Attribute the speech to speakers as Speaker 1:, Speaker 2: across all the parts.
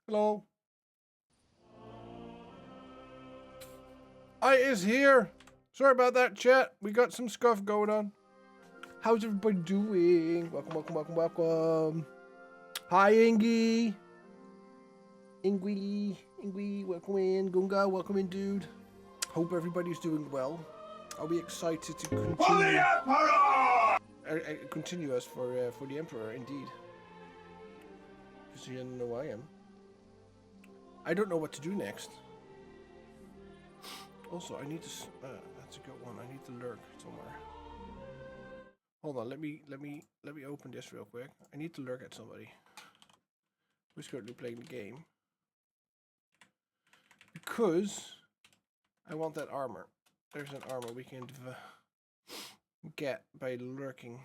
Speaker 1: Hello. I is here. Sorry about that, chat. We got some scuff going on. How's everybody doing? Welcome, welcome, welcome, welcome. Hi, Ingy. Ingui, welcome in. Gunga, welcome in, dude. Hope everybody's doing well. Are we excited to continue? For the Emperor! Continue us for the Emperor, indeed. Because you know I am. I don't know what to do next. Also, I need to. That's a good one. I need to lurk somewhere. Hold on. Let me open this real quick. I need to lurk at somebody who's currently playing the game because I want that armor. There's an armor we can get by lurking.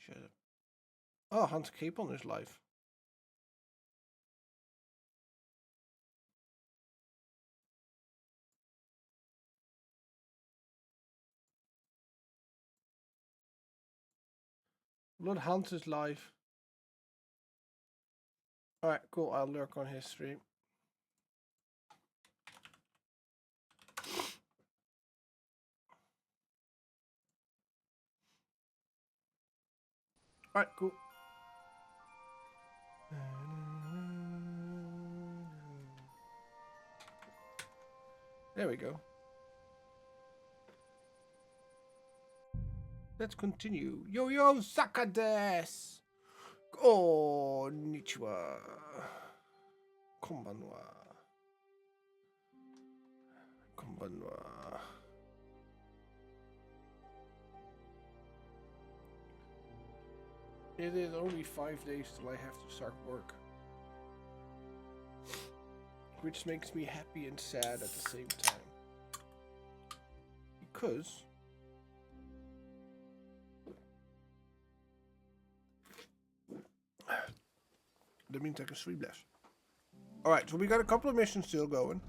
Speaker 1: Shut up. Oh, Hans Capon is live. Blood Hans is live. Alright, cool. I'll lurk on his stream. Alright, cool. There we go. Let's continue. Yo, Sakades! Konnichiwa. Konbanwa. It is only 5 days till I have to start work. Which makes me happy and sad at the same time. Because that means I can sleep less. Alright, so we got a couple of missions still going.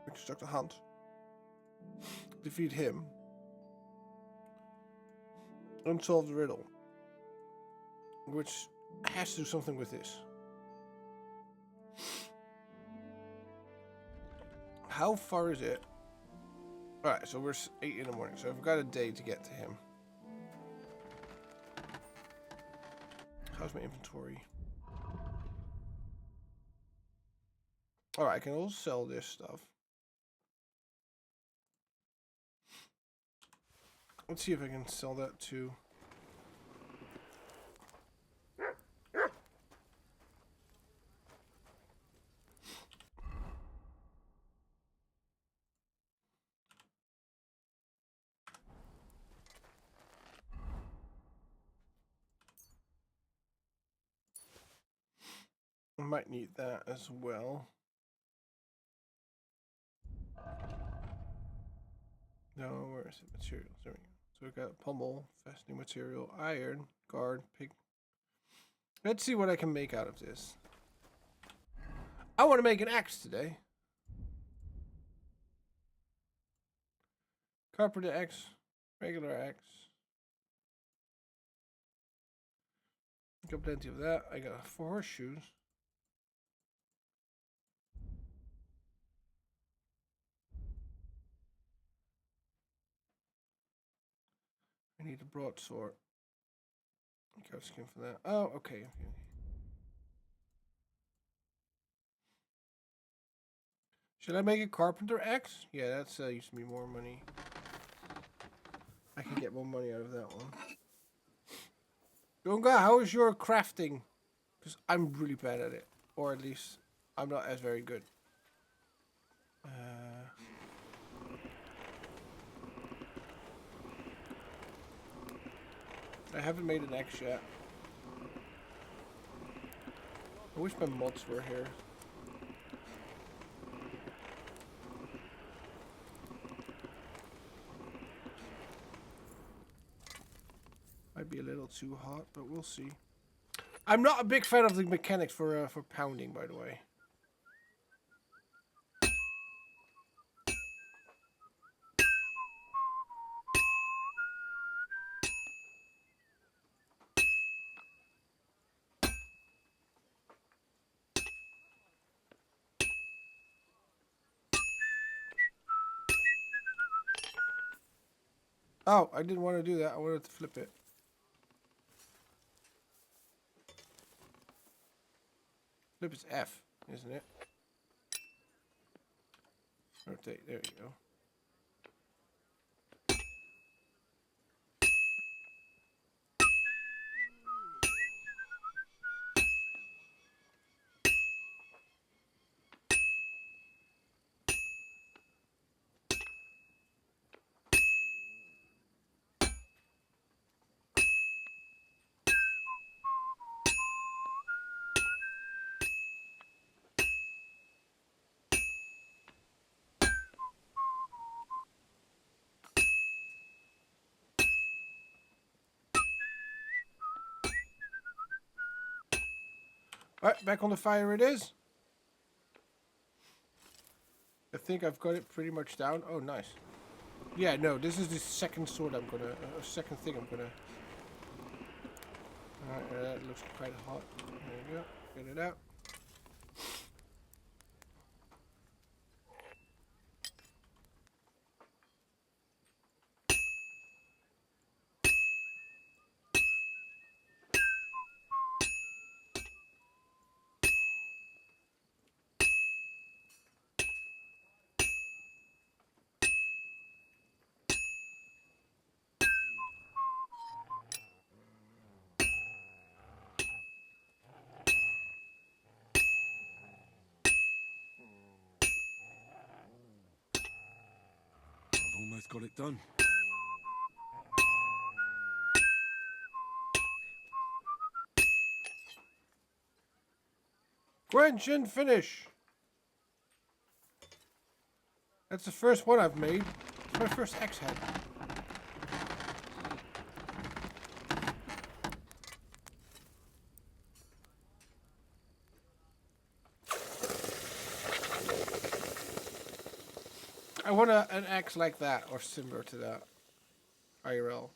Speaker 1: Which is Dr. Hunt. Defeat him. Unsolve the riddle. Which has to do something with this. How far is it? Alright, so we're 8 in the morning, so I've got a day to get to him. How's my inventory? Alright, I can also sell this stuff. Let's see if I can sell that too. I might need that as well. No, where is it? Materials. There we go. So we've got pommel, fastening material, iron, guard, pig. Let's see what I can make out of this. I want to make an axe today. Carpenter axe, regular axe. Got plenty of that. I got 4 horseshoes. I need a broadsword. Cow skin for that. Oh, okay. Should I make a carpenter axe? Yeah, that's used to be more money. I can get more money out of that one. Gunga, how is your crafting? Because I'm really bad at it. Or at least, I'm not as very good. I haven't made an axe yet. I wish my mods were here. Might be a little too hot, but we'll see. I'm not a big fan of the mechanics for pounding, by the way. Oh, I didn't want to do that. I wanted to flip it. Flip is F, isn't it? Rotate. There you go. Alright, back on the fire it is. I think I've got it pretty much down. Oh, nice. Yeah, no, this is the second sword I'm gonna... second thing I'm gonna... Alright, that looks quite hot. There you go. Get it out.
Speaker 2: Almost got it done.
Speaker 1: Quench and finish. That's the first one I've made. It's my first axe head. I want an axe like that, or similar to that. IRL.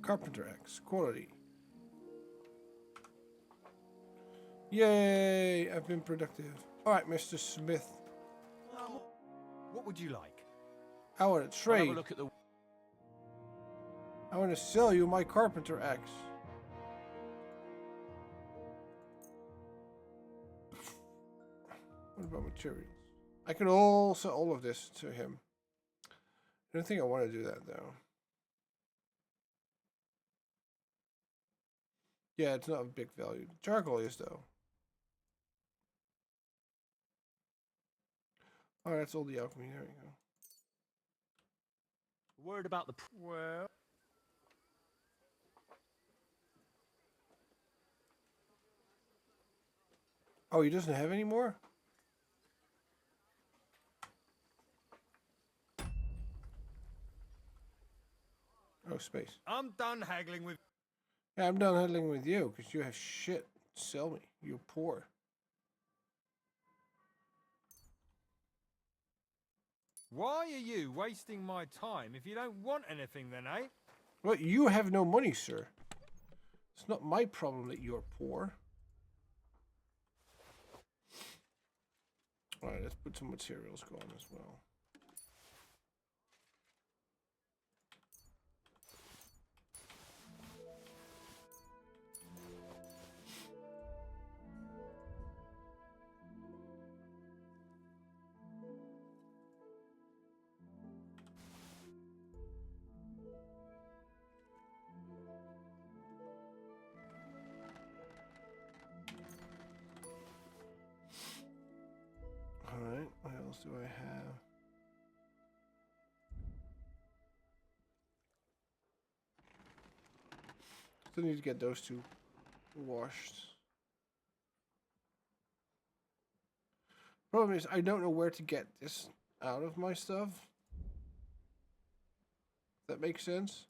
Speaker 1: Carpenter axe. Quality. Yay! I've been productive. Alright, Mr. Smith.
Speaker 3: What would you like?
Speaker 1: I want to trade.
Speaker 3: Have a look at the...
Speaker 1: I want to sell you my carpenter axe. What about materials? I can all sell all of this to him. I don't think I want to do that though. Yeah, it's not a big value. Charcoal is though. Oh, that's all the alchemy. There we go.
Speaker 3: Worried about the... Well...
Speaker 1: Oh, he doesn't have any more? Oh, space.
Speaker 3: I'm done haggling with...
Speaker 1: Yeah, I'm done haggling with you because you have shit. Sell me. You're poor.
Speaker 3: Why are you wasting my time if you don't want anything then, eh?
Speaker 1: Well, you have no money, sir. It's not my problem that you're poor. Alright, let's put some materials going as well. Alright, what else do I have? Still need to get those two washed. Problem is, I don't know where to get this out of my stuff. That makes sense?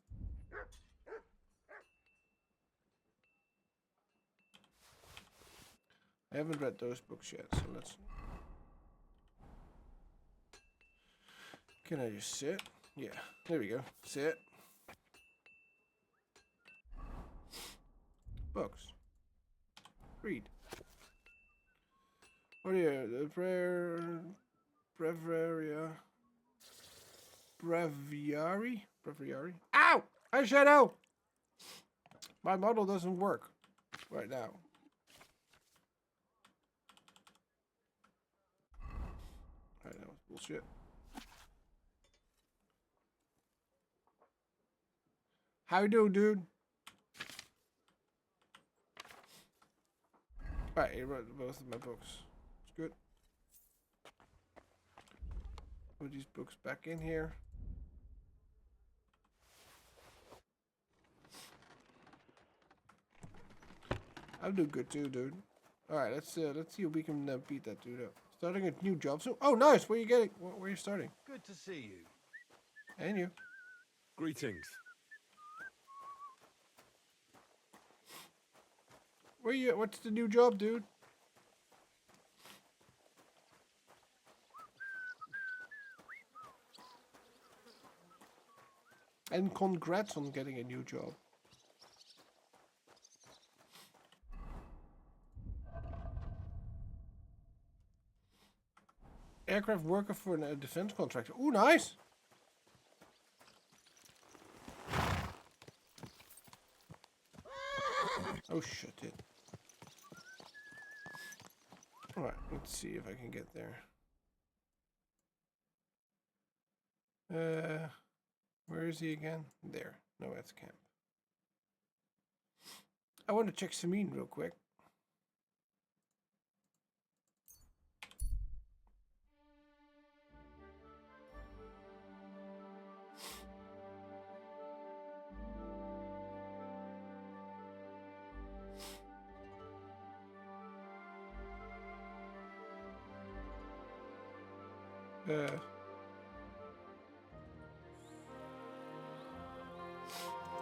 Speaker 1: I haven't read those books yet, so let's... Can I just sit? Yeah, there we go. Sit. Books. Read. What are you? The prayer... Breviaria. Breviary? Breviary? Ow! Eyeshadow! My model doesn't work right now. Alright, that was bullshit. How you doing, dude? Alright, you wrote both of my books. It's good. Put these books back in here. I'm doing good too, dude. Alright, let's see if we can beat that dude up. Starting a new job soon. Oh, nice! Where are you getting? Where are you starting?
Speaker 3: Good to see you.
Speaker 1: And you.
Speaker 2: Greetings.
Speaker 1: Where you? What's the new job, dude? And congrats on getting a new job. Aircraft worker for a defense contractor. Ooh, nice! Oh, shit it. Alright, let's see if I can get there. Where is he again? There. No, that's camp. I want to check Samin real quick.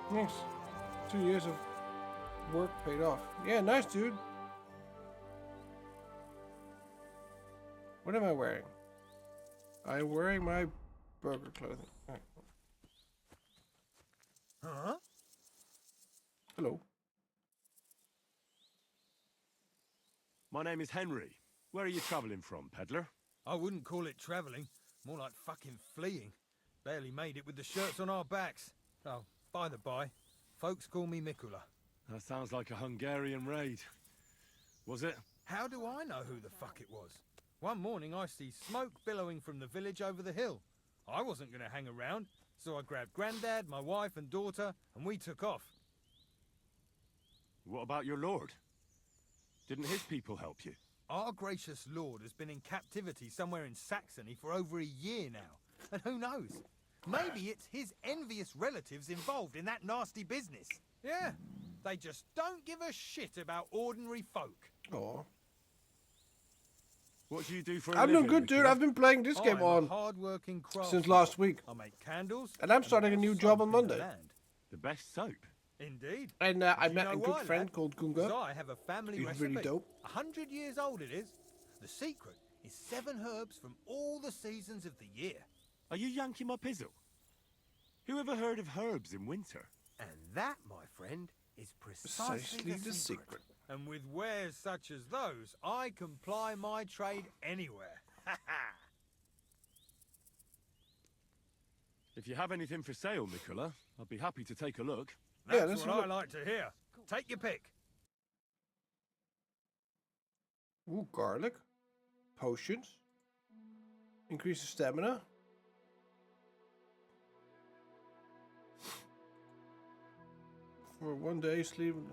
Speaker 1: Thanks. 2 years of work paid off. Yeah, nice, dude. What am I wearing? I'm wearing my burger clothing. Right.
Speaker 3: Huh?
Speaker 1: Hello.
Speaker 2: My name is Henry. Where are you travelling from, peddler?
Speaker 3: I wouldn't call it travelling. More like fucking fleeing. Barely made it with the shirts on our backs. Oh, by the by, folks call me Mikula.
Speaker 2: That sounds like a Hungarian raid. Was it?
Speaker 3: How do I know who the fuck it was? One morning I see smoke billowing from the village over the hill. I wasn't going to hang around, so I grabbed Grandad, my wife and daughter, and we took off.
Speaker 2: What about your lord? Didn't his people help you?
Speaker 3: Our gracious lord has been in captivity somewhere in Saxony for over a year now. And who knows? Maybe it's his envious relatives involved in that nasty business. Yeah, they just don't give a shit about ordinary folk.
Speaker 1: Oh.
Speaker 2: What do you do for a
Speaker 1: I'm
Speaker 2: living,
Speaker 1: doing good, dude.
Speaker 2: Mikula?
Speaker 1: I've been playing this game
Speaker 3: I'm
Speaker 1: on
Speaker 3: a hard-working craftsman.
Speaker 1: since last week.
Speaker 3: I make candles.
Speaker 1: And I'm starting a new job on
Speaker 3: soap in the
Speaker 1: Monday.
Speaker 3: land.
Speaker 2: The best soap.
Speaker 3: Indeed.
Speaker 1: And I
Speaker 3: Do you
Speaker 1: met
Speaker 3: know
Speaker 1: a good
Speaker 3: why,
Speaker 1: friend
Speaker 3: lad?
Speaker 1: called
Speaker 3: 'Cause
Speaker 1: Gunga.
Speaker 3: I have a family
Speaker 1: He's
Speaker 3: recipe.
Speaker 1: really dope.
Speaker 3: 100 years old it is. The secret is 7 herbs from all the seasons of the year.
Speaker 2: Are you yanking my pizzle? Who ever heard of herbs in winter?
Speaker 3: And that, my friend, is precisely the secret. And with wares such as those, I can ply my trade anywhere.
Speaker 2: If you have anything for sale, Mikula, I'd be happy to take a look.
Speaker 1: Yeah,
Speaker 3: That's
Speaker 1: let's
Speaker 3: what I
Speaker 1: look.
Speaker 3: like to hear. Take your pick.
Speaker 1: Ooh, garlic. Potions. Increases stamina. For 1 day, sleep will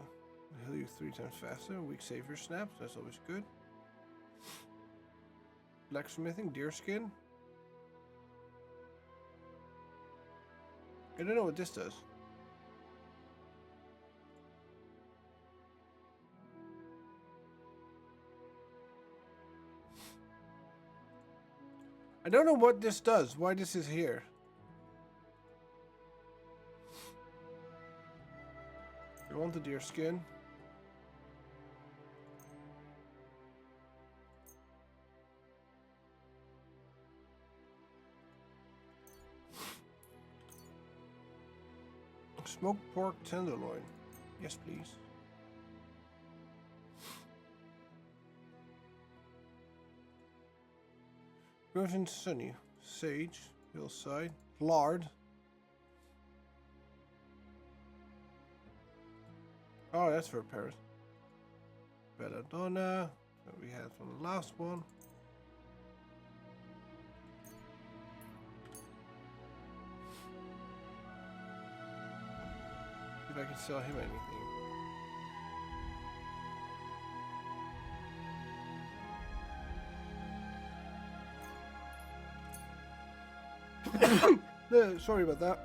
Speaker 1: heal you 3 times faster. Weak savior snaps. That's always good. Blacksmithing, deerskin. I don't know what this does. I don't know what this does. Why this is here. I want the deerskin. Smoked pork tenderloin. Yes, please. Grows in sunny. Sage. Hillside. Lard. Oh, that's for Paris. Belladonna. That we had from the last one. If I can sell him anything. Sorry about that.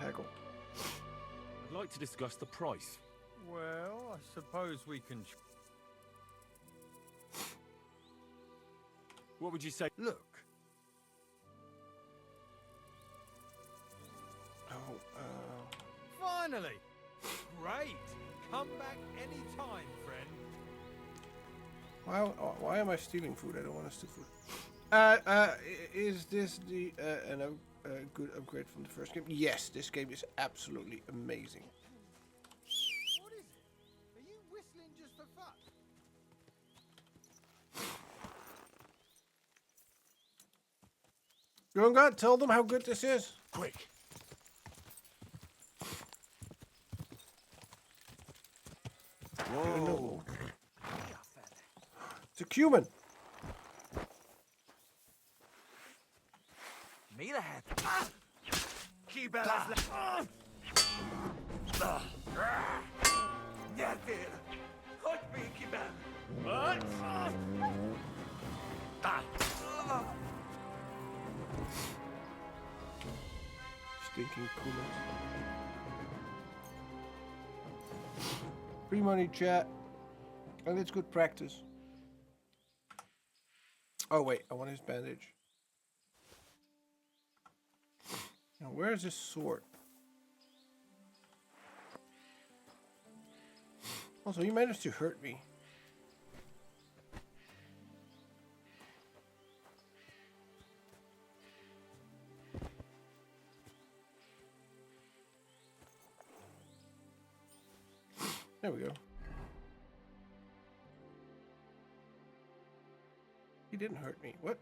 Speaker 1: Haggle.
Speaker 2: I'd like to discuss the price.
Speaker 3: Well, I suppose we can...
Speaker 2: What would you say?
Speaker 3: Look. Finally! Great! Come back any time, friend.
Speaker 1: Why am I stealing food? I don't want to steal food. Is this the a good upgrade from the first game? Yes, this game is absolutely amazing.
Speaker 3: What is it? Are you whistling just for fun?
Speaker 1: Gunga, tell them how good this is.
Speaker 2: Quick! Whoa!
Speaker 1: It's a cumin.
Speaker 3: Mira hat. Keep it.
Speaker 1: Stinking cumin. Free money, chat. And it's good practice. Oh wait, I want his bandage. Now where is this sword? Also, he managed to hurt me. There we go. He didn't hurt me. What?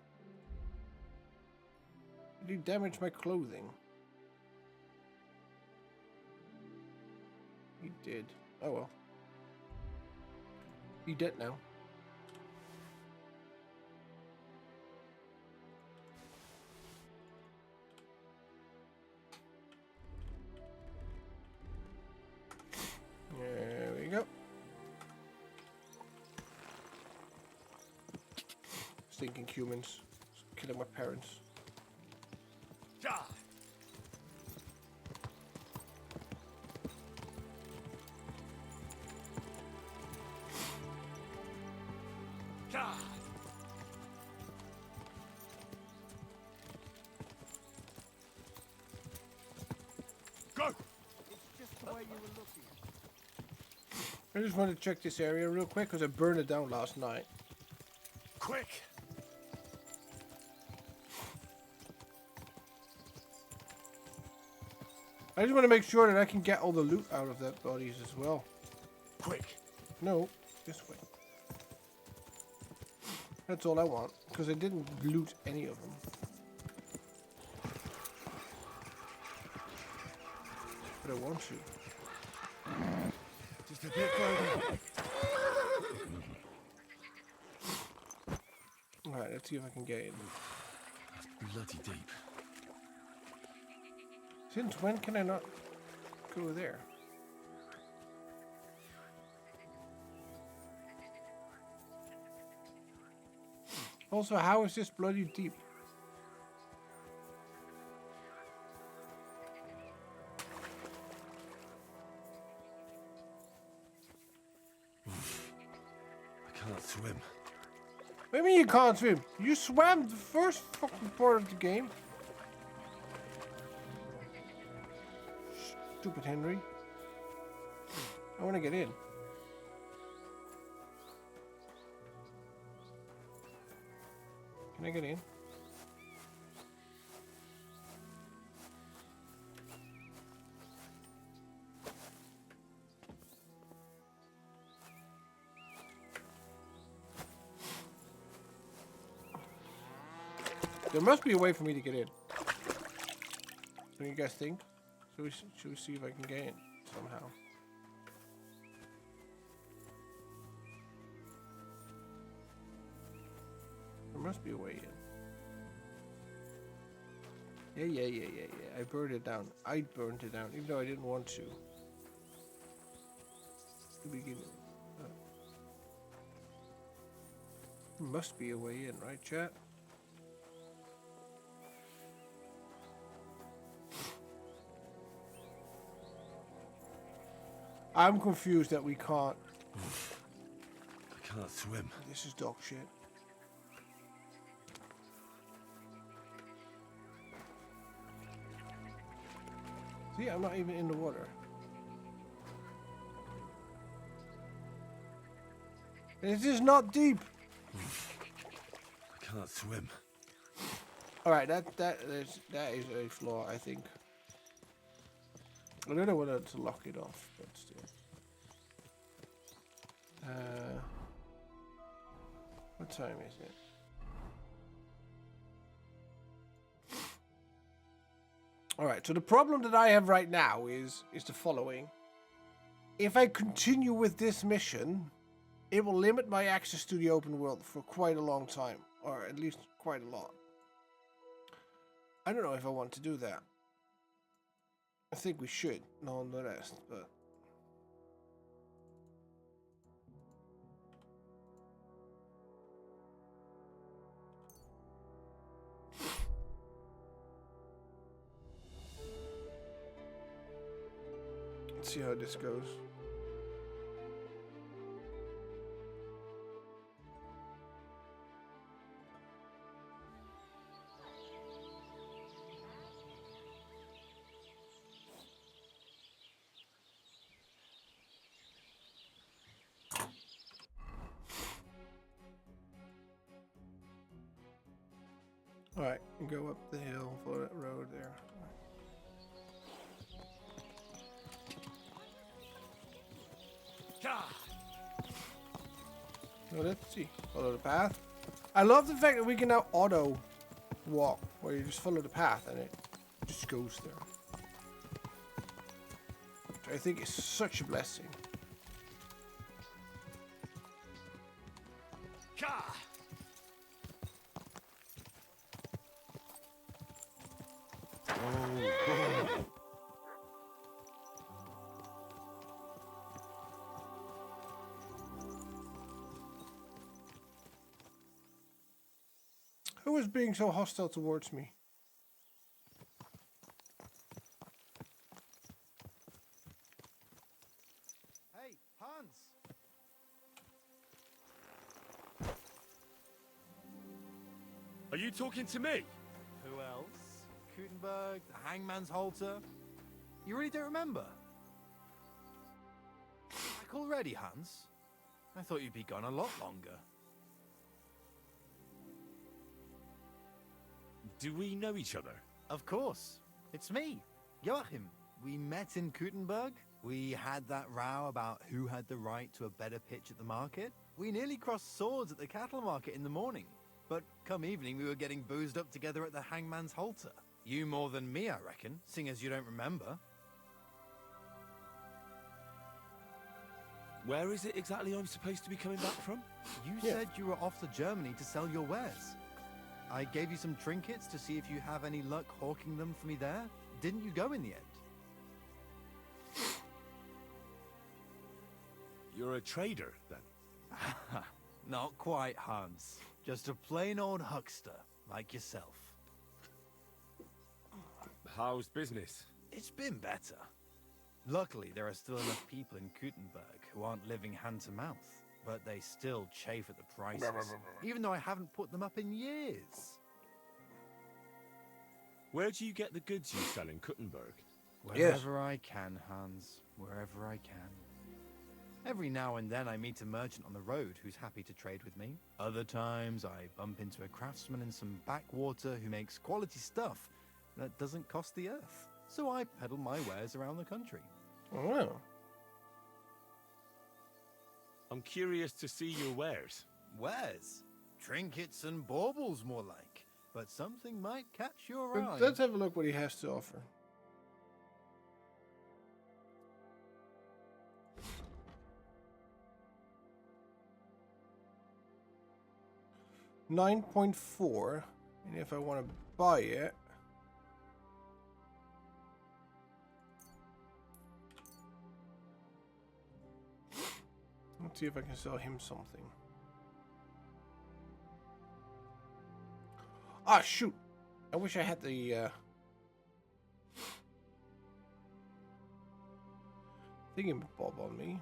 Speaker 1: Did he damage my clothing? He did. Oh well. He dead now. There we go. Stinking humans. Killing my parents.
Speaker 2: Die. Die. Go.
Speaker 3: It's just the way you were looking.
Speaker 1: I just wanted to check this area real quick because I burned it down last night.
Speaker 2: Quick.
Speaker 1: I just want to make sure that I can get all the loot out of that bodies as well.
Speaker 2: Quick.
Speaker 1: No, this way. That's all I want, because I didn't loot any of them. But I want to.
Speaker 2: Just a bit further.
Speaker 1: Alright, let's see if I can get in.
Speaker 2: It's bloody deep.
Speaker 1: Since when can I not go there? Also, how is this bloody deep?
Speaker 2: I can't swim.
Speaker 1: What do you mean you can't swim? You swam the first fucking part of the game. Stupid Henry. I want to get in. Can I get in? There must be a way for me to get in. What do you guys think? Should we see if I can get in somehow? There must be a way in. Yeah. I burned it down. I burned it down, even though I didn't want to. To begin with. There must be a way in, right, chat? I'm confused that we can't.
Speaker 2: I can't swim.
Speaker 1: This is dog shit. See, I'm not even in the water. This is not deep.
Speaker 2: I can't swim.
Speaker 1: All right, that is a flaw, I think. I don't know whether to lock it off, but still. What time is it? Alright, so the problem that I have right now is the following. If I continue with this mission, it will limit my access to the open world for quite a long time. Or at least quite a lot. I don't know if I want to do that. I think we should, nonetheless, but... Let's see how this goes. Alright, and go up the hill, follow that road there. So let's see. Follow the path. I love the fact that we can now auto walk, where you just follow the path and it just goes there. Which I think is such a blessing. Who is being so hostile towards me?
Speaker 3: Hey, Hans!
Speaker 2: Are you talking to me?
Speaker 3: Who else? Gutenberg, the Hangman's Halter. You really don't remember? Back already, Hans? I thought you'd be gone a lot longer.
Speaker 2: Do we know each other?
Speaker 3: Of course. It's me, Joachim. We met in Gutenberg. We had that row about who had the right to a better pitch at the market. We nearly crossed swords at the cattle market in the morning. But come evening, we were getting boozed up together at the Hangman's Halter. You more than me, I reckon, seeing as you don't remember.
Speaker 2: Where is it exactly I'm supposed to be coming back from?
Speaker 3: You said you were off to Germany to sell your wares. I gave you some trinkets to see if you have any luck hawking them for me there. Didn't you go in the end?
Speaker 2: You're a trader, then?
Speaker 3: Not quite, Hans. Just a plain old huckster, like yourself.
Speaker 2: How's business?
Speaker 3: It's been better. Luckily, there are still enough people in Gutenberg who aren't living hand to mouth, but they still chafe at the prices, even though I haven't put them up in years.
Speaker 2: Where do you get the goods you sell in Gutenberg?
Speaker 3: Wherever I can, Hans. Wherever I can. Every now and then I meet a merchant on the road who's happy to trade with me. Other times I bump into a craftsman in some backwater who makes quality stuff that doesn't cost the earth. So I peddle my wares around the country.
Speaker 1: Oh.
Speaker 2: I'm curious to see your wares.
Speaker 3: Wares? Trinkets and baubles, more like. But something might catch your eye.
Speaker 1: Let's have a look what he has to offer. $9.4, and if I want to buy it, let's see if I can sell him something. Ah, shoot! I wish I had the thingamabob on me.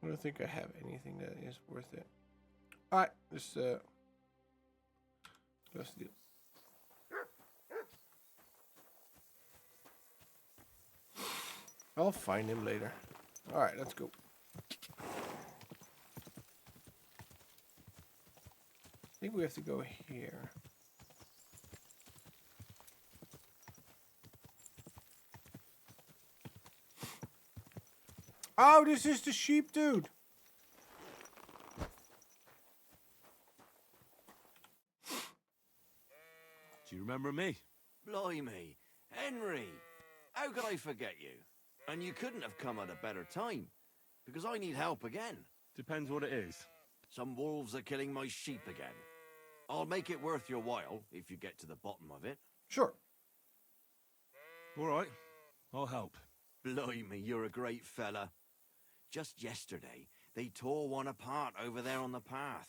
Speaker 1: I don't think I have anything that is worth it. Alright, let's do. I'll find him later. Alright, let's go. I think we have to go here. Oh, this is the sheep dude.
Speaker 2: Do you remember me?
Speaker 4: Blimey, Henry, how could I forget you? And you couldn't have come at a better time, because I need help again.
Speaker 2: Depends what it is.
Speaker 4: Some wolves are killing my sheep again. I'll make it worth your while, if you get to the bottom of it.
Speaker 1: Sure.
Speaker 2: All right, I'll help.
Speaker 4: Blimey, you're a great fella. Just yesterday, they tore one apart over there on the path.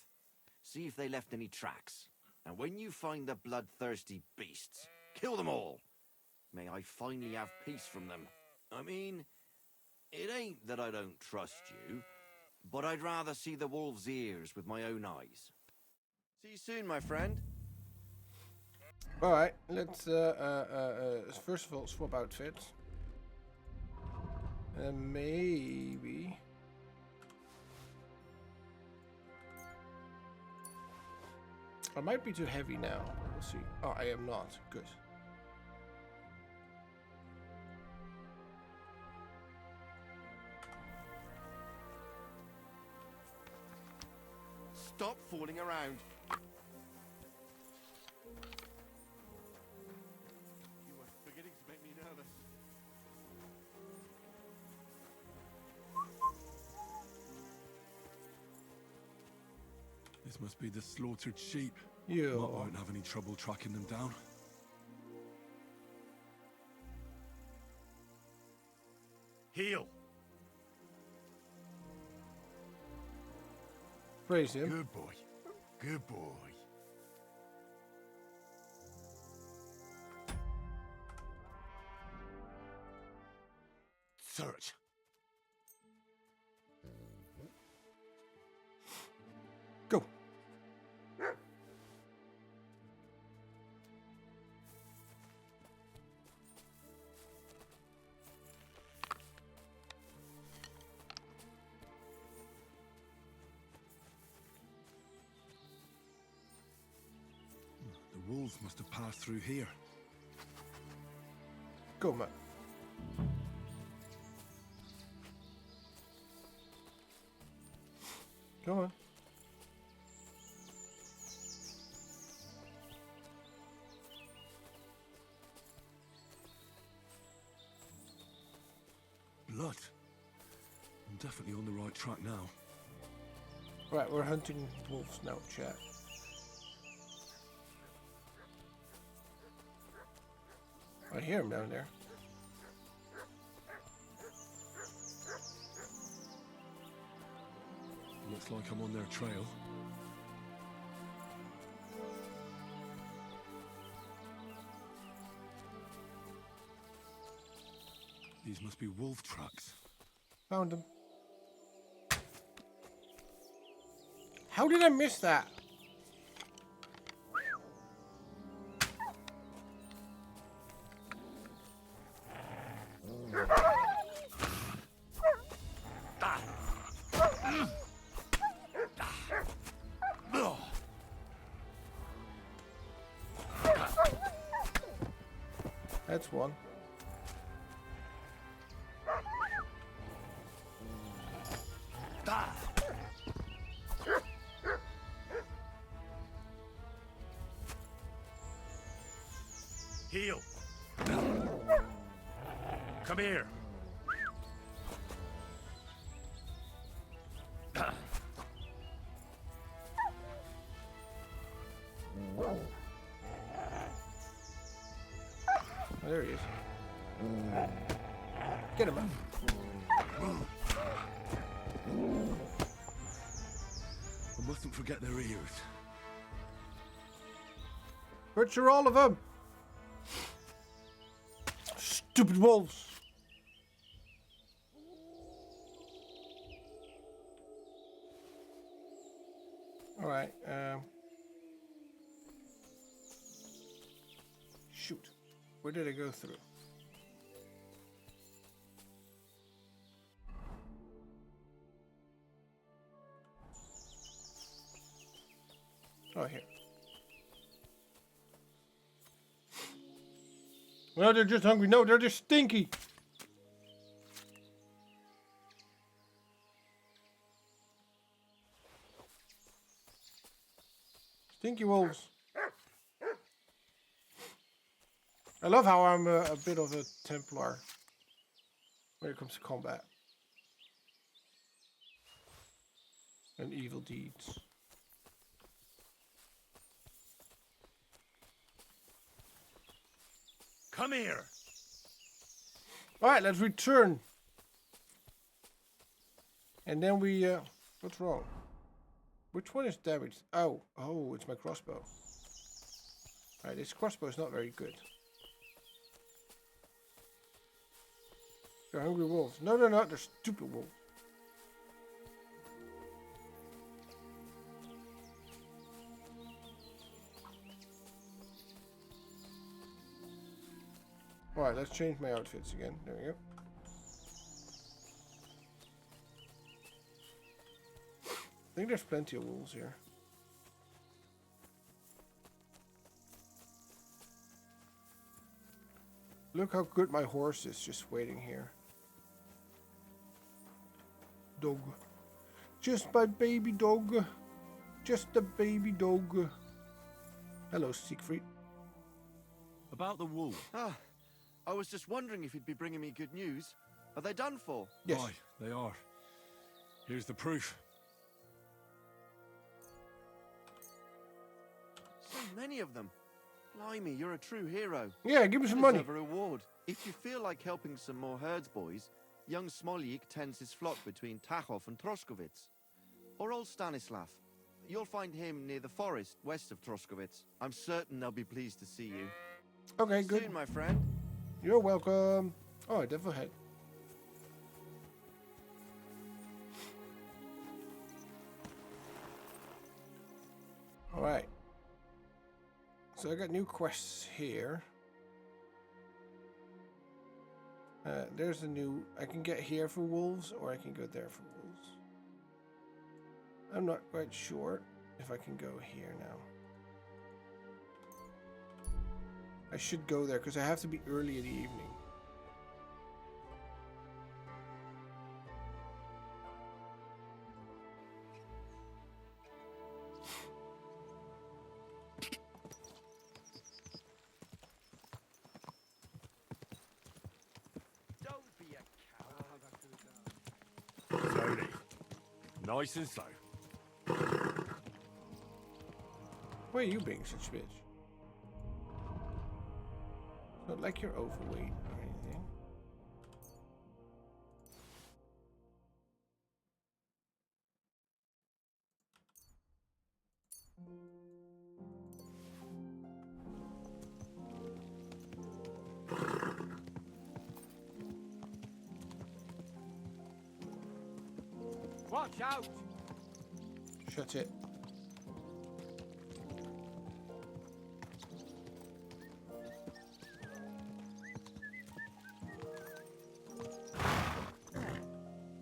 Speaker 4: See if they left any tracks. And when you find the bloodthirsty beasts, kill them all. May I finally have peace from them. I mean, it ain't that I don't trust you, but I'd rather see the wolf's ears with my own eyes. See you soon, my friend.
Speaker 1: All right, let's first of all swap outfits. Maybe. I might be too heavy now. We'll see. Oh, I am not. Good.
Speaker 4: Stop fooling around.
Speaker 2: You were beginning to make me nervous. This must be the slaughtered sheep.
Speaker 1: You
Speaker 2: Won't have any trouble tracking them down. Heal.
Speaker 1: praise him.
Speaker 2: Good boy. Good boy. Search.
Speaker 1: Go.
Speaker 2: The wolves must have passed through here.
Speaker 1: Go, man. Go on.
Speaker 2: Blood. I'm definitely on the right track now.
Speaker 1: Right, we're hunting wolves now, chat. I hear him down there.
Speaker 2: Looks like I'm on their trail. These must be wolf tracks.
Speaker 1: Found him. How did I miss that? That's one.
Speaker 2: Heal. Come here.
Speaker 1: Oh, there he is. Get him up.
Speaker 2: I mustn't forget their ears.
Speaker 1: Butcher all of them. Stupid wolves. All right. Shoot. Where did I go through? Oh, here. No, they're just hungry. No, they're just stinky. Stinky wolves. I love how I'm a bit of a Templar when it comes to combat and evil deeds.
Speaker 2: Come here.
Speaker 1: All right, let's return. And then we, what's wrong? Which one is damaged? Oh, it's my crossbow. All right, this crossbow is not very good. They're hungry wolves. No, they're not. They're stupid wolves. Alright, let's change my outfits again. There we go. I think there's plenty of wolves here. Look how good my horse is just waiting here. Dog. Just my baby dog. Just a baby dog. Hello, Siegfried.
Speaker 2: About the wolf.
Speaker 4: Ah, I was just wondering if you'd be bringing me good news. Are they done for?
Speaker 1: Yes.
Speaker 2: Aye, they are. Here's the proof.
Speaker 4: So many of them. Blimey, you're a true hero.
Speaker 1: Yeah, give me
Speaker 4: You
Speaker 1: some money.
Speaker 4: deserve a reward. If you feel like helping some more herds boys, young Smoljik tends his flock between Tachov and Troskowitz. Or old Stanislav. You'll find him near the forest west of Troskowitz. I'm certain they'll be pleased to see you.
Speaker 1: Okay, good.
Speaker 4: Soon, my friend.
Speaker 1: You're welcome. Oh, a devil head. Alright. So I got new quests here. There's a new... I can get here for wolves, or I can go there for wolves. I'm not quite sure if I can go here now. I should go there, because I have to be early in the evening.
Speaker 4: Don't be a coward.
Speaker 2: Slowly. Nice and slow.
Speaker 1: Why are you being such a bitch? Not like you're overweight or anything.
Speaker 3: Watch out!
Speaker 1: Shut it.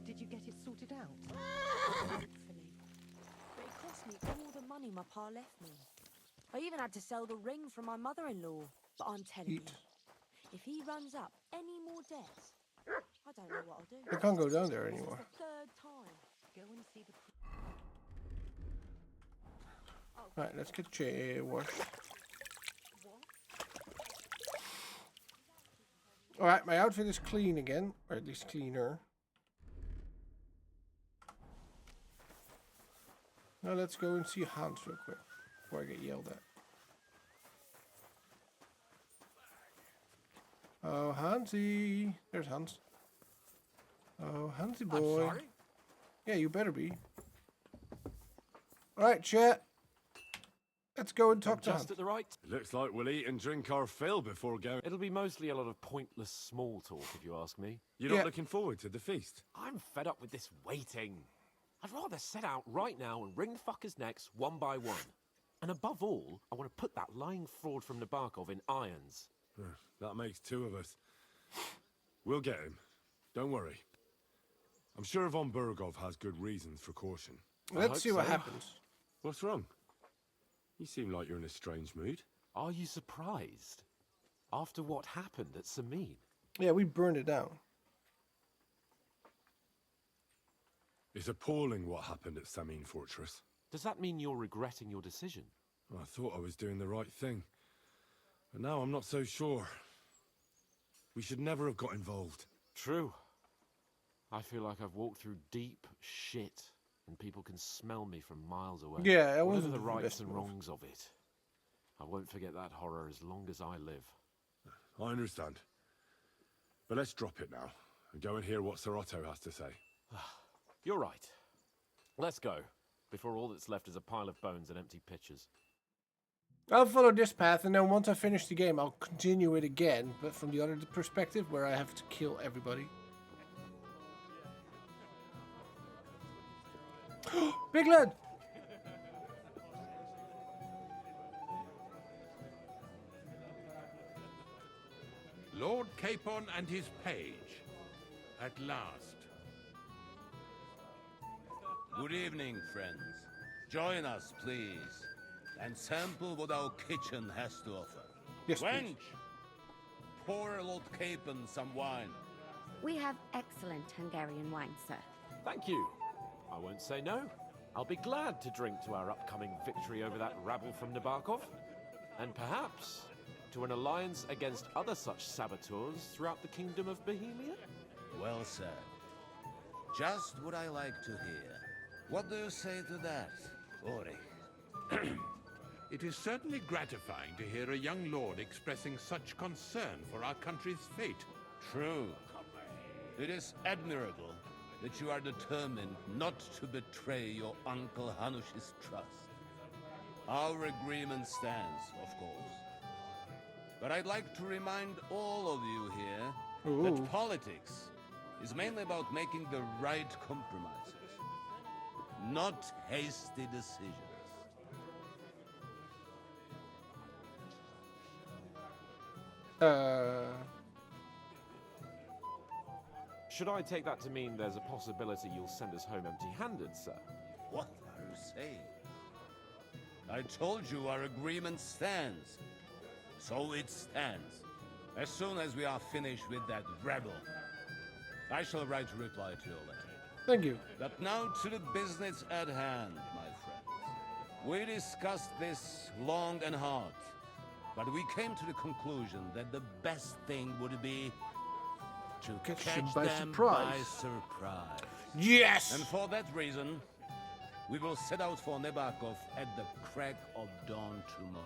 Speaker 5: Did you get it sorted out? Hopefully. But it cost me all the money my pa left me. I even had to sell the ring from my mother-in-law. But I'm telling you, if he runs up any more debts, I don't know what I'll do.
Speaker 1: I can't go down there
Speaker 5: This is
Speaker 1: anymore.
Speaker 5: the third time. Go and see the...
Speaker 1: Alright, let's get washed.
Speaker 5: What?
Speaker 1: Alright, my outfit is clean again. Or at least cleaner. Now let's go and see Hans real quick. Before I get yelled at. Oh, Hansie. There's Hans. Oh, Hansie boy.
Speaker 3: I'm sorry?
Speaker 1: Yeah, you better be. Alright, chat. Let's go and talk to Hans.
Speaker 6: Just at the right.
Speaker 2: It looks like we'll eat and drink our fill before going.
Speaker 6: It'll be mostly a lot of pointless small talk, if you ask me.
Speaker 2: You're not
Speaker 1: Yeah.
Speaker 2: looking forward to the feast?
Speaker 6: I'm fed up with this waiting. I'd rather set out right now and wring fuckers' necks one by one. And above all, I want to put that lying fraud from Nabokov in irons.
Speaker 2: That makes two of us. We'll get him. Don't worry. I'm sure Von Burgov has good reasons for caution.
Speaker 1: Let's
Speaker 6: hope
Speaker 1: see what
Speaker 6: so.
Speaker 1: happens.
Speaker 2: What's wrong? You seem like you're in a strange mood.
Speaker 6: Are you surprised? After what happened at Samin?
Speaker 1: Yeah, we burned it down.
Speaker 2: It's appalling what happened at Samin Fortress.
Speaker 6: Does that mean you're regretting your decision?
Speaker 2: I thought I was doing the right thing. But now I'm not so sure. We should never have got involved.
Speaker 6: True. I feel like I've walked through deep shit, and people can smell me from miles away.
Speaker 1: Yeah, it
Speaker 6: Whatever
Speaker 1: wasn't
Speaker 6: the
Speaker 1: the
Speaker 6: rights
Speaker 1: best
Speaker 6: and
Speaker 1: move.
Speaker 6: wrongs of it. I won't forget that horror as long as I live.
Speaker 2: I understand. But let's drop it now and go and hear what Sir Otto has to say.
Speaker 6: You're right. Let's go, before all that's left is a pile of bones and empty pitchers.
Speaker 1: I'll follow this path, and then once I finish the game, I'll continue it again, but from the other perspective, where I have to kill everybody. Big lad!
Speaker 7: Lord Capon and his page. At last.
Speaker 8: Good evening, friends. Join us, please, and sample what our kitchen has to offer.
Speaker 1: Yes, please.
Speaker 8: Wench, pour Lord Capon some wine.
Speaker 9: We have excellent Hungarian wine, sir.
Speaker 6: Thank you. I won't say no. I'll be glad to drink to our upcoming victory over that rabble from Nabokov. And perhaps to an alliance against other such saboteurs throughout the kingdom of Bohemia?
Speaker 8: Well said. Just what I like to hear. What do you say to that, Ori?
Speaker 7: It is certainly gratifying to hear a young lord expressing such concern for our country's fate.
Speaker 8: True. It is admirable that you are determined not to betray your Uncle Hanush's trust. Our agreement stands, of course. But I'd like to remind all of you here that politics is mainly about making the right compromises, not hasty decisions.
Speaker 6: Should I take that to mean there's a possibility you'll send us home empty-handed, sir?
Speaker 8: What are you saying? I told you our agreement stands. So it stands. As soon as we are finished with that rebel, I shall write a reply to your letter.
Speaker 1: Thank you.
Speaker 8: But now to the business at hand, my friends. We discussed this long and hard, but we came to the conclusion that the best thing would be to
Speaker 1: Catch
Speaker 8: catch
Speaker 1: them by
Speaker 8: them
Speaker 1: surprise.
Speaker 8: by surprise.
Speaker 1: Yes!
Speaker 8: And for that reason, we will set out for Nebakov at the crack of dawn tomorrow.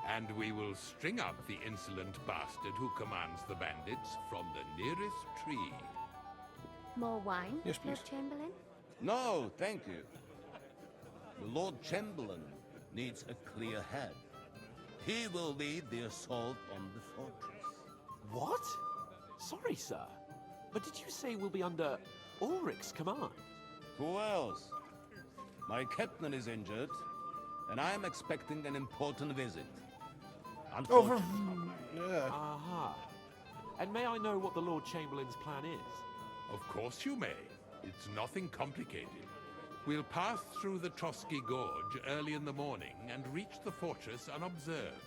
Speaker 7: And we will string up the insolent bastard who commands the bandits from the nearest tree.
Speaker 9: More wine,
Speaker 1: Yes,
Speaker 9: Lord
Speaker 1: please.
Speaker 9: Chamberlain?
Speaker 8: No, thank you. The Lord Chamberlain needs a clear head. He will lead the assault on the fortress.
Speaker 6: What? Sorry, sir. But did you say we'll be under Ulrich's command?
Speaker 8: Who else? My captain is injured, and I am expecting an important visit.
Speaker 1: Over.
Speaker 8: Unfortunately,
Speaker 1: Yeah.
Speaker 6: Aha. And may I know what the Lord Chamberlain's plan is?
Speaker 7: Of course you may. It's nothing complicated. We'll pass through the Trotsky Gorge early in the morning and reach the fortress unobserved.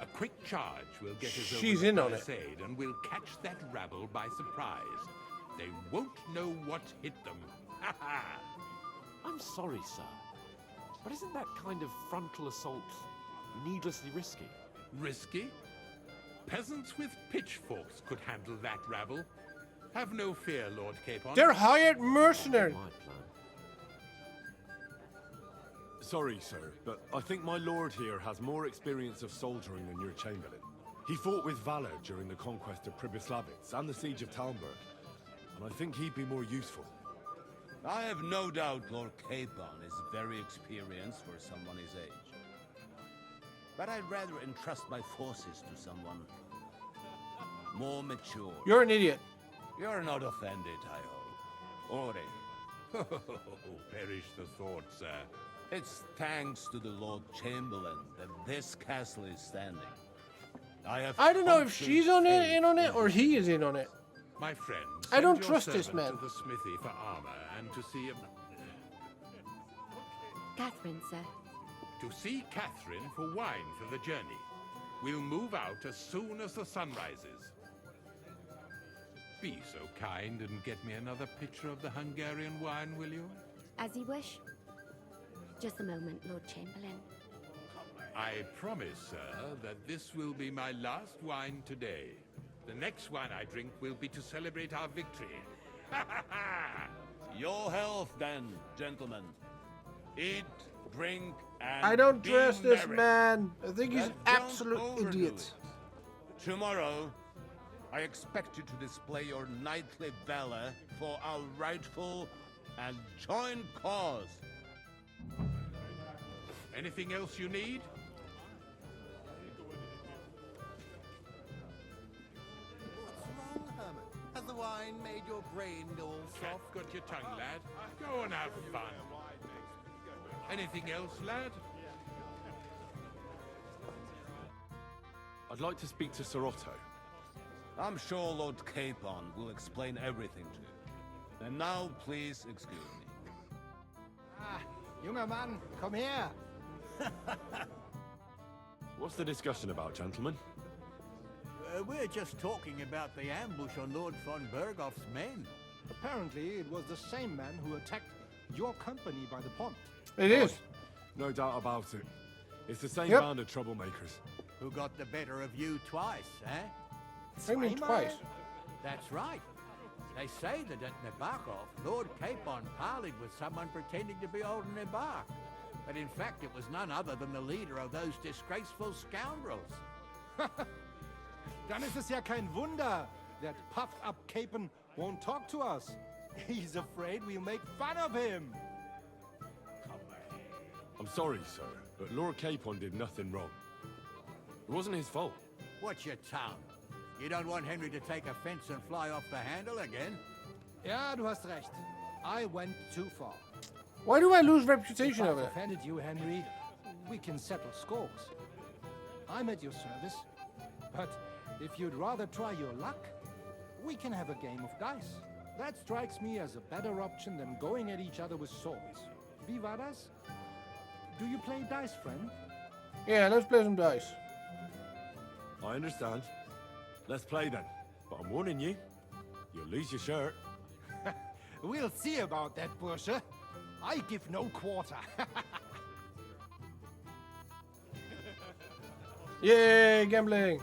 Speaker 7: A quick charge will get us
Speaker 1: She's
Speaker 7: over
Speaker 1: in
Speaker 7: the
Speaker 1: on it.
Speaker 7: palisade, and we'll catch that rabble by surprise. They won't know what hit them. Ha ha!
Speaker 6: I'm sorry, sir. But isn't that kind of frontal assault needlessly risky?
Speaker 7: Risky? Peasants with pitchforks could handle that rabble. Have no fear, Lord Capon.
Speaker 1: They're hired mercenaries.
Speaker 6: My plan.
Speaker 2: Sorry, sir, but I think my lord here has more experience of soldiering than your chamberlain. He fought with valor during the conquest of Pribyslavitz and the siege of Talmberg, and I think he'd be more useful.
Speaker 8: I have no doubt Lord Capon is very experienced for someone his age. But I'd rather entrust my forces to someone more mature.
Speaker 1: You're an idiot.
Speaker 8: You're not offended, I hope. Ori,
Speaker 7: Perish the thought, sir.
Speaker 8: it's thanks to the Lord Chamberlain that this castle is standing. I
Speaker 1: don't know if
Speaker 8: complete
Speaker 1: she's on it,
Speaker 8: faith
Speaker 1: in on it,
Speaker 8: in
Speaker 1: or he is in on it.
Speaker 7: My friend,
Speaker 1: I don't
Speaker 7: send your
Speaker 1: trust this
Speaker 7: servant
Speaker 1: man.
Speaker 7: to the smithy for armor and to see
Speaker 9: Catherine, sir.
Speaker 7: Catherine for wine for the journey. We'll move out as soon as the sun rises. Be so kind and get me another pitcher of the Hungarian wine, will you?
Speaker 9: As you wish. Just a moment, Lord Chamberlain.
Speaker 7: I promise, sir, that this will be my last wine today. The next wine I drink will be to celebrate our victory. Ha ha ha!
Speaker 8: Your health, then, gentlemen. Eat, drink, and
Speaker 1: I don't
Speaker 8: be
Speaker 1: trust this
Speaker 8: merry.
Speaker 1: man. I think he's an
Speaker 8: But don't
Speaker 1: absolute
Speaker 8: overdo
Speaker 1: idiot.
Speaker 8: it. Tomorrow, I expect you to display your knightly valor for our rightful and joint cause.
Speaker 7: Anything else you need?
Speaker 3: What's wrong, Herman? Has
Speaker 10: the wine made your brain go all soft?
Speaker 7: Got your tongue, lad. Go and have fun. Anything else, lad?
Speaker 2: I'd like to speak to Sir Otto.
Speaker 8: I'm sure Lord Capon will explain everything to you. And now, please excuse me.
Speaker 11: Ah, junger Mann, komm her!
Speaker 2: What's the discussion about, gentlemen?
Speaker 10: We're just talking about the ambush on Lord von Bergoff's men.
Speaker 11: Apparently, it was the same man who attacked your company by the pond.
Speaker 1: It is.
Speaker 2: No doubt about it. It's the same
Speaker 1: Yep.
Speaker 2: band of troublemakers.
Speaker 10: Who got the better of you twice, eh?
Speaker 1: I mean twice.
Speaker 10: That's right. They say that at Nabokov, Lord Capon parleyed with someone pretending to be old Nabark. But in fact, it was none other than the leader of those disgraceful scoundrels.
Speaker 11: Dann ist es ja kein Wunder that puffed-up Capon won't talk to us. He's afraid we'll make fun of him.
Speaker 2: I'm sorry, sir, but Lord Capon did nothing wrong. It wasn't his fault.
Speaker 10: Watch your tongue. You don't want Henry to take offense and fly off the handle again?
Speaker 11: Ja, du hast recht. I went too far.
Speaker 1: Why do I lose reputation
Speaker 11: If
Speaker 1: of
Speaker 11: I've
Speaker 1: it?
Speaker 11: offended you, Henry, we can settle scores. I'm at your service. But if you'd rather try your luck, we can have a game of dice. That strikes me as a better option than going at each other with swords. Wie war das? Do you play dice, friend?
Speaker 1: Yeah, let's play some dice.
Speaker 2: I understand. Let's play then. But I'm warning you, you'll lose your shirt.
Speaker 11: We'll see about that, Bursche. I give no quarter.
Speaker 1: Yay, gambling!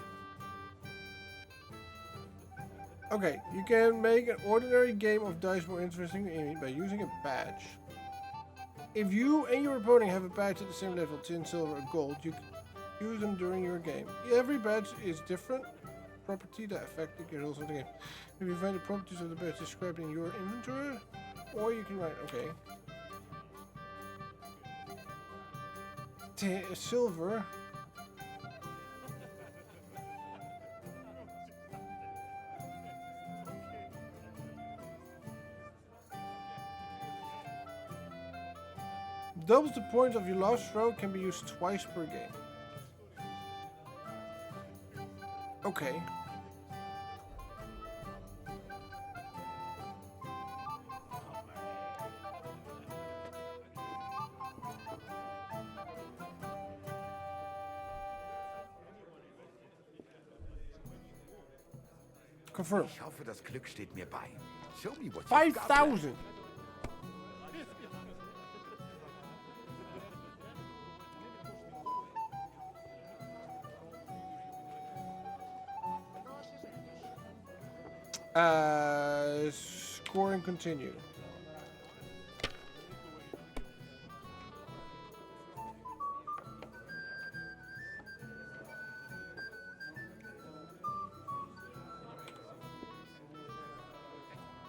Speaker 1: Okay, you can make an ordinary game of dice more interesting by using a badge. If you and your opponent have a badge at the same level, tin, silver, or gold, you can use them during your game. Every badge is different property that affect the results of the game. If you find the properties of the badge described in your inventory, or you can write, okay. Silver. Doubles the points of your last throw, can be used twice per game. Okay. Confirm.
Speaker 12: Ich hoffe, das Glück steht mir bei. Show me what you've got.
Speaker 1: 5,000. Score and continue.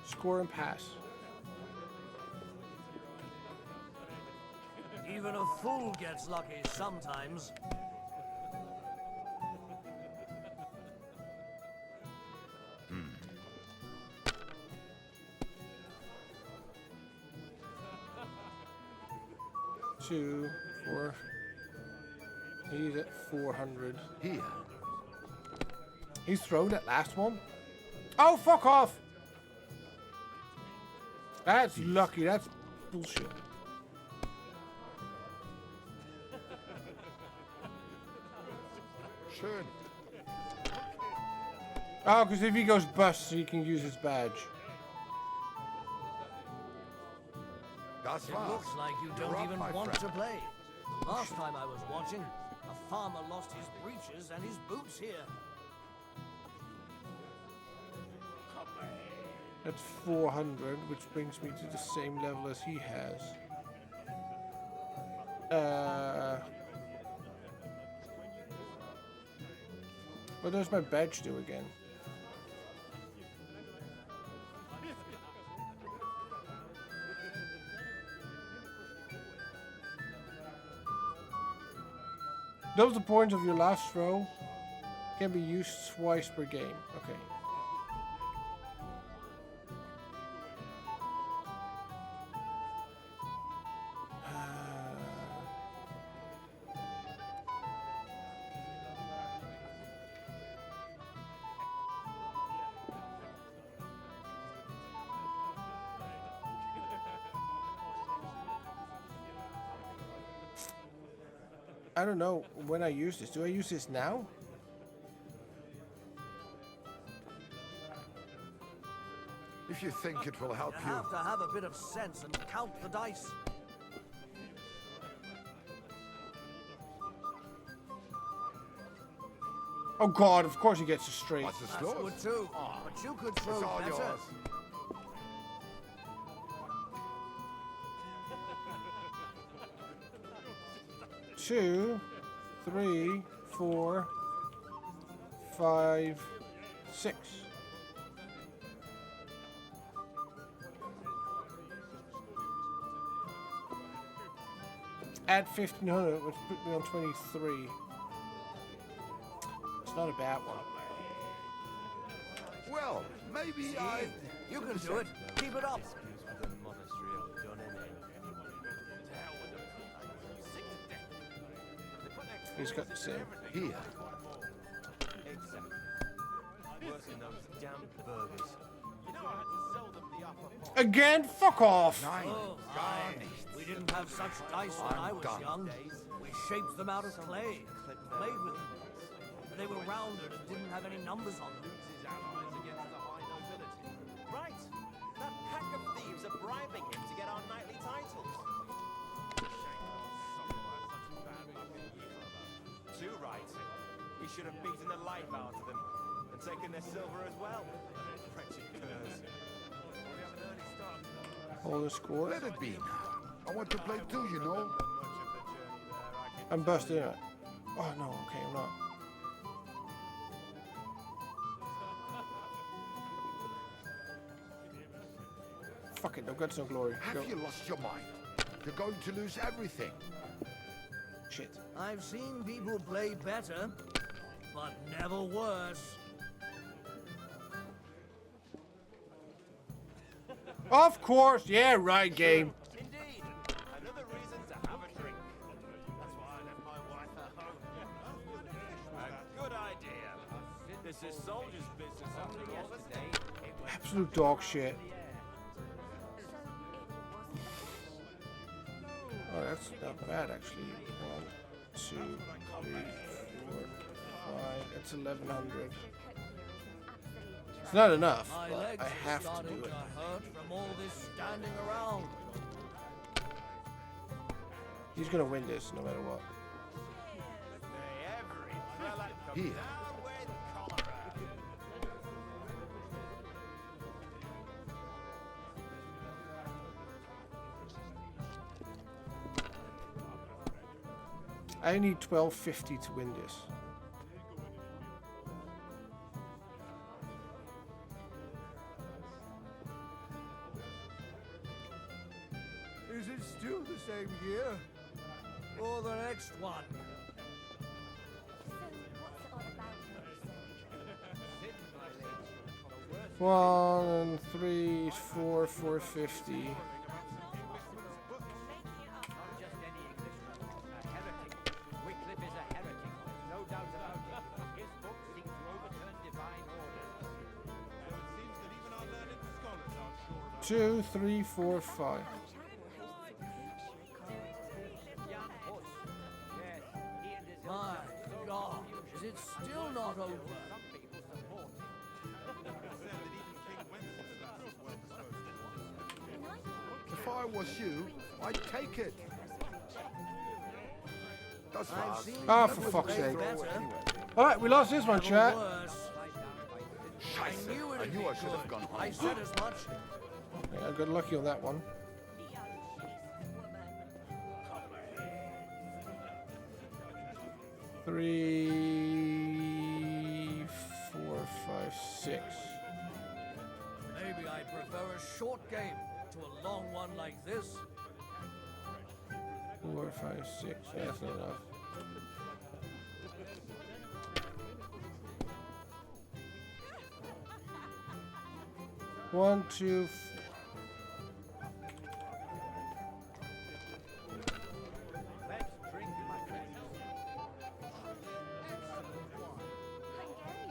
Speaker 1: Score and pass.
Speaker 13: Even a fool gets lucky sometimes.
Speaker 1: Two, 4. He's at 400.
Speaker 12: Here.
Speaker 1: He's thrown that last one. Oh, fuck off! That's lucky. That's bullshit.
Speaker 12: Schön.
Speaker 1: Oh, because if he goes bust, he can use his badge.
Speaker 12: Das
Speaker 13: It
Speaker 12: war's.
Speaker 13: looks like you don't
Speaker 12: You're up,
Speaker 13: even
Speaker 12: my
Speaker 13: want
Speaker 12: friend.
Speaker 13: to play. The last time I was watching, a farmer lost his breeches and his boots here.
Speaker 1: That's 400, which brings me to the same level as he has. What does my badge do again? Double the points of your last throw. Can be used twice per game. Okay. I don't know when I use this. Do I use this now?
Speaker 12: If you think it will help
Speaker 13: You have to have a bit of sense and count the dice.
Speaker 1: Oh God! Of course he gets a straight.
Speaker 12: What's the
Speaker 13: That's
Speaker 12: slow?
Speaker 13: good too. But you could throw
Speaker 12: It's all
Speaker 13: better.
Speaker 12: yours.
Speaker 1: Two, 3, 4, 5, 6. Add 1500, which put me on 23. It's not a bad one.
Speaker 12: Well, maybe I...
Speaker 13: You can do it. Keep it up.
Speaker 1: He's got the same.
Speaker 12: Here.
Speaker 1: Again? Fuck off!
Speaker 13: Oh, aye. We didn't have such dice when I was young. We shaped them out of clay, played with them. They were rounded and didn't have any numbers on them.
Speaker 14: Right. That pack of thieves are bribing him to get our knightly titles. Too right. He should have beaten the life out of them and taken their silver as well. Wretched curs.
Speaker 1: Hold the score.
Speaker 12: Let it be now. I want to play too, you know.
Speaker 1: I'm busting it. Oh no, okay, I'm not. Fuck it, no guts, no glory. Go.
Speaker 12: Have you lost your mind? You're going to lose everything.
Speaker 1: Shit.
Speaker 13: I've seen people play better, but never worse.
Speaker 1: Of course, yeah, right, game.
Speaker 14: Indeed. Another reason to have a drink. That's why I left my wife at home. A good idea. This is soldier's business after yesterday.
Speaker 1: Absolute dog shit. Oh, that's not bad actually. 1, 2, 3, 4, 5. That's 1100. It's not enough,
Speaker 13: My
Speaker 1: but
Speaker 13: legs
Speaker 1: I
Speaker 13: are
Speaker 1: have to
Speaker 13: starting
Speaker 1: do it.
Speaker 13: to hurt from all this standing around.
Speaker 1: He's gonna win this no matter what.
Speaker 12: Here.
Speaker 1: I need 1250 to win this.
Speaker 13: Is it still the same year? Or the next one?
Speaker 1: One, 3, 4, 450. Two, 3, 4, 5.
Speaker 13: My God, is it still not over?
Speaker 12: If I was you, I'd take it. That's fast.
Speaker 1: Ah, for fuck's sake. Alright, we lost this one, chat.
Speaker 12: Scheiße. I knew I should have gone home.
Speaker 13: I said as much.
Speaker 1: Yeah, I got lucky on that one. Three, 4, 5, 6.
Speaker 13: Maybe I prefer a short game to a long one like this.
Speaker 1: 4, 5, 6. Yeah, that's not enough. One, 2, 4.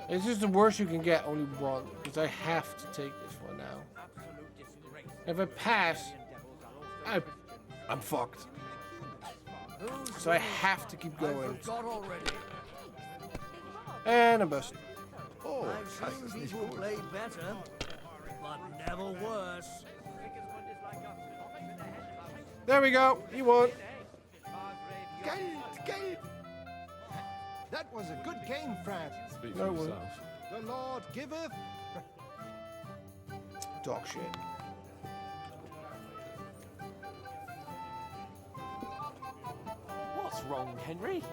Speaker 1: This is the worst you can get, only one, because I have to take this one now. If I pass, I'm fucked. So I have to keep going.
Speaker 13: I forgot already.
Speaker 1: And a bust.
Speaker 12: Oh,
Speaker 13: I've seen
Speaker 12: das ist nicht
Speaker 13: people
Speaker 12: gut.
Speaker 13: play better, but never worse.
Speaker 1: There we go. He won.
Speaker 12: Geld, Geld!
Speaker 11: That was a good game, Fred.
Speaker 2: Speak
Speaker 1: No
Speaker 2: for
Speaker 1: one.
Speaker 2: yourself.
Speaker 11: The Lord giveth.
Speaker 1: Dog shit.
Speaker 6: What's wrong, Henry?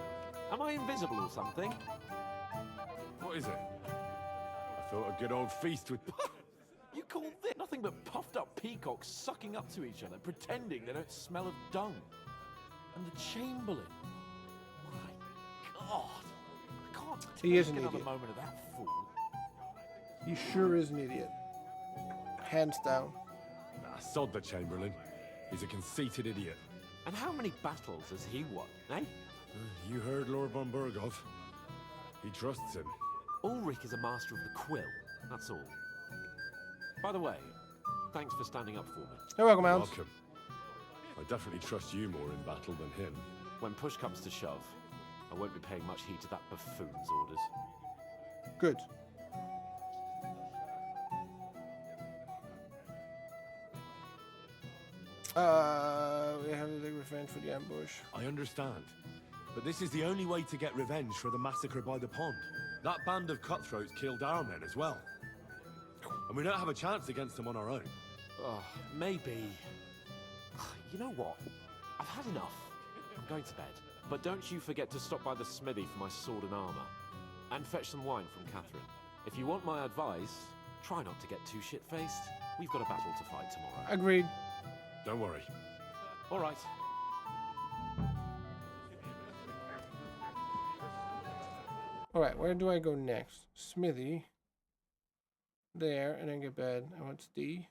Speaker 6: Am I invisible or something?
Speaker 2: What is it? I thought a good old feast with...
Speaker 6: You call this nothing but puffed up peacocks sucking up to each other, pretending they don't smell of dung. And the Chamberlain. My God. I can't
Speaker 1: He is
Speaker 6: take
Speaker 1: an
Speaker 6: another
Speaker 1: idiot.
Speaker 6: moment of that fool.
Speaker 1: He sure is an idiot. Hands down.
Speaker 2: Nah, sod the Chamberlain. He's a conceited idiot.
Speaker 6: And how many battles has he won, eh?
Speaker 2: You heard Lord von Burgov. He trusts him.
Speaker 6: Ulrich is a master of the quill, that's all. By the way, thanks for standing up for me.
Speaker 1: You're welcome, Hans.
Speaker 2: Welcome. I definitely trust you more in battle than him.
Speaker 6: When push comes to shove, I won't be paying much heed to that buffoon's orders.
Speaker 1: Good. We have to take revenge for the ambush.
Speaker 2: I understand. But this is the only way to get revenge for the massacre by the pond. That band of cutthroats killed our men as well. And we don't have a chance against them on our own.
Speaker 6: Oh, maybe. You know what? I've had enough. I'm going to bed. But don't you forget to stop by the smithy for my sword and armor. And fetch some wine from Catherine. If you want my advice, try not to get too shit-faced. We've got a battle to fight tomorrow.
Speaker 1: Agreed.
Speaker 2: Don't worry.
Speaker 6: All right.
Speaker 1: Alright, where do I go next? Smithy. There, and then get bed. And what's D?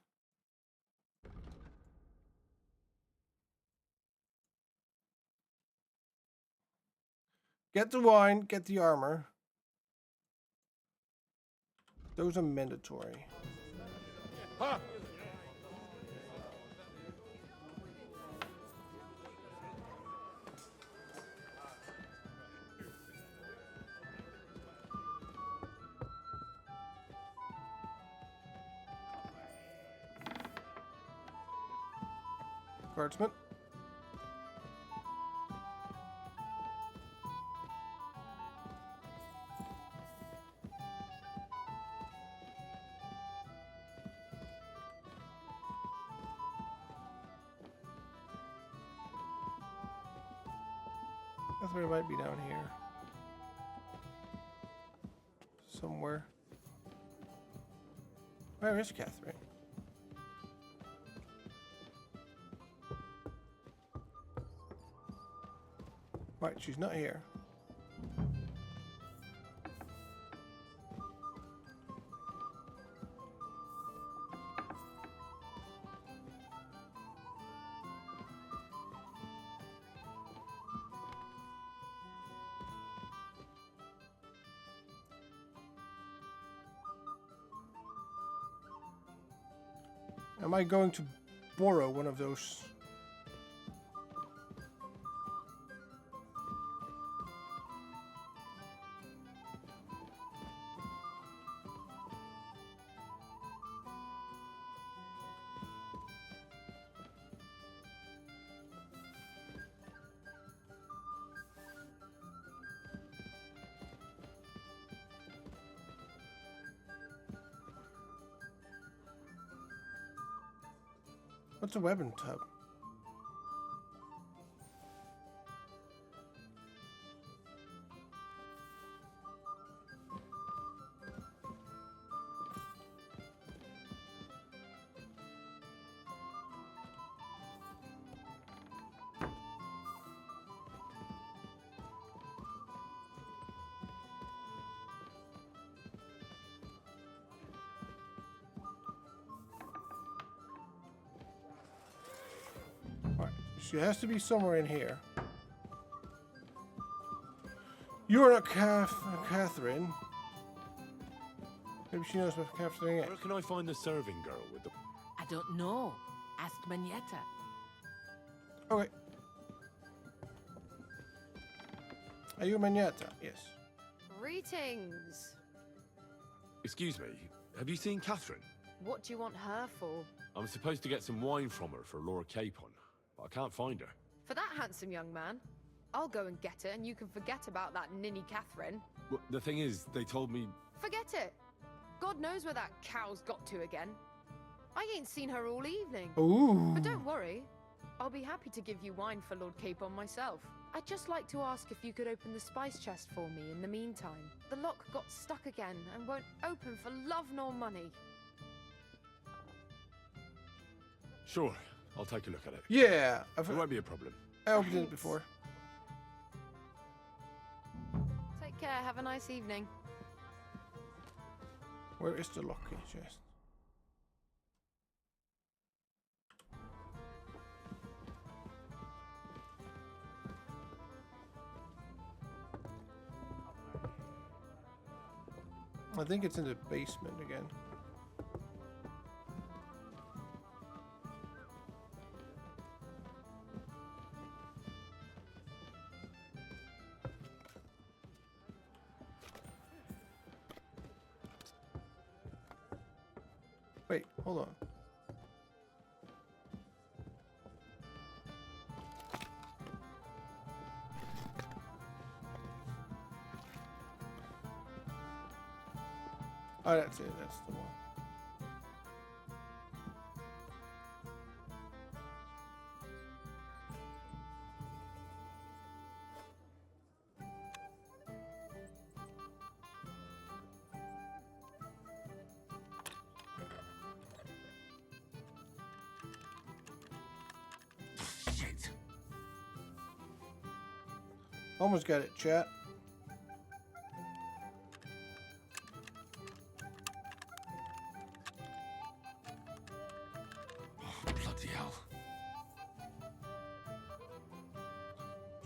Speaker 1: Get the wine, get the armor. Those are mandatory.
Speaker 11: Ha!
Speaker 1: Guardsman. I thought it might be down here. Somewhere. Where is Catherine? Right, she's not here. Am I going to borrow one of those? What's a weapon tub? She has to be somewhere in here. You're not Catherine. Maybe she knows what Catherine is.
Speaker 2: Where can I find the serving girl with the...
Speaker 15: I don't know. Ask Manietta.
Speaker 1: Okay. Are you Magnata? Yes.
Speaker 15: Greetings.
Speaker 2: Excuse me, have you seen Catherine?
Speaker 15: What do you want her for?
Speaker 2: I'm supposed to get some wine from her for Lord Capon, but I can't find her.
Speaker 15: For that handsome young man? I'll go and get her, and you can forget about that ninny Catherine.
Speaker 2: Well, the thing is, they told me...
Speaker 15: Forget it. God knows where that cow's got to again. I ain't seen her all evening.
Speaker 1: Ooh.
Speaker 15: But don't worry. I'll be happy to give you wine for Lord Capon myself. I'd just like to ask if you could open the spice chest for me in the meantime. The lock got stuck again and won't open for love nor money.
Speaker 2: Sure, I'll take a look at it.
Speaker 1: Yeah.
Speaker 2: It won't be a problem.
Speaker 1: I opened it before.
Speaker 15: Take care, have a nice evening.
Speaker 1: Where is the locking chest? I think it's in the basement again. Wait, hold on. Oh, that's it. That's the one.
Speaker 8: Shit.
Speaker 1: Almost got it, chat.
Speaker 8: Bloody hell.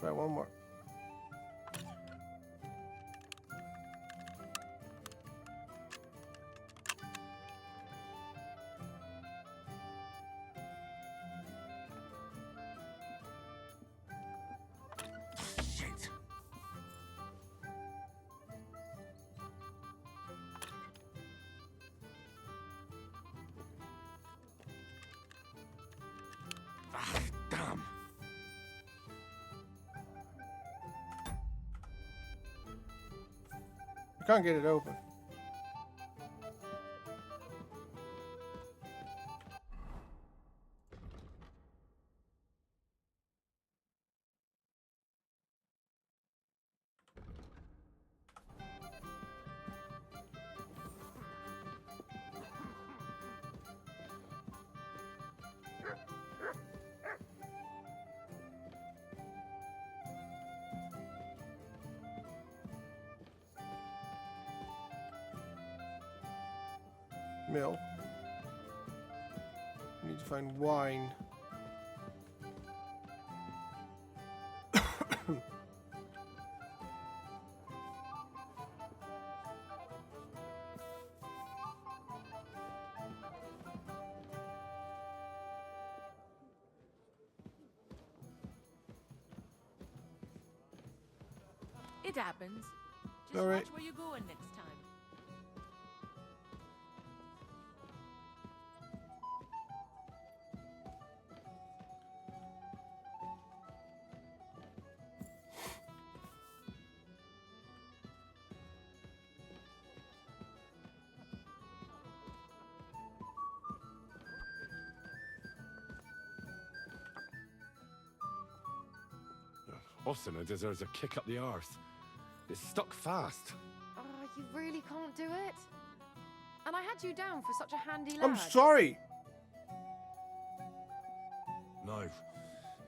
Speaker 1: Try one more.
Speaker 8: Shit. Ah, damn.
Speaker 1: I can't get it open. Mill. We need to find wine.
Speaker 5: It happens. Just
Speaker 1: All right.
Speaker 5: watch where you're going next time.
Speaker 2: Austin deserves a kick up the arse. It's stuck fast.
Speaker 15: Oh, you really can't do it? And I had you down for such a handy lad.
Speaker 1: I'm sorry.
Speaker 2: No, it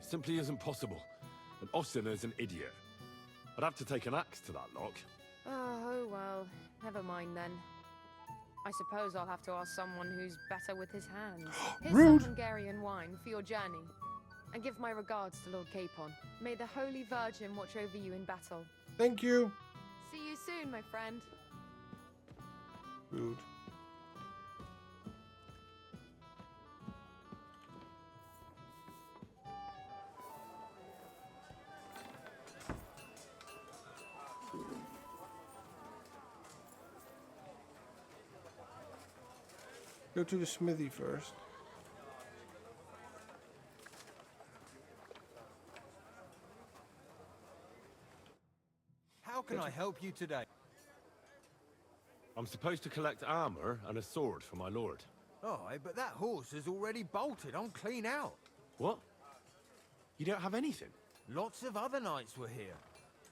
Speaker 2: simply isn't possible. And Austin is an idiot. I'd have to take an axe to that lock.
Speaker 15: Oh, well, never mind then. I suppose I'll have to ask someone who's better with his hands. Here's
Speaker 1: Rude.
Speaker 15: some Hungarian wine for your journey. And give my regards to Lord Capon. May the Holy Virgin watch over you in battle.
Speaker 1: Thank you.
Speaker 15: See you soon, my friend.
Speaker 1: Rude. Go to the smithy first.
Speaker 3: How can I help you today?
Speaker 2: I'm supposed to collect armor and a sword for my lord.
Speaker 3: Oh, but that horse is already bolted. I'm clean out.
Speaker 2: What? You don't have anything?
Speaker 3: Lots of other knights were here.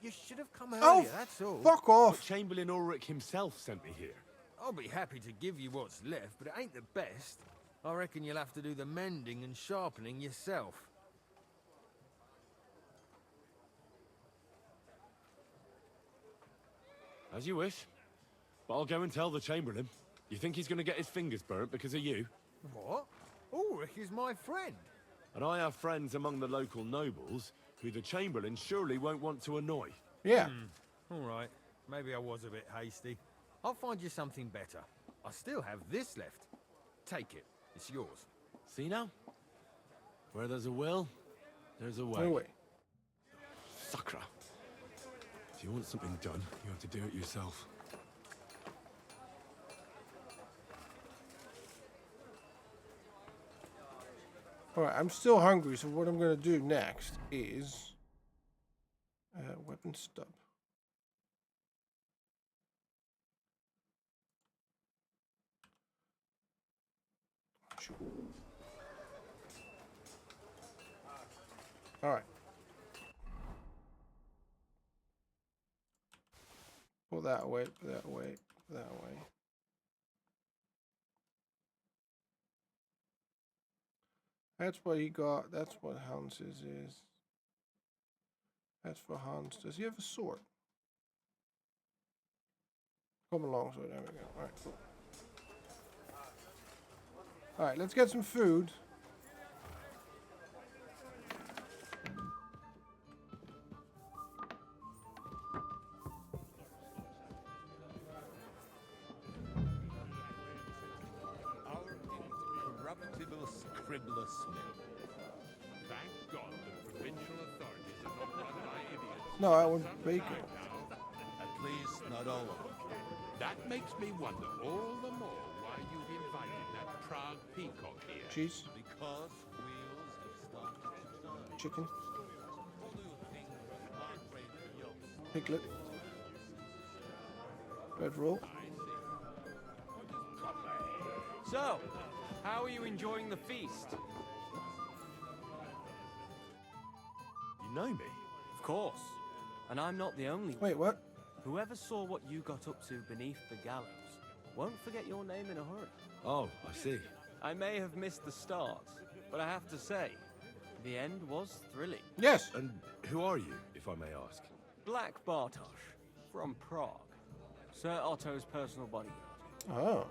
Speaker 3: You should have come
Speaker 1: Oh,
Speaker 3: earlier, that's all.
Speaker 1: fuck off!
Speaker 2: But Chamberlain Ulrich himself sent me here.
Speaker 3: I'll be happy to give you what's left, but it ain't the best. I reckon you'll have to do the mending and sharpening yourself.
Speaker 2: As you wish. But I'll go and tell the Chamberlain. You think he's going to get his fingers burnt because of you?
Speaker 3: What? Ulrich is my friend.
Speaker 2: And I have friends among the local nobles who the Chamberlain surely won't want to annoy.
Speaker 1: Yeah.
Speaker 3: All right. Maybe I was a bit hasty. I'll find you something better. I still have this left. Take it. It's yours.
Speaker 2: See now? Where there's a will, there's a way.
Speaker 1: No way.
Speaker 2: Sakra. If you want something done, you have to do it yourself.
Speaker 1: Alright, I'm still hungry, so what I'm going to do next is... weapon stub. Alright. Pull that away, put that away, put that away. That's what he got. That's what Hans's is. That's for Hans. Does he have a sword? Come along, so there we go. Alright, cool. Alright, let's get some food.
Speaker 8: Scribbler Smith.
Speaker 7: Thank God the provincial authorities are not run by idiots.
Speaker 1: No, I want bacon.
Speaker 8: At least not all of them.
Speaker 7: That makes me wonder all the more why you've invited that Prague peacock here.
Speaker 1: Cheese.
Speaker 8: Because wheels have started to turn.
Speaker 1: Chicken. Piglet. Bread roll.
Speaker 16: So, how are you enjoying the feast?
Speaker 2: You know me?
Speaker 16: Of course. And I'm not the only one.
Speaker 1: Wait, what?
Speaker 16: Whoever saw what you got up to beneath the gallows won't forget your name in a hurry.
Speaker 2: Oh, I see.
Speaker 16: I may have missed the start, but I have to say, the end was thrilling.
Speaker 1: Yes.
Speaker 2: And who are you, if I may ask?
Speaker 16: Black Bartosz, from Prague. Sir Otto's personal bodyguard.
Speaker 1: Oh.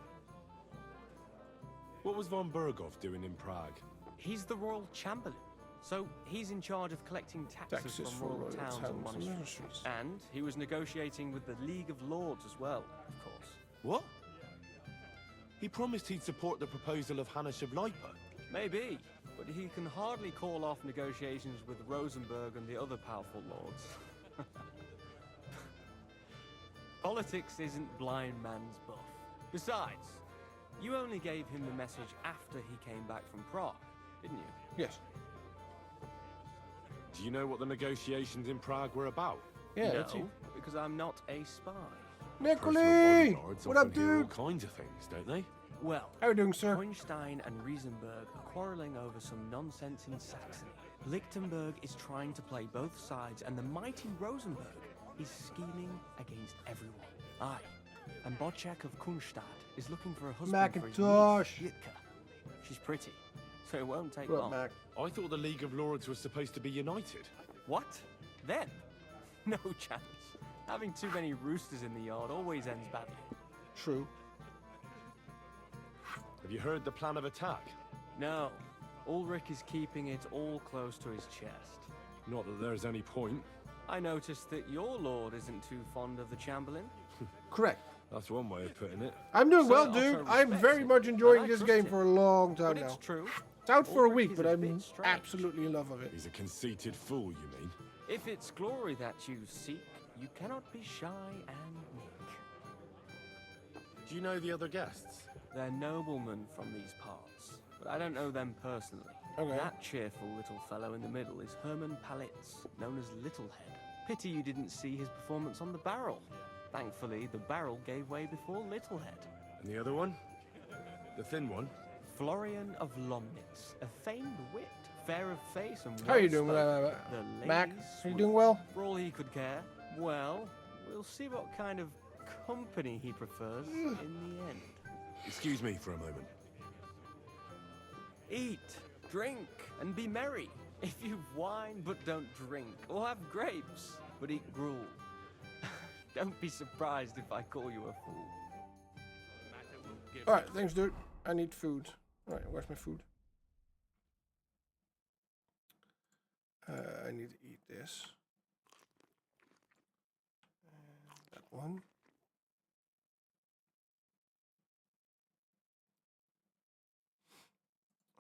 Speaker 2: What was von Berghoff doing in Prague?
Speaker 16: He's the royal chamberlain, so he's in charge of collecting taxes from royal towns and monasteries. And he was negotiating with the League of Lords as well, of course.
Speaker 2: What? He promised he'd support the proposal of Hannes of Lipa.
Speaker 16: Maybe, but he can hardly call off negotiations with Rosenberg and the other powerful lords. Politics isn't blind man's buff. Besides, you only gave him the message after he came back from Prague, didn't you?
Speaker 1: Yes.
Speaker 2: Do you know what the negotiations in Prague were about?
Speaker 1: Yeah,
Speaker 16: no, because I'm not a spy.
Speaker 1: Nicolai!
Speaker 2: What
Speaker 1: What up,
Speaker 2: hear all
Speaker 1: dude?
Speaker 2: kinds of things, don't they?
Speaker 16: Well,
Speaker 1: how are you doing, sir?
Speaker 16: Hohenstein and Riesenberg are quarreling over some nonsense in Saxony. Lichtenberg is trying to play both sides, and the mighty Rosenberg is scheming against everyone. Aye, and Bocek of Kunstadt is looking for a husband for his
Speaker 1: Macintosh.
Speaker 16: niece, Yitka. She's pretty, so it won't take
Speaker 1: What up,
Speaker 16: long.
Speaker 1: Mac?
Speaker 2: I thought the League of Lords was supposed to be united.
Speaker 16: What? Then? No chance. Having too many roosters in the yard always ends badly.
Speaker 1: True.
Speaker 2: Have you heard the plan of attack?
Speaker 16: No. Ulrich is keeping it all close to his chest.
Speaker 2: Not that there's any point.
Speaker 16: I noticed that your lord isn't too fond of the Chamberlain.
Speaker 1: Correct.
Speaker 2: That's one way of putting it.
Speaker 1: I'm doing
Speaker 16: Sir
Speaker 1: well,
Speaker 16: Otto
Speaker 1: dude. I'm
Speaker 16: respects
Speaker 1: very
Speaker 16: him,
Speaker 1: much
Speaker 16: and
Speaker 1: enjoying
Speaker 16: I
Speaker 1: this
Speaker 16: trust
Speaker 1: game
Speaker 16: him.
Speaker 1: for a long time
Speaker 16: But
Speaker 1: now.
Speaker 16: it's true.
Speaker 1: It's out for a
Speaker 16: Ulrich
Speaker 1: week,
Speaker 16: is
Speaker 1: but
Speaker 16: a
Speaker 1: I'm
Speaker 16: bit strange.
Speaker 1: absolutely in love of it.
Speaker 2: He's a conceited fool, you mean?
Speaker 16: If it's glory that you seek, you cannot be shy and meek.
Speaker 2: Do you know the other guests?
Speaker 16: They're noblemen from these parts, but I don't know them personally.
Speaker 1: Okay.
Speaker 16: That cheerful little fellow in the middle is Herman Palitz, known as Littlehead. Pity you didn't see his performance on the barrel. Thankfully, the barrel gave way before Littlehead.
Speaker 2: And the other one? The thin one?
Speaker 16: Florian of Lomnitz, a famed wit, fair of face and
Speaker 1: How are you doing,
Speaker 16: The
Speaker 1: Mac?
Speaker 16: ladies
Speaker 1: Are you
Speaker 16: would-
Speaker 1: doing well?
Speaker 16: For all he could care, well, we'll see what kind of company he prefers in the end.
Speaker 2: Excuse me for a moment.
Speaker 16: Eat, drink, and be merry. If you've wine but don't drink, or have grapes but eat gruel, don't be surprised if I call you a fool.
Speaker 1: Alright, thanks, dude. I need food. Alright, where's my food? I need to eat this. And that one.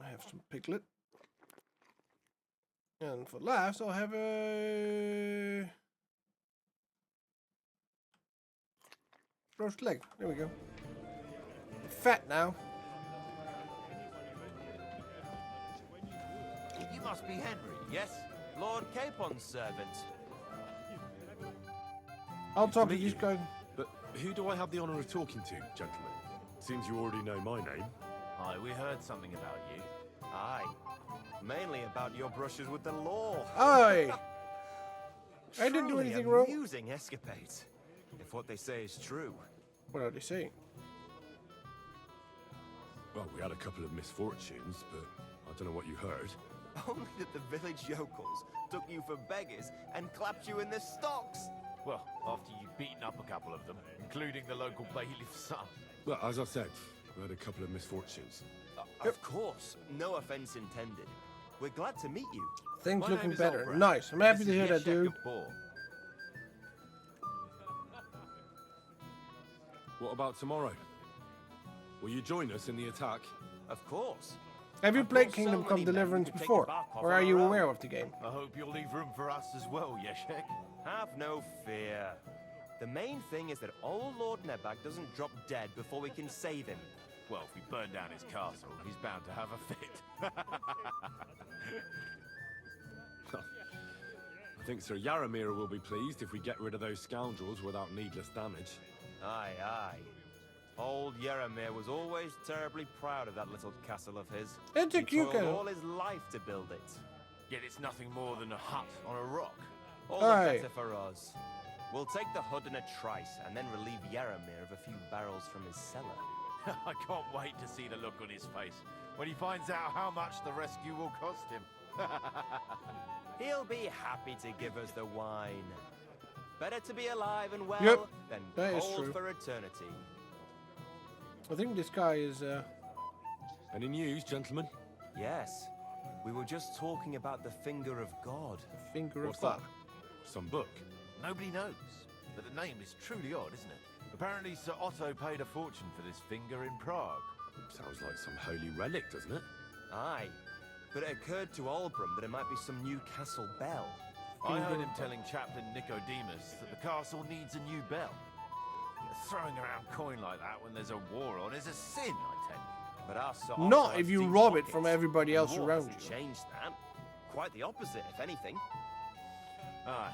Speaker 1: I have some piglet. And for last, I'll have a roast leg. There we go. I'm fat now.
Speaker 14: You must be Henry, yes? Lord Capon's servant.
Speaker 1: I'll talk to these guys.
Speaker 2: But who do I have the honor of talking to, gentlemen? Seems you already know my name.
Speaker 14: Aye, we heard something about you. Aye. Mainly about your brushes with the law.
Speaker 1: Aye. I didn't do
Speaker 14: Truly
Speaker 1: anything wrong.
Speaker 14: Amusing escapades. If what they say is true.
Speaker 1: What are they saying?
Speaker 2: Well, we had a couple of misfortunes, but I don't know what you heard.
Speaker 14: Only that the village yokels took you for beggars and clapped you in the stocks.
Speaker 6: Well, after you'd beaten up a couple of them, including the local bailiff's son.
Speaker 2: Well, as I said, we had a couple of misfortunes.
Speaker 14: Of course, no offense intended. We're glad to meet you.
Speaker 1: Things
Speaker 14: My
Speaker 1: looking
Speaker 14: name is
Speaker 1: better.
Speaker 14: Albrecht.
Speaker 1: Nice. I'm happy
Speaker 14: This
Speaker 1: to
Speaker 14: is
Speaker 1: hear that,
Speaker 14: Yeshek
Speaker 1: dude.
Speaker 14: of Bohr.
Speaker 2: What about tomorrow? Will you join us in the attack?
Speaker 14: Of course.
Speaker 1: Have you
Speaker 14: I've
Speaker 1: played
Speaker 14: brought
Speaker 1: Kingdom
Speaker 14: so
Speaker 1: Come
Speaker 14: many men
Speaker 1: Deliverance
Speaker 14: who could take
Speaker 1: before?
Speaker 14: the bark off
Speaker 1: Or
Speaker 14: on
Speaker 1: are you
Speaker 14: our
Speaker 1: aware
Speaker 14: own.
Speaker 1: of the game?
Speaker 6: I hope you'll leave room for us as well, Yeshek.
Speaker 14: Have no fear. The main thing is that old Lord Nebak doesn't drop dead before we can save him.
Speaker 6: Well, if we burn down his castle, he's bound to have a fit.
Speaker 2: I think Sir Yaramir will be pleased if we get rid of those scoundrels without needless damage.
Speaker 14: Aye, aye. Old Yaramir was always terribly proud of that little castle of his.
Speaker 1: It's a
Speaker 14: He
Speaker 1: cute
Speaker 14: toiled
Speaker 1: castle.
Speaker 14: all his life to build it.
Speaker 6: Yet it's nothing more than a hut on a rock.
Speaker 14: All the
Speaker 1: Aye.
Speaker 14: better for us. We'll take the hut in a trice and then relieve Yaramir of a few barrels from his cellar.
Speaker 6: I can't wait to see the look on his face when he finds out how much the rescue will cost him.
Speaker 14: He'll be happy to give us the wine. Better to be alive and well
Speaker 1: Yep,
Speaker 14: than
Speaker 1: that is
Speaker 14: cold
Speaker 1: true.
Speaker 14: for eternity.
Speaker 1: I think this guy is,
Speaker 2: Any news, gentlemen?
Speaker 14: Yes, we were just talking about the finger of God.
Speaker 1: finger
Speaker 2: What's
Speaker 1: of God.
Speaker 2: that? Some book?
Speaker 6: Nobody knows, but the name is truly odd, isn't it? Apparently Sir Otto paid a fortune for this finger in Prague.
Speaker 2: Sounds like some holy relic, doesn't it?
Speaker 14: Aye, but it occurred to Albrum that it might be some new castle bell.
Speaker 6: I heard him telling Chaplain Nicodemus that the castle needs a new bell. Throwing around coin like that when there's a war on is a sin, I tell you.
Speaker 14: But our Sir
Speaker 1: Not
Speaker 14: Otto
Speaker 1: if
Speaker 14: has
Speaker 1: you
Speaker 14: deep
Speaker 1: rob it
Speaker 14: pockets.
Speaker 1: from everybody else
Speaker 14: The war
Speaker 1: around
Speaker 14: hasn't
Speaker 1: you.
Speaker 14: changed that. Quite the opposite, if anything.
Speaker 6: Aye,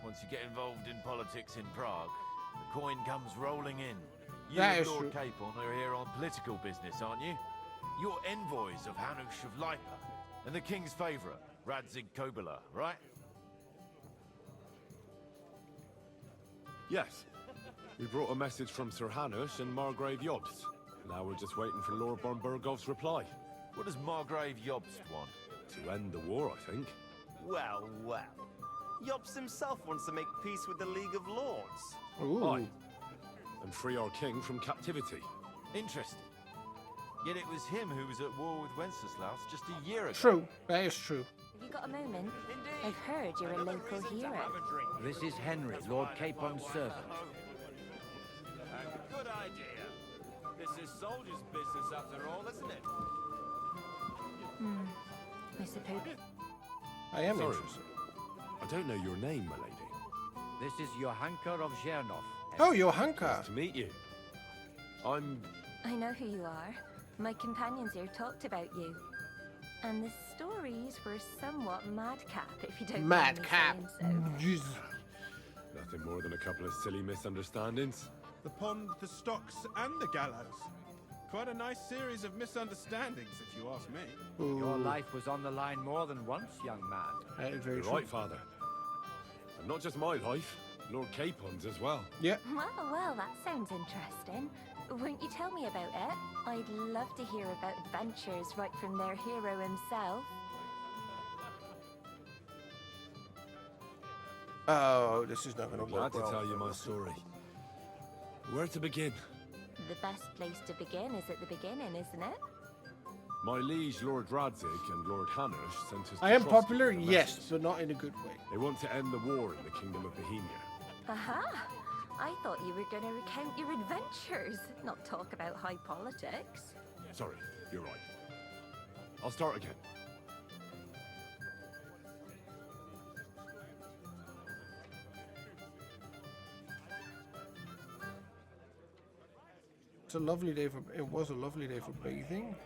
Speaker 6: once you get involved in politics in Prague, the coin comes rolling in. You
Speaker 1: That
Speaker 6: and
Speaker 1: is
Speaker 6: Lord
Speaker 1: true.
Speaker 6: Capon are here on political business, aren't you? You're envoys of Hanush of Lipa and the king's favourite, Radzig Kobyla, right?
Speaker 2: Yes. We brought a message from Sir Hanush and Margrave Jobst. Now we're just waiting for Lord Bornbergov's reply.
Speaker 6: What does Margrave Jobst want?
Speaker 2: To end the war, I think.
Speaker 14: Well, well. Jobst himself wants to make peace with the League of Lords.
Speaker 1: Ooh.
Speaker 2: Aye. And free our king from captivity.
Speaker 6: Interesting. Yet it was him who was at war with Wenceslaus just a year ago.
Speaker 1: True. That is true.
Speaker 5: Have you got a moment? I've heard you're a local hero.
Speaker 13: This is Henry, Lord Capon's servant.
Speaker 14: A good idea. This is soldiers' business after all, isn't it?
Speaker 5: I suppose.
Speaker 1: I am
Speaker 2: Sorry.
Speaker 1: interested.
Speaker 2: I don't know your name, my lady.
Speaker 13: This is Johanka of Zhernov.
Speaker 1: Oh, Johanka.
Speaker 2: Nice to meet you. I'm
Speaker 17: I know who you are. My companions here talked about you. And the stories were somewhat madcap, if you don't mind me saying so.
Speaker 1: Jesus.
Speaker 2: Nothing more than a couple of silly misunderstandings.
Speaker 18: The pond, the stocks, and the gallows. Quite a nice series of misunderstandings, if you ask me.
Speaker 10: Your life was on the line more than once, young man.
Speaker 2: You're right, Father. And not just my life, Lord Capon's as well.
Speaker 1: Yeah.
Speaker 17: Well, that sounds interesting. Won't you tell me about it? I'd love to hear about adventures right from their hero himself.
Speaker 1: Oh, this is not going to work.
Speaker 2: Glad to tell you my story. Where to begin?
Speaker 17: The best place to begin is at the beginning, isn't it?
Speaker 2: My liege, Lord Radzig and Lord Hanush sent us to
Speaker 1: I am
Speaker 2: Troski
Speaker 1: popular,
Speaker 2: with a
Speaker 1: yes,
Speaker 2: message.
Speaker 1: but not in a good way.
Speaker 2: They want to end the war in the Kingdom of Bohemia.
Speaker 17: Aha! I thought you were going to recount your adventures, not talk about high politics.
Speaker 2: Sorry, you're right. I'll start again.
Speaker 1: It's a lovely day for. It was a lovely day for bathing.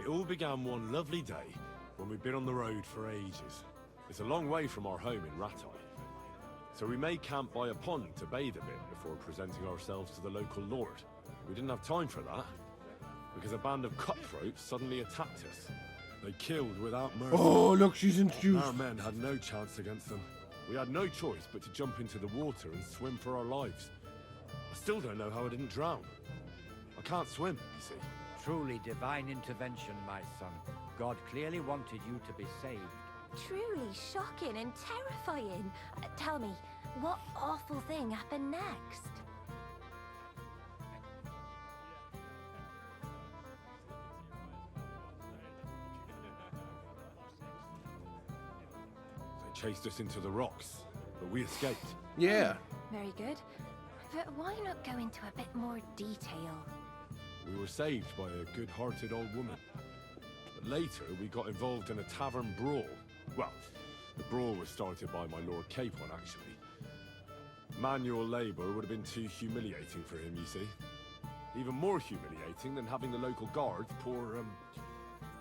Speaker 2: It all began one lovely day when we'd been on the road for ages. It's a long way from our home in Ratai. So we made camp by a pond to bathe a bit before presenting ourselves to the local lord. We didn't have time for that, because a band of cutthroats suddenly attacked us. They killed without mercy.
Speaker 1: Oh, look, she's introduced.
Speaker 2: Our men had no chance against them. We had no choice but to jump into the water and swim for our lives. I still don't know how I didn't drown. I can't swim, you see.
Speaker 10: Truly divine intervention, my son. God clearly wanted you to be saved.
Speaker 17: Truly shocking and terrifying. Tell me, what awful thing happened next?
Speaker 2: They chased us into the rocks, but we escaped.
Speaker 1: Yeah.
Speaker 17: Very good. But why not go into a bit more detail?
Speaker 2: We were saved by a good-hearted old woman. But later, we got involved in a tavern brawl. Well, the brawl was started by my Lord Capon, actually. Manual labor would have been too humiliating for him, you see. Even more humiliating than having the local guards pour,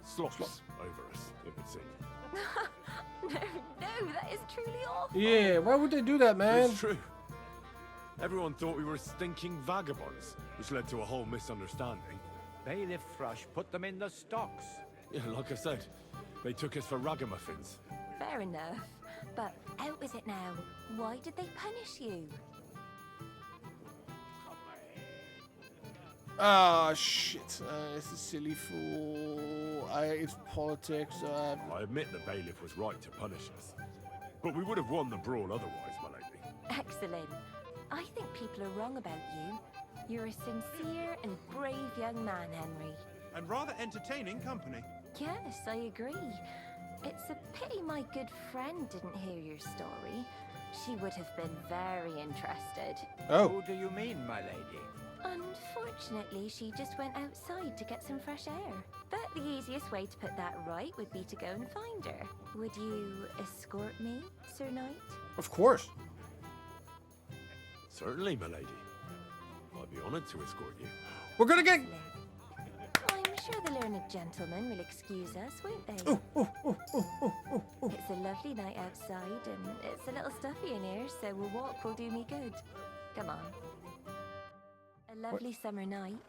Speaker 2: slops over us, it would seem.
Speaker 17: No, that is truly awful.
Speaker 1: Yeah, why would they do that, man?
Speaker 2: It's true. Everyone thought we were stinking vagabonds, which led to a whole misunderstanding.
Speaker 10: Bailiff Thrush put them in the stocks.
Speaker 2: Yeah, like I said, they took us for ragamuffins.
Speaker 17: Fair enough. But out with it now. Why did they punish you?
Speaker 1: Ah, shit. It's a silly fool. It's politics.
Speaker 2: I admit the bailiff was right to punish us. But we would have won the brawl otherwise, my lady.
Speaker 17: Excellent. I think people are wrong about you. You're a sincere and brave young man, Henry.
Speaker 18: And rather entertaining company.
Speaker 17: Yes, I agree. It's a pity my good friend didn't hear your story. She would have been very interested.
Speaker 1: Oh.
Speaker 10: Who do you mean, my lady?
Speaker 17: Unfortunately, she just went outside to get some fresh air. But the easiest way to put that right would be to go and find her. Would you escort me, Sir Knight?
Speaker 1: Of course.
Speaker 2: Certainly, my lady. I'd be honored to escort you.
Speaker 1: We're gonna get...
Speaker 17: I'm sure the learned gentlemen will excuse us, won't they? It's a lovely night outside, and it's a little stuffy in here, so a walk will do me good. Come on. A lovely summer night.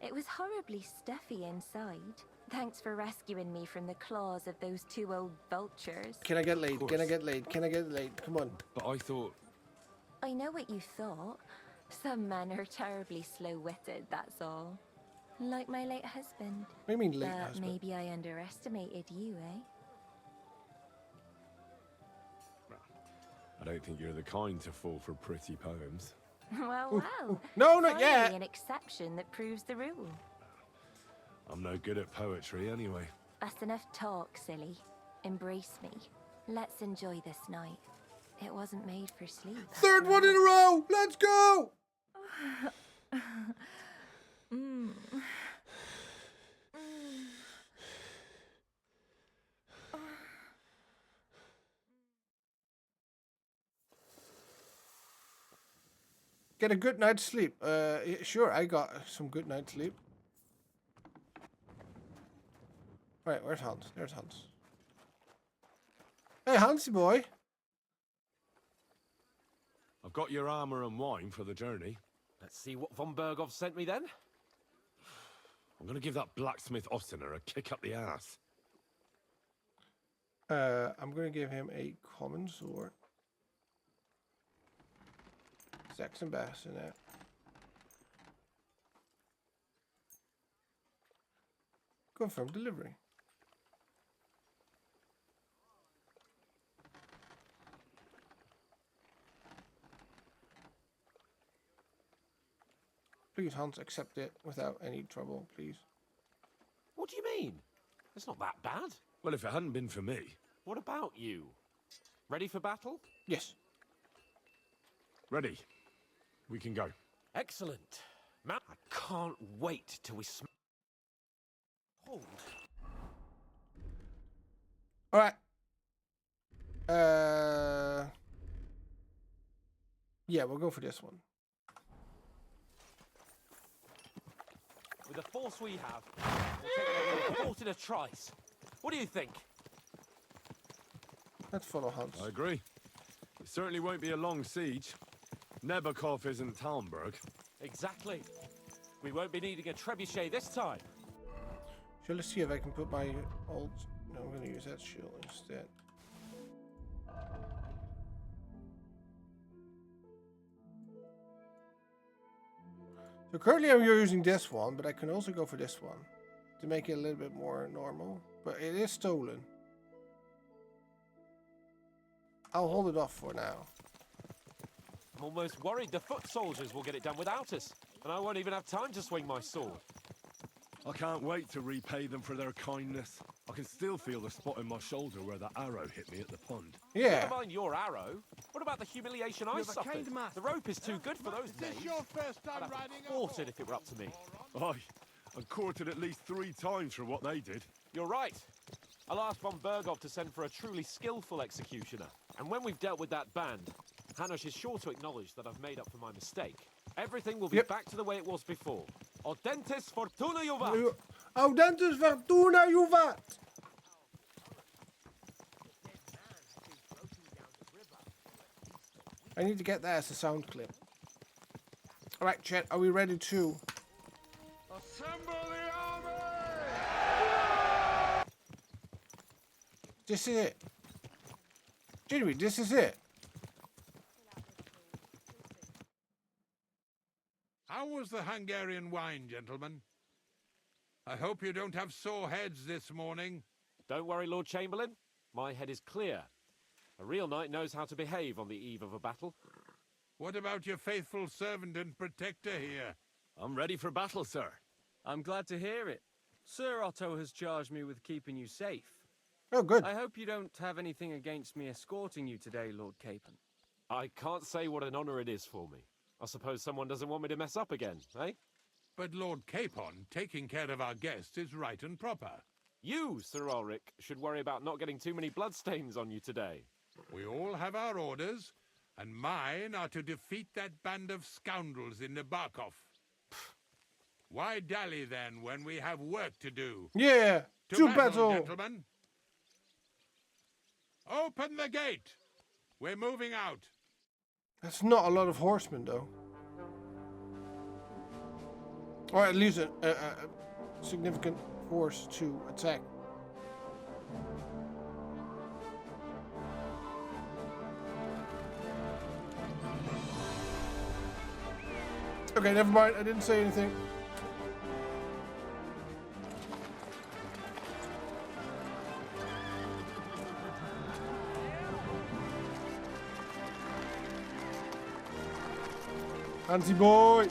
Speaker 17: It was horribly stuffy inside. Thanks for rescuing me from the claws of those two old vultures.
Speaker 1: Can I get laid? Can I get laid? Can I get laid? Come on.
Speaker 2: But I thought...
Speaker 17: I know what you thought. Some men are terribly slow-witted, that's all. Like my late husband.
Speaker 1: What do you mean late
Speaker 17: But
Speaker 1: husband?
Speaker 17: maybe I underestimated you, eh?
Speaker 2: I don't think you're the kind to fall for pretty poems.
Speaker 17: Well.
Speaker 1: No, not
Speaker 17: Finally,
Speaker 1: yet.
Speaker 17: an exception that proves the rule.
Speaker 2: I'm no good at poetry anyway.
Speaker 17: That's enough talk, silly. Embrace me. Let's enjoy this night. It wasn't made for sleep.
Speaker 1: Third one in a row! Let's go! Get a good night's sleep. Yeah, sure, I got some good night's sleep. Right, where's Hans? There's Hans. Hey, Hansy boy.
Speaker 2: I've got your armor and wine for the journey.
Speaker 6: Let's see what von Berghoff sent me then.
Speaker 2: I'm gonna give that blacksmith Ostener a kick up the ass.
Speaker 1: I'm gonna give him a common sword. Saxon bassinet. Confirm delivery. Please, Hans, accept it without any trouble, please.
Speaker 6: What do you mean? It's not that bad.
Speaker 2: Well, if it hadn't been for me.
Speaker 6: What about you? Ready for battle?
Speaker 1: Yes.
Speaker 2: Ready. We can go.
Speaker 6: Excellent. Man, I can't wait till we Hold.
Speaker 1: All right. Yeah, we'll go for this one.
Speaker 6: With the force we have, we'll take a fort in a trice. What do you think?
Speaker 1: Let's follow Hans.
Speaker 2: I agree. It certainly won't be a long siege. Nebakov isn't Talmberg.
Speaker 6: Exactly. We won't be needing a trebuchet this time.
Speaker 1: So let's see if I can put my old... No, I'm going to use that shield instead. So currently I'm using this one, but I can also go for this one to make it a little bit more normal. But it is stolen. I'll hold it off for now.
Speaker 6: I'm almost worried the foot soldiers will get it done without us, and I won't even have time to swing my sword.
Speaker 2: I can't wait to repay them for their kindness. I can still feel the spot in my shoulder where that arrow hit me at the pond.
Speaker 1: Yeah.
Speaker 6: Never mind your arrow. What about the humiliation I suffered? The rope is too good for those knaves.
Speaker 7: Is this your first time
Speaker 6: I'd have
Speaker 7: riding
Speaker 6: quartered if it were up to me.
Speaker 2: Aye, and quartered at least 3 times for what they did.
Speaker 6: You're right. I'll ask von Berghoff to send for a truly skillful executioner. And when we've dealt with that band, Hanush is sure to acknowledge that I've made up for my mistake. Everything will be back to the way it was before. Audentes fortuna juvat!
Speaker 1: Audentes fortuna juvat! I need to get that as a sound clip. Alright, chat, are we ready to...
Speaker 7: Assemble the army!
Speaker 1: This is it. Genuinely, this is it.
Speaker 7: How was the Hungarian wine, gentlemen? I hope you don't have sore heads this morning.
Speaker 6: Don't worry, Lord Chamberlain. My head is clear. A real knight knows how to behave on the eve of a battle.
Speaker 7: What about your faithful servant and protector here?
Speaker 2: I'm ready for battle, sir.
Speaker 16: I'm glad to hear it. Sir Otto has charged me with keeping you safe.
Speaker 1: Oh, good.
Speaker 16: I hope you don't have anything against me escorting you today, Lord Capon.
Speaker 6: I can't say what an honor it is for me. I suppose someone doesn't want me to mess up again, eh?
Speaker 7: But Lord Capon, taking care of our guests is right and proper.
Speaker 6: You, Sir Ulrich, should worry about not getting too many bloodstains on you today.
Speaker 7: We all have our orders, and mine are to defeat that band of scoundrels in Nebakov. Why dally then when we have work to do?
Speaker 1: Yeah,
Speaker 7: to battle, gentlemen. Open the gate. We're moving out.
Speaker 1: That's not a lot of horsemen, though. Or at least a significant force to attack. Okay, never mind. I didn't say anything. Fancy boy!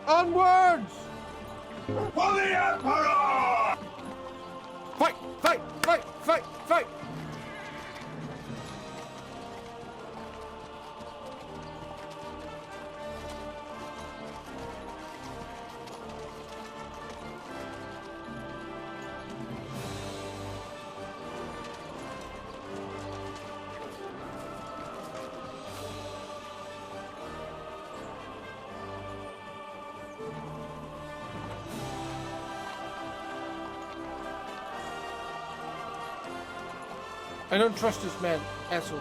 Speaker 1: Onwards!
Speaker 12: For the Emperor!
Speaker 1: Fight! Fight! Fight! Fight! Fight! I don't trust this man at all.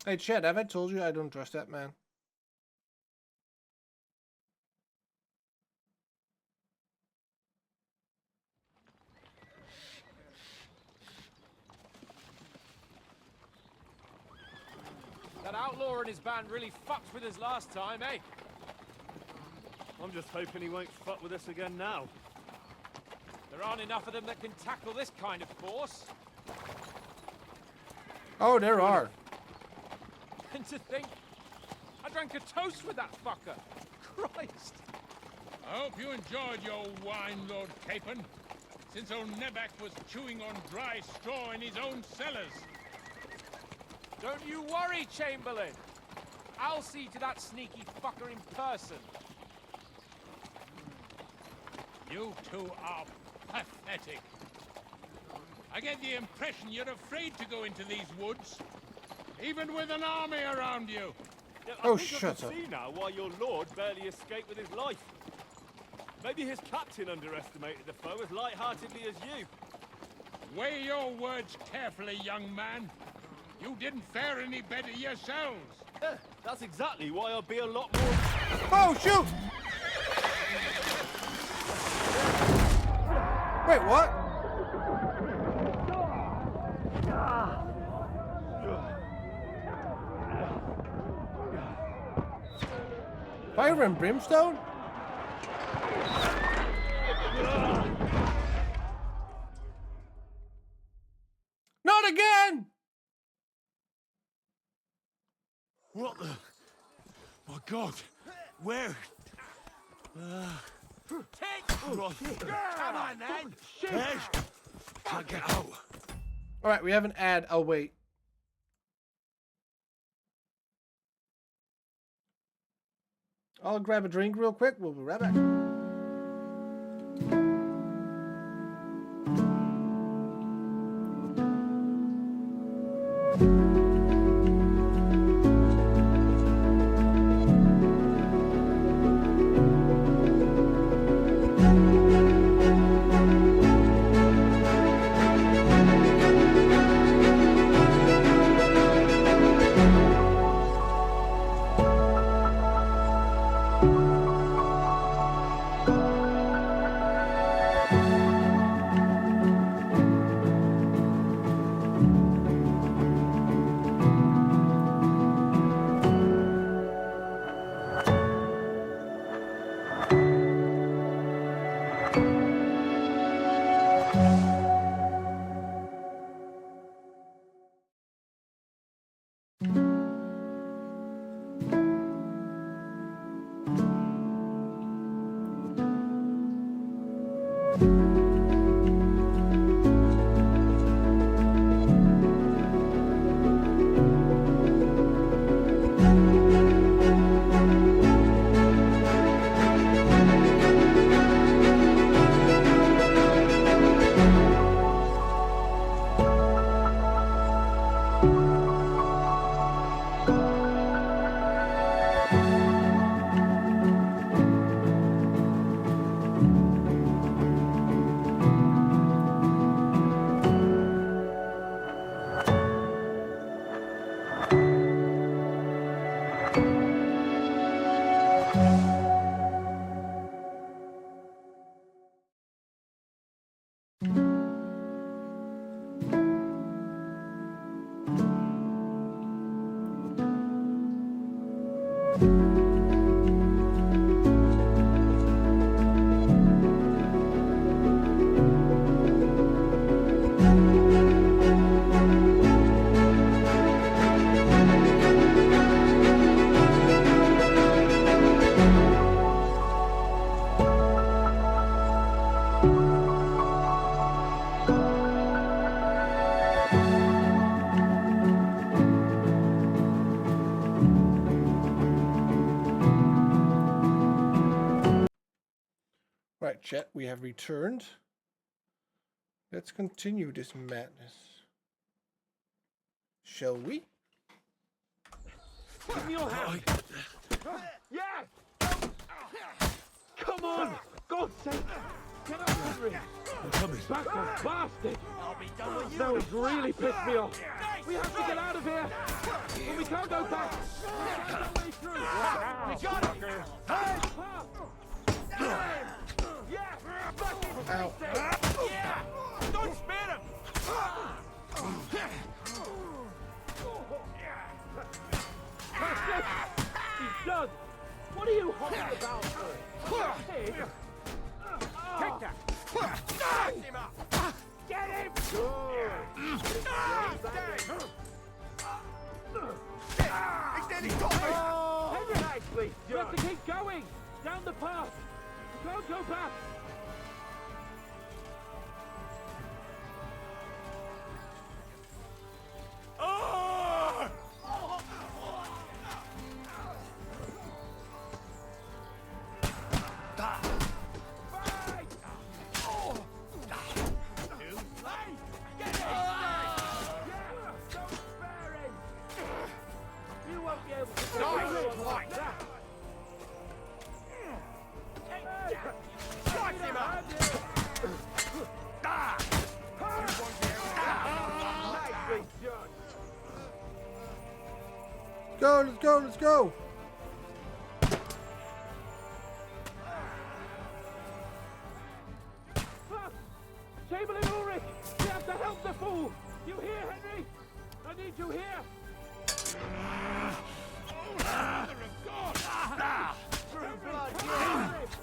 Speaker 1: Hey, Chad, have I told you I don't trust that man?
Speaker 6: That outlaw and his band really fucked with us last time, eh?
Speaker 14: I'm just hoping he won't fuck with us again now.
Speaker 6: There aren't enough of them that can tackle this kind of force.
Speaker 1: Oh, there are.
Speaker 6: And to think, I drank a toast with that fucker. Christ.
Speaker 7: I hope you enjoyed your wine, Lord Capon, since old Neback was chewing on dry straw in his own cellars.
Speaker 6: Don't you worry, Chamberlain. I'll see to that sneaky fucker in person.
Speaker 7: You two are pathetic. I get the impression you're afraid to go into these woods, even with an army around you.
Speaker 14: Yeah,
Speaker 1: Oh,
Speaker 14: I think
Speaker 1: shut
Speaker 14: I
Speaker 1: up.
Speaker 14: can see now why your lord barely escaped with his life. Maybe his captain underestimated the foe as light-heartedly as you.
Speaker 7: Weigh your words carefully, young man. You didn't fare any better yourselves.
Speaker 14: Yeah, that's exactly why I'll be a lot more...
Speaker 1: Oh, shoot! Wait, what? Fire and brimstone? Not again!
Speaker 2: What the? My God! Where?
Speaker 3: Come on, then.
Speaker 2: Hey! Can't get out.
Speaker 1: Alright, we have an ad. I'll wait. I'll grab a drink real quick. We'll be right back. Right, chat, we have returned. Let's continue this madness. Shall we?
Speaker 14: Give me your hand! Yeah! Come on! God's sake!
Speaker 16: Get up, Henry!
Speaker 2: I'm coming.
Speaker 16: Back off, bastard!
Speaker 13: I'll be done with you.
Speaker 16: Now he's really pissed me off. We have to get out of here. But we can't go back. We can't go way through. We got it. Hey, yeah.
Speaker 1: Ow.
Speaker 13: Yeah. Don't spare him.
Speaker 16: He's done. What are you hopping about for? Pig? Take that.
Speaker 13: Knock him up.
Speaker 16: Get him!
Speaker 13: He's got me.
Speaker 16: Henry, nicely. We have to keep going. Down the path. We can't go back.
Speaker 1: Let's go, let's go!
Speaker 16: Chamberlain Ulrich! We have to help the fool! You hear, Henry? I need you here!
Speaker 7: Mother of God!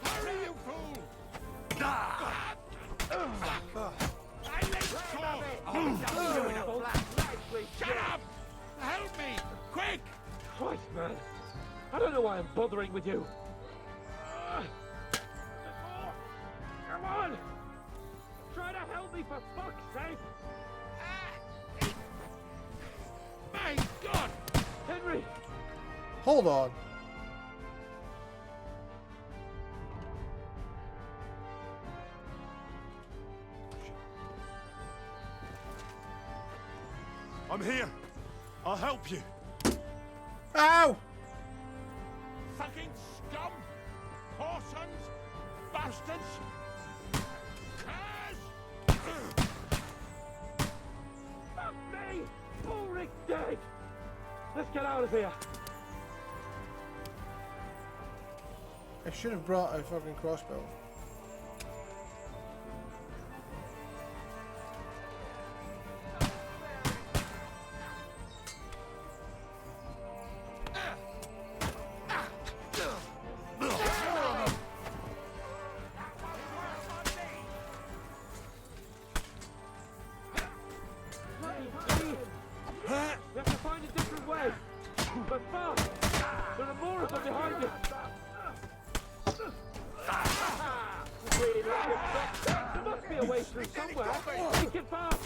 Speaker 7: Hurry, you fool! Shut up! Help me! Quick!
Speaker 16: Christ, man! I don't know why I'm bothering with you. Come on! Try to help me for fuck's sake!
Speaker 7: My God!
Speaker 16: Henry!
Speaker 1: Hold on.
Speaker 2: I'm here. I'll help you.
Speaker 1: Ow!
Speaker 7: Fucking scum! Whoresons! Bastards! Curs!
Speaker 16: Fuck me! Ulrich dead! Let's get out of here!
Speaker 1: I should have brought a fucking crossbow.
Speaker 16: We have to find a different way! But fast! There are more of them behind you! There must be a way through somewhere! Make it fast!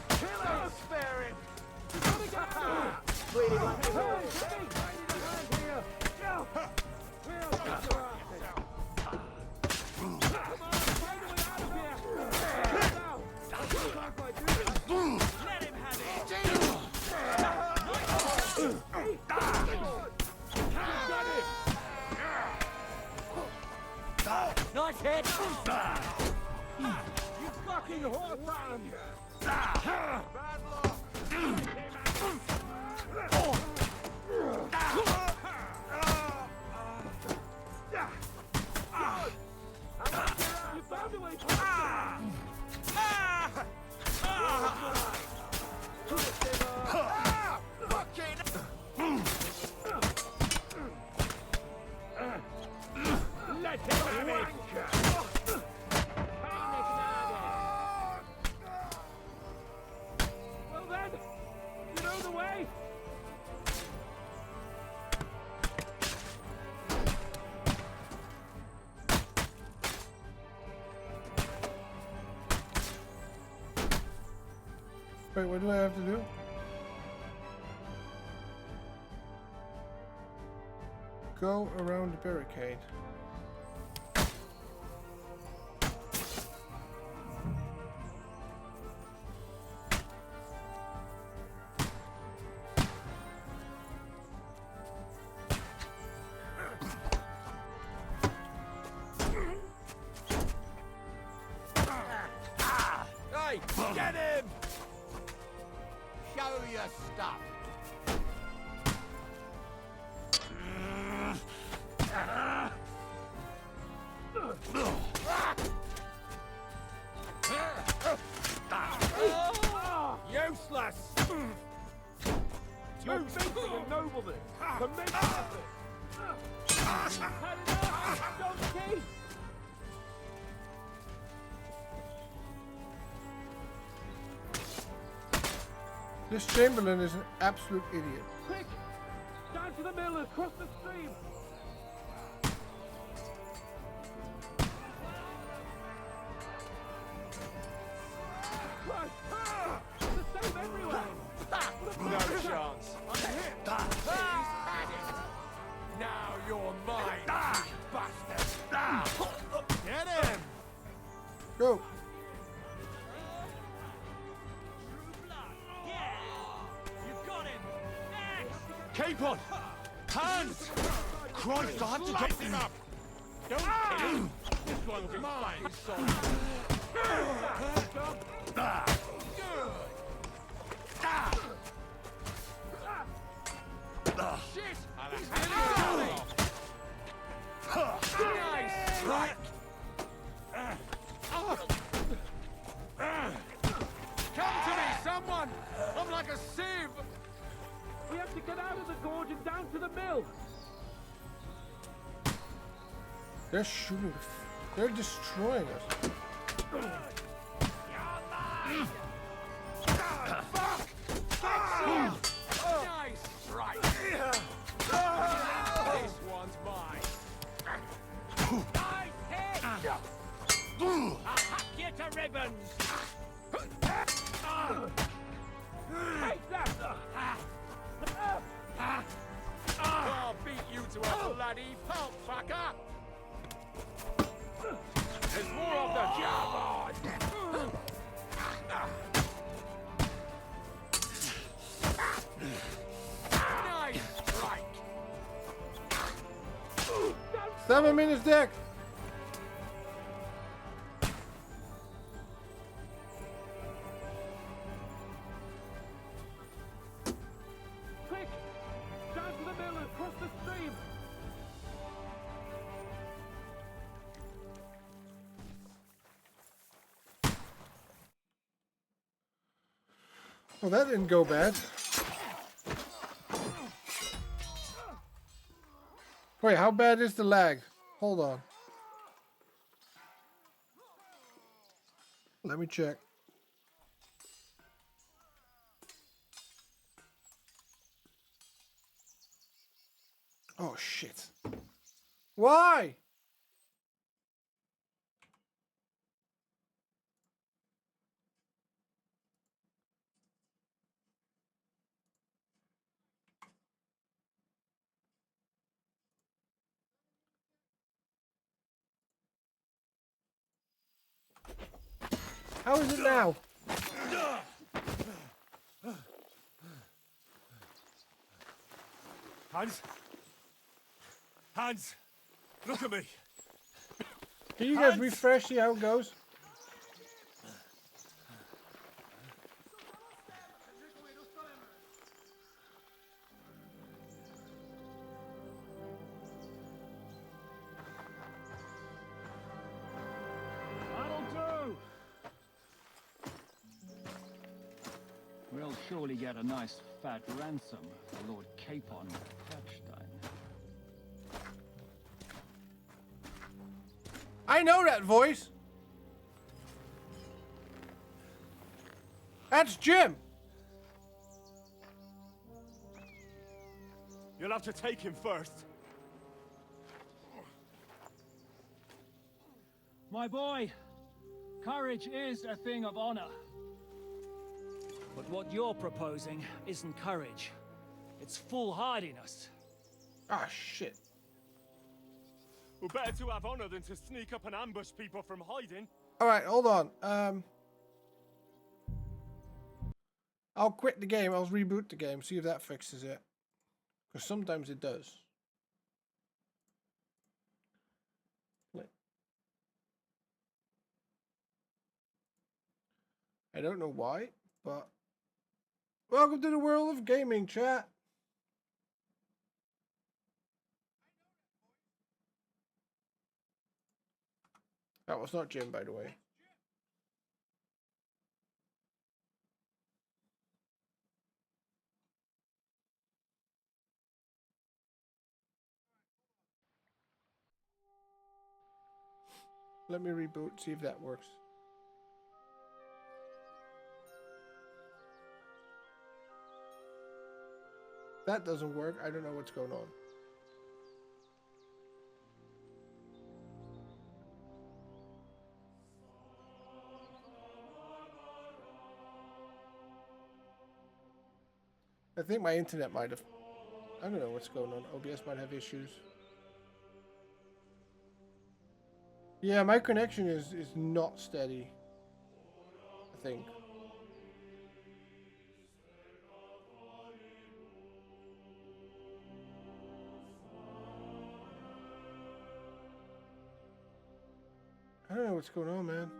Speaker 16: Kill him! Spare him! You gotta get through! Hey, I need a hand here! Go! We'll get your ass! Come on, find a way out of here! Now!
Speaker 13: Let him have it.
Speaker 16: Nice hit! You fucking whoreson! Bad luck! You found a way
Speaker 13: Let him have it.
Speaker 16: Well then, you know the way?
Speaker 1: Wait, what do I have to do? Go around the barricade.
Speaker 10: stuff.
Speaker 13: Useless! You're facing a nobleman! Commence with it! Had enough! Don't keep!
Speaker 1: This Chamberlain is an absolute idiot.
Speaker 13: Quick! Down to the mill and across the stream! The same everywhere!
Speaker 6: No chance.
Speaker 10: He's had it. Now you're mine, you bastard.
Speaker 3: Get him!
Speaker 1: Go.
Speaker 2: Capon! Hands! Christ, I have to
Speaker 7: Slice him up! Don't kill him! This one's mine, son!
Speaker 10: Shit! He's really nice! Right! Come to me, someone! I'm like a sieve!
Speaker 13: We have to get out of the gorge and down to the mill!
Speaker 1: They're shooting. They're destroying us.
Speaker 10: Nice strike! This one's mine! Nice hit! I'll hack you to ribbons!
Speaker 13: Take that!
Speaker 10: I'll beat you to a bloody pulp, fucker! There's more of the job on! Nice strike!
Speaker 1: 7 minutes deck.
Speaker 13: Quick! Down to the mill and across the stream!
Speaker 1: Well, that didn't go bad. Wait, how bad is the lag? Hold on. Let me check. Oh, shit. Why? How is it now?
Speaker 2: Hans? Hans! Look at me!
Speaker 1: Can you guys refresh, see how it goes?
Speaker 13: That'll do!
Speaker 19: We'll surely get a nice fat ransom for Lord Capon Epstein.
Speaker 1: I know that voice. That's Jim.
Speaker 2: You'll have to take him first.
Speaker 19: My boy, courage is a thing of honor. But what you're proposing isn't courage. It's foolhardiness.
Speaker 1: Ah, shit.
Speaker 2: Well, better to have honor than to sneak up and ambush people from hiding.
Speaker 1: All right, hold on. I'll quit the game. I'll reboot the game. See if that fixes it. Because sometimes it does. I don't know why, but Welcome to the world of gaming, chat. That was not Jim, by the way. Let me reboot, see if that works. That doesn't work. I don't know what's going on. I think my internet might have... I don't know what's going on. OBS might have issues. Yeah, my connection is not steady. I think. I don't know what's going on, man.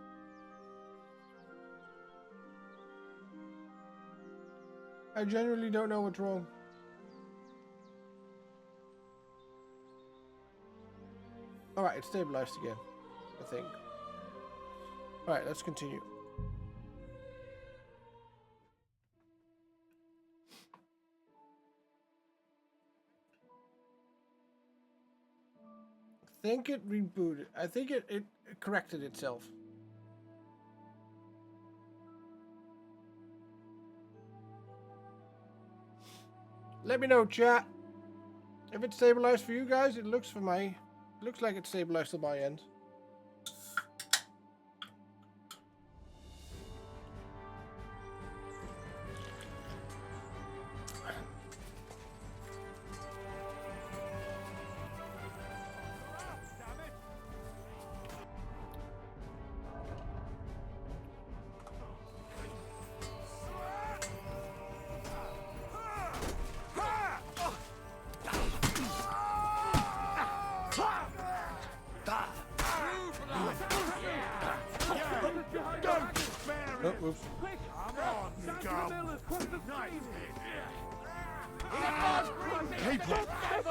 Speaker 1: I genuinely don't know what's wrong. Alright, it's stabilized again, I think. Alright, let's continue. I think it rebooted. I think it corrected itself. Let me know, chat. If it's stabilized for you guys, it looks like it's stabilized on my end.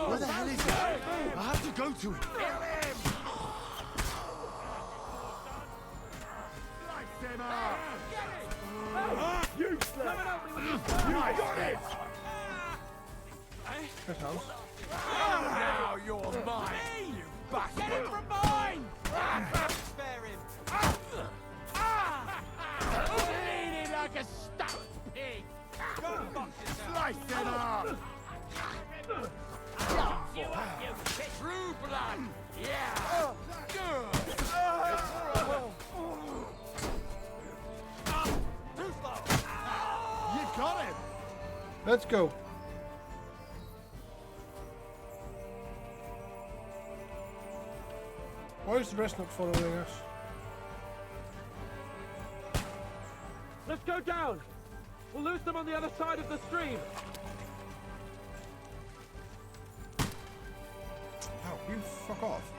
Speaker 2: Where the hell is he? I have to go to him.
Speaker 12: You got it!
Speaker 10: Now you're mine, you bastard! Get him from mine!
Speaker 14: Spare him!
Speaker 10: Bleeding like a stuffed pig!
Speaker 14: Go fuck yourself!
Speaker 10: Slice it up! True blood! Yeah!
Speaker 14: Too slow!
Speaker 10: You got him!
Speaker 1: Let's go. Why is the rest not following us?
Speaker 16: Let's go down! We'll lose them on the other side of the stream!
Speaker 1: Oh, you fuck off.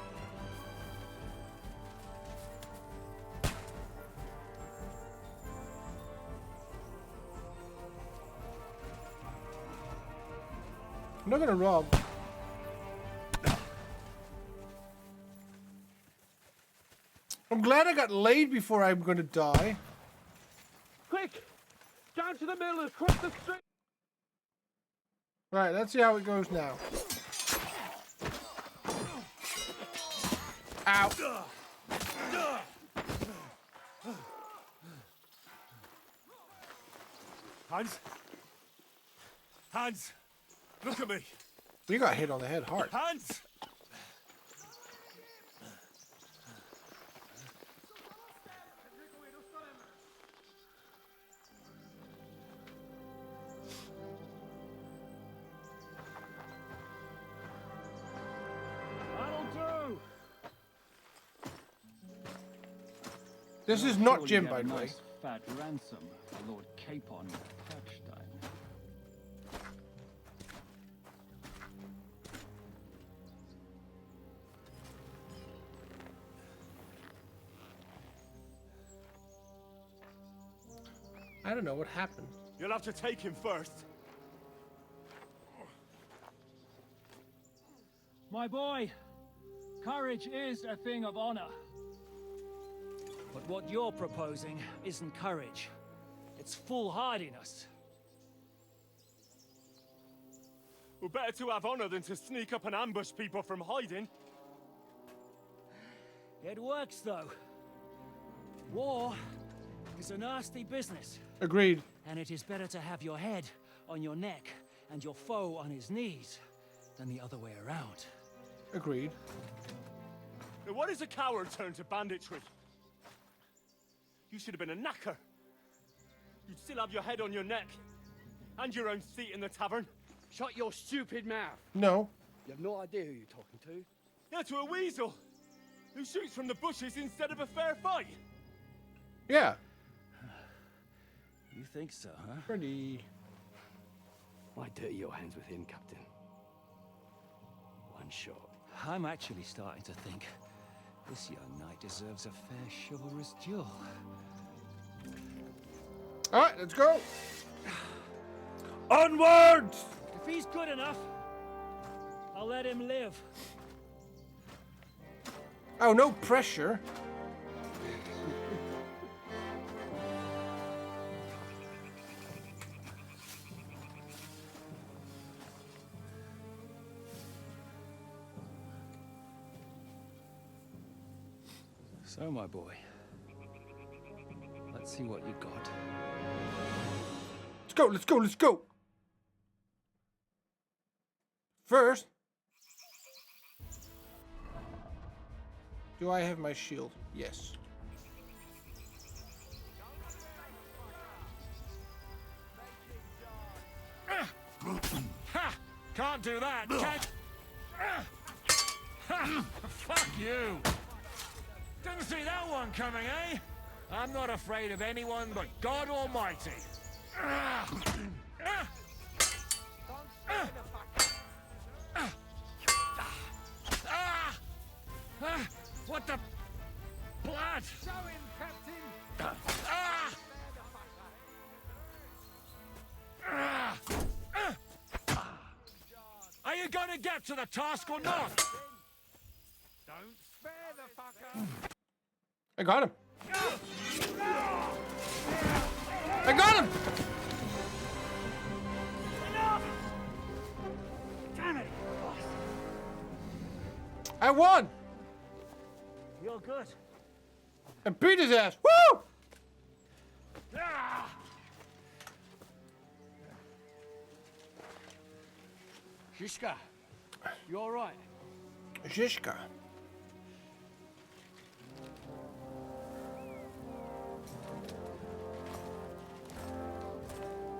Speaker 1: I'm not gonna rob. I'm glad I got laid before I'm gonna die.
Speaker 16: Quick! Down to the mill and across the street!
Speaker 1: Right, let's see how it goes now. Ow!
Speaker 2: Hans? Hans! Look at me!
Speaker 1: We got hit on the head hard.
Speaker 2: Hans!
Speaker 19: That'll do!
Speaker 1: This is not Jim, by the way.
Speaker 19: Nice fat ransom for Lord Capon Perkstein.
Speaker 1: I don't know what happened.
Speaker 2: You'll have to take him first.
Speaker 19: My boy, courage is a thing of honor. But what you're proposing isn't courage. It's foolhardiness.
Speaker 2: Well, better to have honor than to sneak up and ambush people from hiding.
Speaker 19: It works, though. War is a nasty business.
Speaker 1: Agreed.
Speaker 19: And it is better to have your head on your neck and your foe on his knees than the other way around.
Speaker 1: Agreed.
Speaker 2: Now, what is a coward turned to banditry? You should have been a knacker. You'd still have your head on your neck. And your own seat in the tavern.
Speaker 20: Shut your stupid mouth.
Speaker 1: No.
Speaker 20: You have no idea who you're talking to.
Speaker 2: Yeah, to a weasel. Who shoots from the bushes instead of a fair fight.
Speaker 1: Yeah.
Speaker 19: You think so, huh?
Speaker 1: Pretty.
Speaker 20: Why dirty your hands with him, Captain? One shot.
Speaker 19: I'm actually starting to think this young knight deserves a fair chivalrous duel.
Speaker 1: All right, let's go.
Speaker 19: Onwards! If he's good enough, I'll let him live.
Speaker 1: Oh, no pressure.
Speaker 19: So, my boy, let's see what you got.
Speaker 1: Let's go, let's go, let's go. First, do I have my shield? Yes.
Speaker 12: Ha! Can't do that, can't... Ha! Fuck you! Didn't see that one coming, eh? I'm not afraid of anyone but God Almighty. What the... blood?
Speaker 3: Show him, Captain!
Speaker 12: Are you gonna get to the task or not?
Speaker 3: Don't spare the fucker!
Speaker 1: I got him. I got him!
Speaker 19: Damn it!
Speaker 1: I won!
Speaker 19: You're good.
Speaker 1: And beat his ass. Woo!
Speaker 20: Shishka, you all right?
Speaker 1: Zhishka.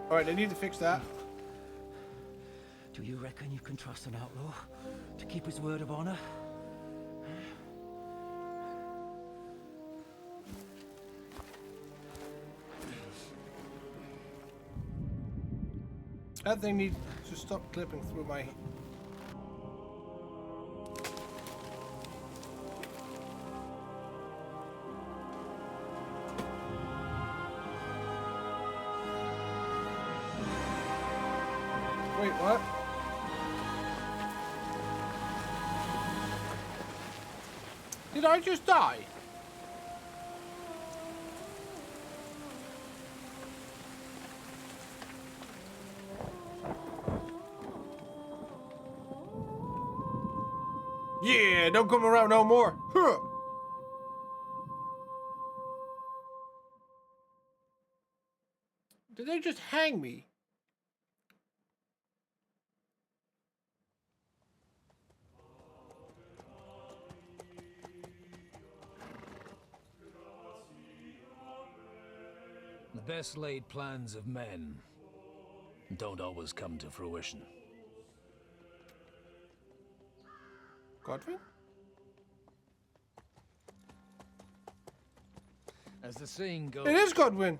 Speaker 1: All right, I need to fix that.
Speaker 19: Do you reckon you can trust an outlaw to keep his word of honor?
Speaker 1: That thing needs to stop clipping through my... Wait, what? Did I just die? Yeah, don't come around no more. Huh. Did they just hang me?
Speaker 21: The best laid plans of men don't always come to fruition.
Speaker 1: Godwin?
Speaker 21: As the saying goes...
Speaker 1: It is Godwin!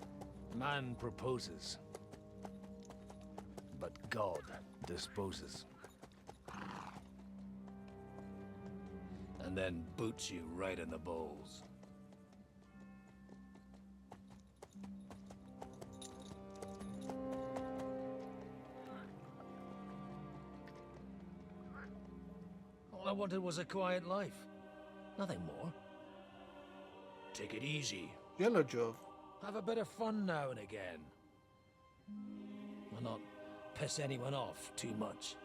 Speaker 21: Man proposes, but God disposes. And then boots you right in the balls. All I wanted was a quiet life. Nothing more. Take it easy.
Speaker 1: Yellow Jove.
Speaker 21: Have a bit of fun now and again. And not piss anyone off too much.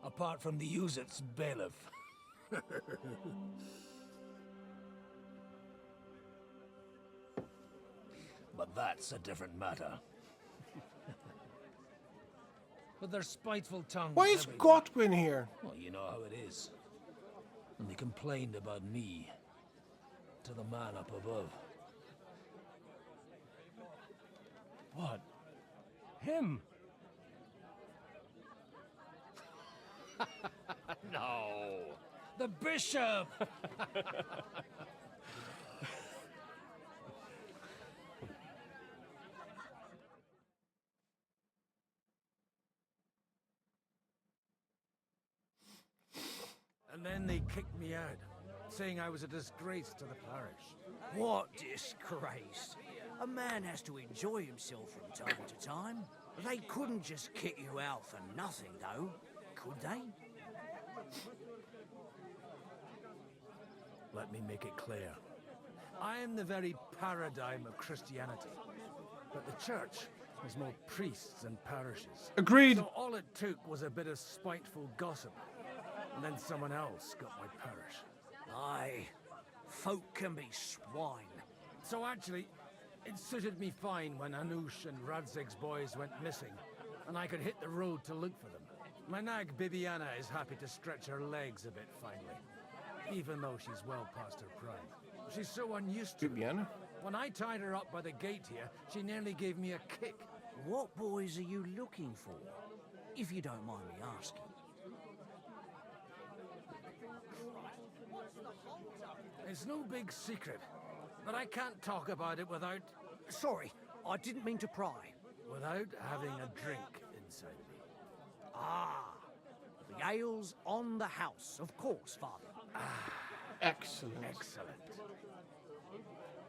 Speaker 21: Apart from the Uzit's bailiff. But that's a different matter. But there's spiteful tongues.
Speaker 1: Why is
Speaker 21: everywhere.
Speaker 1: Godwin here?
Speaker 21: Well, you know how it is. And they complained about me to the man up above.
Speaker 20: What? Him?
Speaker 21: No! The bishop!
Speaker 3: And then they kicked me out, saying I was a disgrace to the parish.
Speaker 13: What disgrace? A man has to enjoy himself from time to time. They couldn't just kick you out for nothing, though, could they?
Speaker 21: Let me make it clear.
Speaker 3: I am the very paradigm of Christianity. But the church has more priests and parishes.
Speaker 1: Agreed.
Speaker 3: So all it took was a bit of spiteful gossip. And then someone else got my parish.
Speaker 13: Aye, folk can be swine.
Speaker 3: So actually, it suited me fine when Anush and Radzig's boys went missing, and I could hit the road to look for them. My nag Bibiana is happy to stretch her legs a bit finally, even though she's well past her prime. She's so unused to
Speaker 1: Bibiana?
Speaker 3: When I tied her up by the gate here, she nearly gave me a kick.
Speaker 13: What boys are you looking for, if you don't mind me asking?
Speaker 3: It's no big secret, but I can't talk about it without...
Speaker 13: Sorry, I didn't mean to pry.
Speaker 3: Without having a drink inside me.
Speaker 13: Ah, the ale's on the house, of course, Father.
Speaker 1: Excellent.
Speaker 3: Excellent.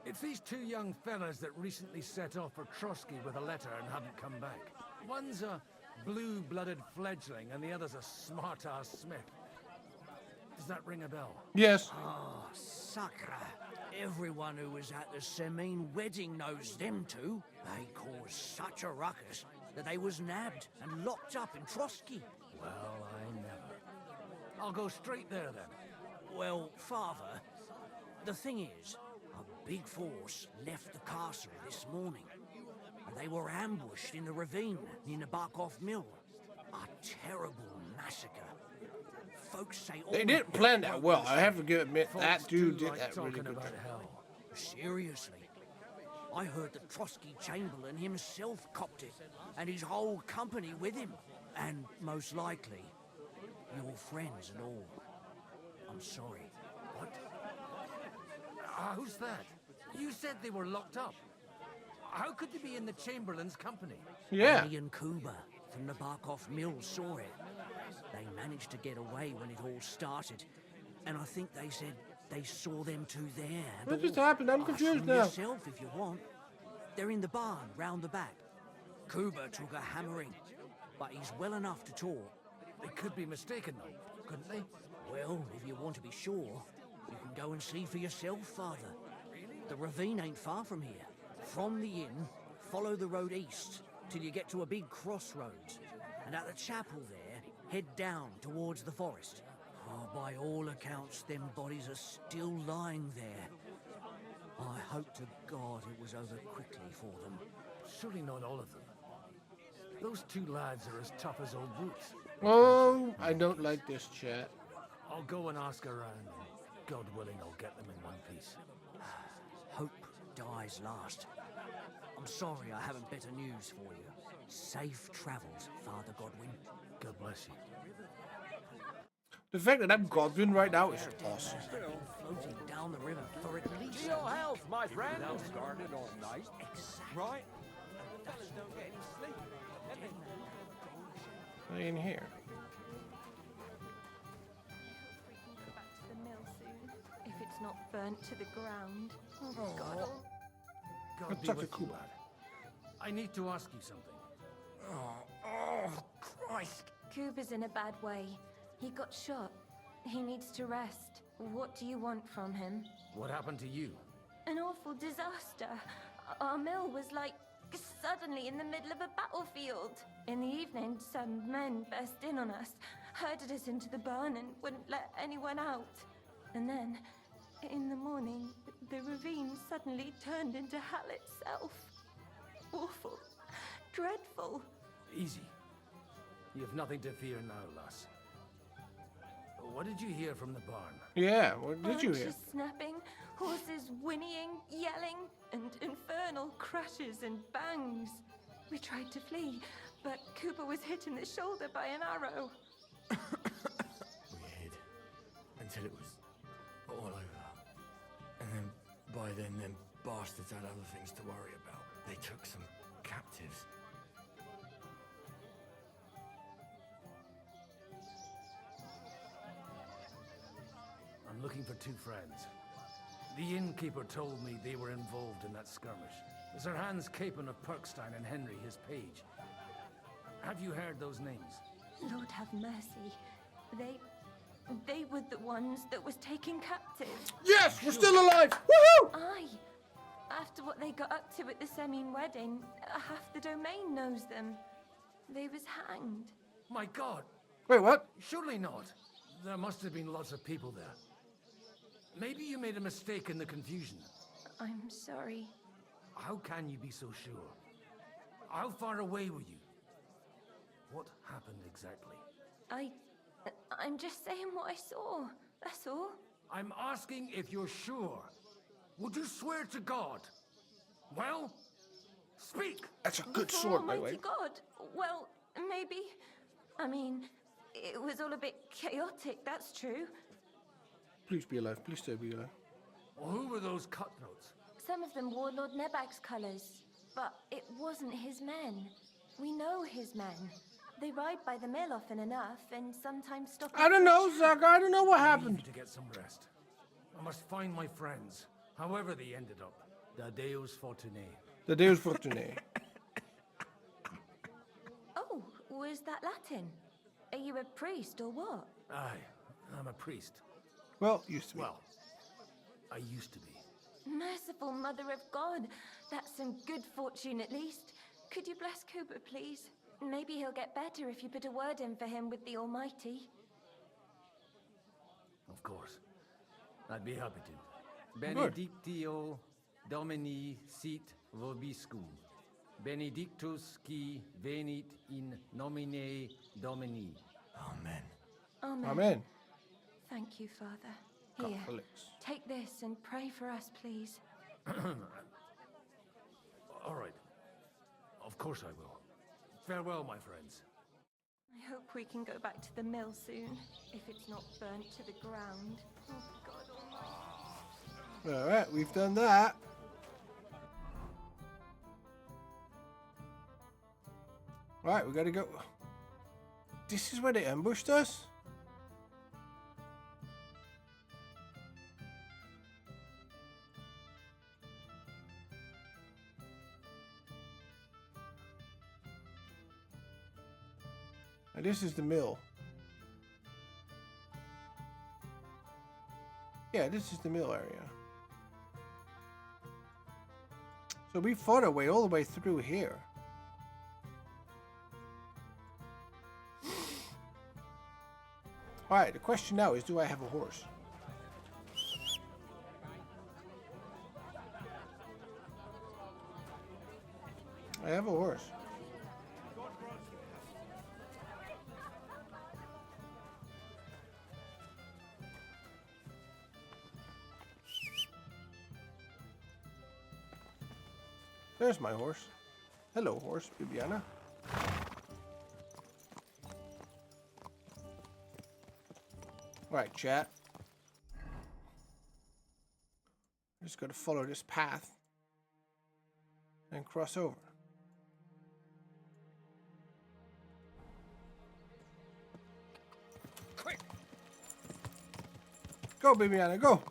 Speaker 3: It's these two young fellas that recently set off for Trotsky with a letter and haven't come back. One's a blue-blooded fledgling and the other's a smart-ass smith. Does that ring a bell?
Speaker 1: Yes.
Speaker 13: Ah, sacre. Everyone who was at the Semine wedding knows them two. They caused such a ruckus that they was nabbed and locked up in Trotsky.
Speaker 3: Well, I never. I'll go straight there then.
Speaker 13: Well, Father, the thing is, a big force left the castle this morning, and they were ambushed in the ravine near the Barkov Mill. A terrible massacre. Folks say
Speaker 1: They didn't plan that well. I have to admit that dude did that really good.
Speaker 13: Seriously. I heard that Trotsky Chamberlain himself copped it, and his whole company with him. And most likely, your friends and all. I'm sorry.
Speaker 3: What? Who's that? You said they were locked up. How could they be in the Chamberlain's company?
Speaker 1: Yeah.
Speaker 13: Me and Kuba from the Barkov Mill saw it. They managed to get away when it all started, and I think they said they saw them two there.
Speaker 1: What just happened? I'm confused now.
Speaker 13: Yourself if you want. They're in the barn round the back. Kuba took a hammering, but he's well enough to talk.
Speaker 3: They could be mistaken though, couldn't they?
Speaker 13: Well, if you want to be sure, you can go and see for yourself, Father. The ravine ain't far from here. From the inn, follow the road east till you get to a big crossroads, and at the chapel there, head down towards the forest. Oh, by all accounts, them bodies are still lying there. I hope to God it was over quickly for them.
Speaker 3: Surely not all of them. Those two lads are as tough as old boots.
Speaker 1: Oh, I don't like this chat.
Speaker 3: I'll go and ask around. God willing, I'll get them in one piece.
Speaker 13: Hope dies last. I'm sorry I haven't better news for you. Safe travels, Father Godwin.
Speaker 3: God bless you.
Speaker 1: The fact that I'm Godwin right now is awesome.
Speaker 13: Floating down the river for at least...
Speaker 14: To your health, my friend. Guarded all night. Right? Don't get any sleep.
Speaker 1: In here.
Speaker 17: Go back to the mill soon, if it's not burnt to the ground. Oh, God.
Speaker 3: God be with you, lad. I need to ask you something.
Speaker 13: Oh, Christ.
Speaker 17: Cooper's in a bad way. He got shot. He needs to rest. What do you want from him?
Speaker 13: What happened to you?
Speaker 17: An awful disaster. Our mill was like suddenly in the middle of a battlefield. In the evening, some men burst in on us, herded us into the barn and wouldn't let anyone out. And then, in the morning, the ravine suddenly turned into hell itself. Awful. Dreadful.
Speaker 13: Easy. You have nothing to fear now, lass. What did you hear from the barn?
Speaker 1: Yeah, what did you hear?
Speaker 17: Branches snapping, horses whinnying, yelling, and infernal crashes and bangs. We tried to flee, but Cooper was hit in the shoulder by an arrow.
Speaker 13: We hid until it was all over. And then, by then, them bastards had other things to worry about. They took some captives. I'm looking for 2 friends. The innkeeper told me they were involved in that skirmish. Sir Hans Capon of Perkstein and Henry, his page. Have you heard those names?
Speaker 17: Lord have mercy. They were the ones that was taken captive.
Speaker 1: Yes, we're still alive! Woohoo!
Speaker 17: Aye. After what they got up to at the Semine wedding, half the domain knows them. They was hanged.
Speaker 13: My God!
Speaker 1: Wait, what?
Speaker 13: Surely not. There must have been lots of people there. Maybe you made a mistake in the confusion.
Speaker 17: I'm sorry.
Speaker 13: How can you be so sure? How far away were you? What happened exactly?
Speaker 17: I'm just saying what I saw. That's all.
Speaker 13: I'm asking if you're sure. Would you swear to God? Well, speak!
Speaker 1: That's a good
Speaker 17: Before
Speaker 1: sword, by the way.
Speaker 17: Almighty God. Well, maybe. I mean, it was all a bit chaotic, that's true.
Speaker 1: Please be alive. Please stay be alive.
Speaker 13: Well, who were those cutthroats?
Speaker 17: Some of them wore Lord Nebag's colours, but it wasn't his men. We know his men. They ride by the mill often enough, and sometimes stop.
Speaker 1: I don't know, Zach. I don't know what happened.
Speaker 13: I need to get some rest. I must find my friends, however they ended up. The Deus Fortunae.
Speaker 1: The Deus Fortunae.
Speaker 17: Oh, was that Latin? Are you a priest or what?
Speaker 13: Aye, I'm a priest.
Speaker 1: Well, used to be.
Speaker 13: Well, I used to be.
Speaker 17: Merciful Mother of God. That's some good fortune at least. Could you bless Cooper, please? Maybe he'll get better if you put a word in for him with the Almighty.
Speaker 13: Of course. I'd be happy to. Benedictio Domini sit vobiscum. Benedictus qui venit in nomine Domini. Amen.
Speaker 17: Amen.
Speaker 1: Amen.
Speaker 17: Thank you, Father. Here,
Speaker 1: Catholics.
Speaker 17: take this and pray for us, please.
Speaker 13: All right. Of course I will. Farewell, my friends.
Speaker 17: I hope we can go back to the mill soon, if it's not burnt to the ground. Oh, God almighty.
Speaker 1: Alright, we've done that. Right, we gotta go. This is where they ambushed us? And this is the mill. Yeah, this is the mill area. So we fought our way all the way through here. Alright, the question now is, do I have a horse? I have a horse. There's my horse. Hello, horse, Bibiana. Alright, chat. I'm just gonna follow this path and cross over.
Speaker 13: Quick!
Speaker 1: Go, Bibiana, go!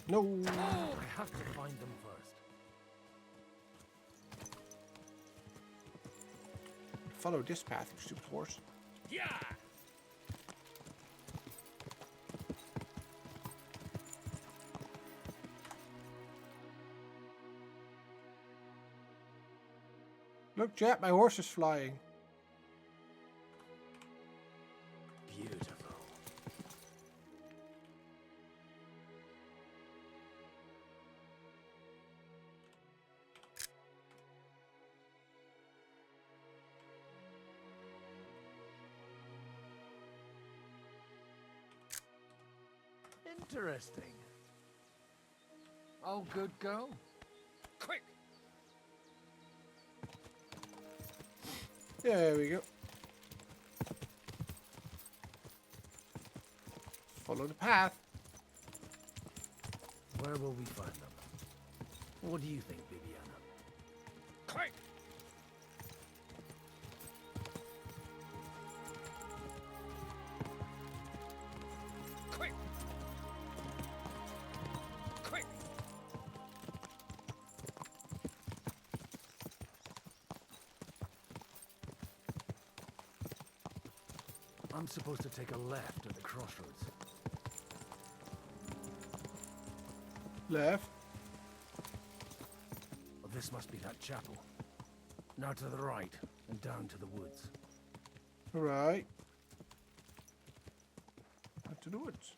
Speaker 1: No.
Speaker 13: I have to find them first.
Speaker 1: Follow this path, you stupid horse.
Speaker 12: Yeah.
Speaker 1: Look, Jet, my horse is flying.
Speaker 21: Beautiful. Interesting. Oh, good girl.
Speaker 12: Quick.
Speaker 1: There we go. Follow the path.
Speaker 21: Where will we find them? What do you think, Bibiana?
Speaker 12: Quick. Quick. Quick.
Speaker 21: I'm supposed to take a left at the crossroads.
Speaker 1: Left.
Speaker 21: Well, this must be that chapel. Now to the right and down to the woods.
Speaker 1: Right. Out to the woods.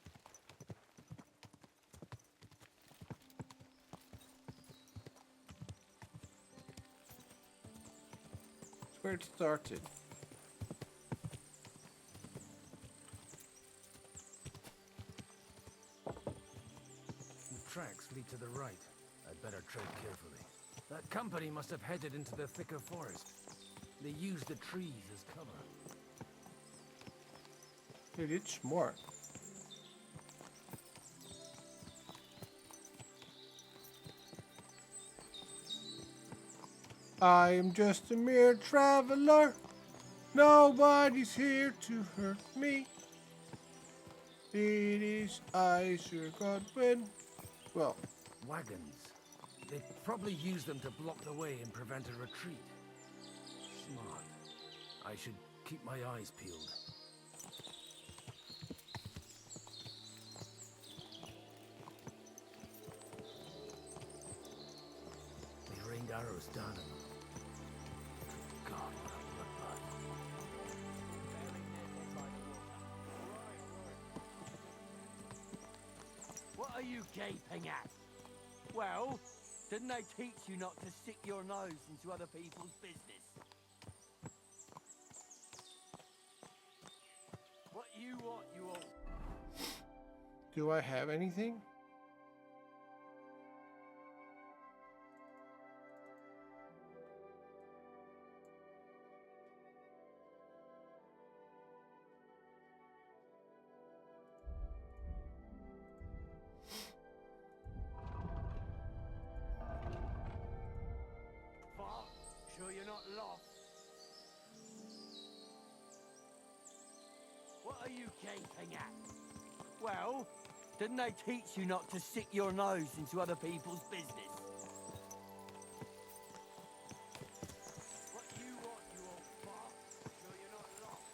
Speaker 1: It's where it started.
Speaker 21: The tracks lead to the right. I'd better tread carefully. That company must have headed into the thicker forest. They used the trees as cover.
Speaker 1: Dude, it's smart. I am just a mere traveler. Nobody's here to hurt me. It is I, Sir Godwin. Well,
Speaker 21: Wagons. They probably used them to block the way and prevent a retreat. Smart. I should keep my eyes peeled. They rained arrows down at them. God, what a bloodbath.
Speaker 16: What are you gaping at? Well, didn't they teach you not to stick your nose into other people's business? What you want, you all...
Speaker 1: do I have anything?
Speaker 16: Sure you're not lost? What are you gaping at? Well, didn't they teach you not to stick your nose into other people's business? What you want, you old fart? Sure you're not lost?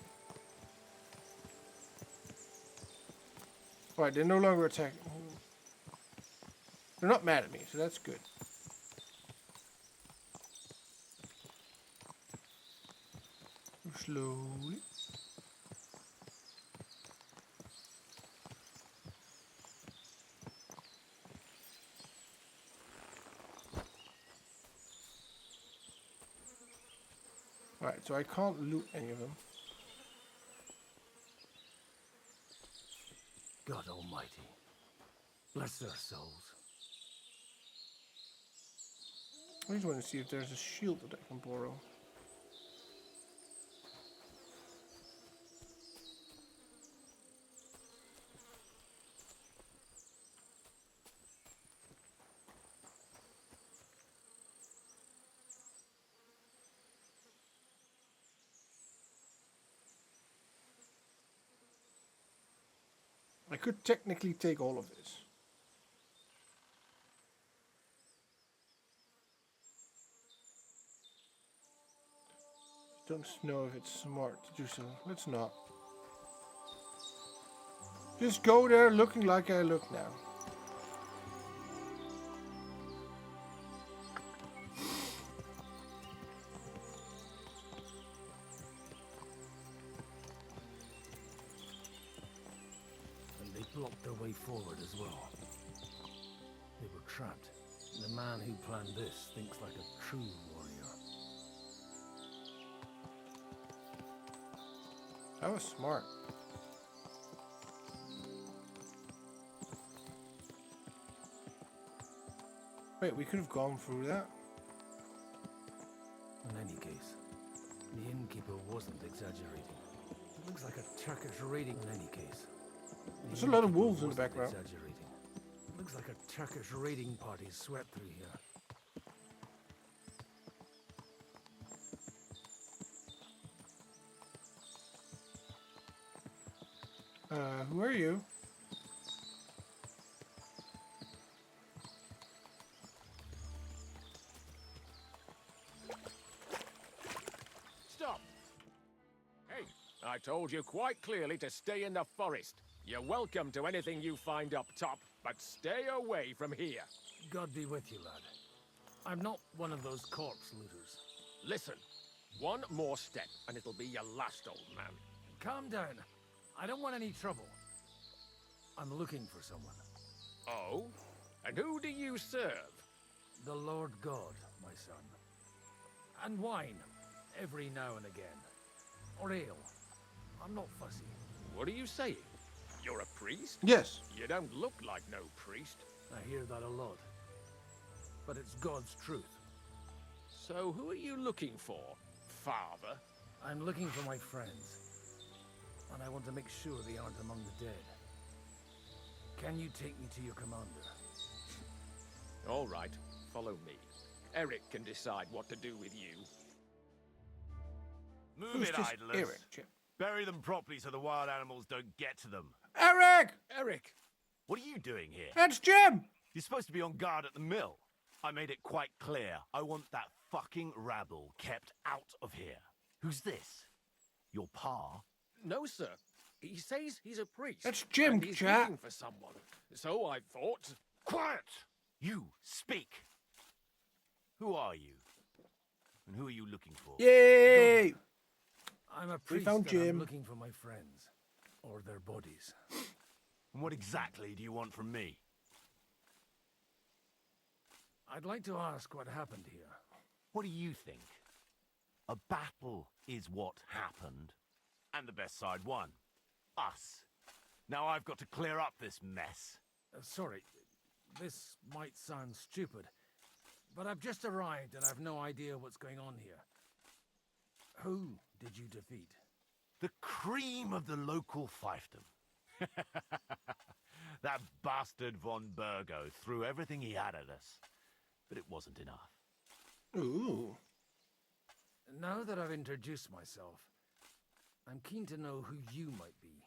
Speaker 1: Alright, they're no longer attacking. They're not mad at me, so that's good. Slowly. Alright, so I can't loot any of them.
Speaker 21: God almighty. Bless their souls.
Speaker 1: I just want to see if there's a shield that I can borrow. I could technically take all of this. don't know if it's smart to do so. Let's not. Just go there looking like I look now.
Speaker 21: And they blocked their way forward as well. They were trapped. The man who planned this thinks like a true warrior.
Speaker 1: That was smart. Wait, we could have gone through that.
Speaker 21: In any case, the innkeeper wasn't exaggerating. It looks like a Turkish raiding. In any case,
Speaker 1: there's a lot of wolves in the background.
Speaker 21: Exaggerating. It looks like a Turkish raiding party swept through here.
Speaker 1: Who are you?
Speaker 4: Stop! Hey, I told you quite clearly to stay in the forest. You're welcome to anything you find up top, but stay away from here.
Speaker 21: God be with you, lad. I'm not one of those corpse looters.
Speaker 4: Listen, one more step and it'll be your last, old man.
Speaker 21: Calm down. I don't want any trouble. I'm looking for someone.
Speaker 4: Oh? And who do you serve?
Speaker 21: The Lord God, my son. And wine, every now and again. Or ale. I'm not fussy.
Speaker 4: What are you saying? You're a priest?
Speaker 1: Yes.
Speaker 4: You don't look like no priest.
Speaker 21: I hear that a lot. But it's God's truth.
Speaker 4: So who are you looking for, Father?
Speaker 21: I'm looking for my friends. And I want to make sure they aren't among the dead. Can you take me to your commander?
Speaker 4: All right, follow me. Eric can decide what to do with you.
Speaker 14: Move it, idlers.
Speaker 1: Eric?
Speaker 14: Bury them properly so the wild animals don't get to them.
Speaker 1: Eric!
Speaker 4: Eric!
Speaker 14: What are you doing here?
Speaker 1: That's Jim!
Speaker 14: You're supposed to be on guard at the mill. I made it quite clear. I want that fucking rabble kept out of here. Who's this? Your pa?
Speaker 4: No, sir. He says he's a priest.
Speaker 1: That's Jim,
Speaker 4: and he's
Speaker 1: chap.
Speaker 4: looking for someone. So I thought...
Speaker 14: Quiet! You, speak! Who are you? And who are you looking for?
Speaker 1: Yay!
Speaker 21: I'm a priest
Speaker 1: found
Speaker 21: and
Speaker 1: Jim.
Speaker 21: I'm looking for my friends. Or their bodies.
Speaker 14: And what exactly do you want from me?
Speaker 21: I'd like to ask what happened here.
Speaker 14: What do you think? A battle is what happened. And the best side won. Us. Now I've got to clear up this mess.
Speaker 21: Sorry, this might sound stupid, but I've just arrived and I've no idea what's going on here. Who did you defeat?
Speaker 14: The cream of the local fiefdom. That bastard von Burgo threw everything he had at us, but it wasn't enough.
Speaker 1: Ooh.
Speaker 21: Now that I've introduced myself, I'm keen to know who you might be.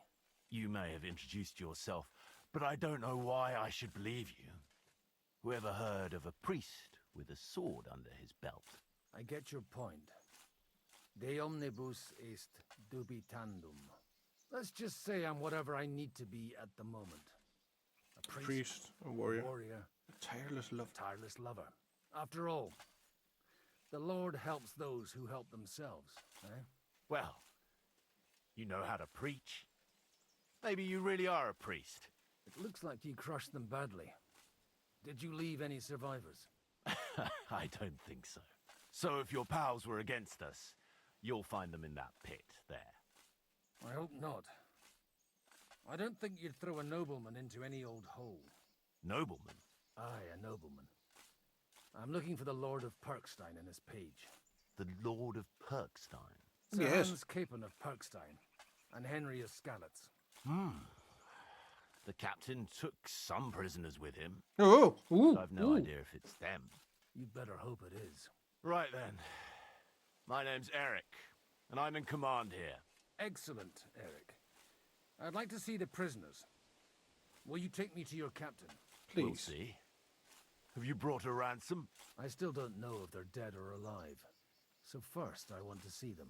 Speaker 14: You may have introduced yourself, but I don't know why I should believe you. Whoever heard of a priest with a sword under his belt?
Speaker 21: I get your point. De omnibus est dubitandum. Let's just say I'm whatever I need to be at the moment. A priest,
Speaker 1: a warrior.
Speaker 21: A
Speaker 1: tireless lover.
Speaker 21: Tireless lover. After all, the Lord helps those who help themselves, eh?
Speaker 14: Well, you know how to preach. Maybe you really are a priest.
Speaker 21: It looks like you crushed them badly. Did you leave any survivors?
Speaker 14: I don't think so. So if your pals were against us, you'll find them in that pit there.
Speaker 21: I hope not. I don't think you'd throw a nobleman into any old hole.
Speaker 14: Nobleman?
Speaker 21: Aye, a nobleman. I'm looking for the Lord of Perkstein in his page.
Speaker 14: The Lord of Perkstein?
Speaker 21: Sir
Speaker 1: Yes.
Speaker 21: Hans Capon of Perkstein, and Henry of Skalitz.
Speaker 14: The captain took some prisoners with him.
Speaker 1: Oh, ooh,
Speaker 14: I've no idea if it's them.
Speaker 21: You'd better hope it is.
Speaker 14: Right then. My name's Eric, and I'm in command here.
Speaker 21: Excellent, Eric. I'd like to see the prisoners. Will you take me to your captain?
Speaker 1: Please.
Speaker 14: We'll see. Have you brought a ransom?
Speaker 21: I still don't know if they're dead or alive. So first, I want to see them.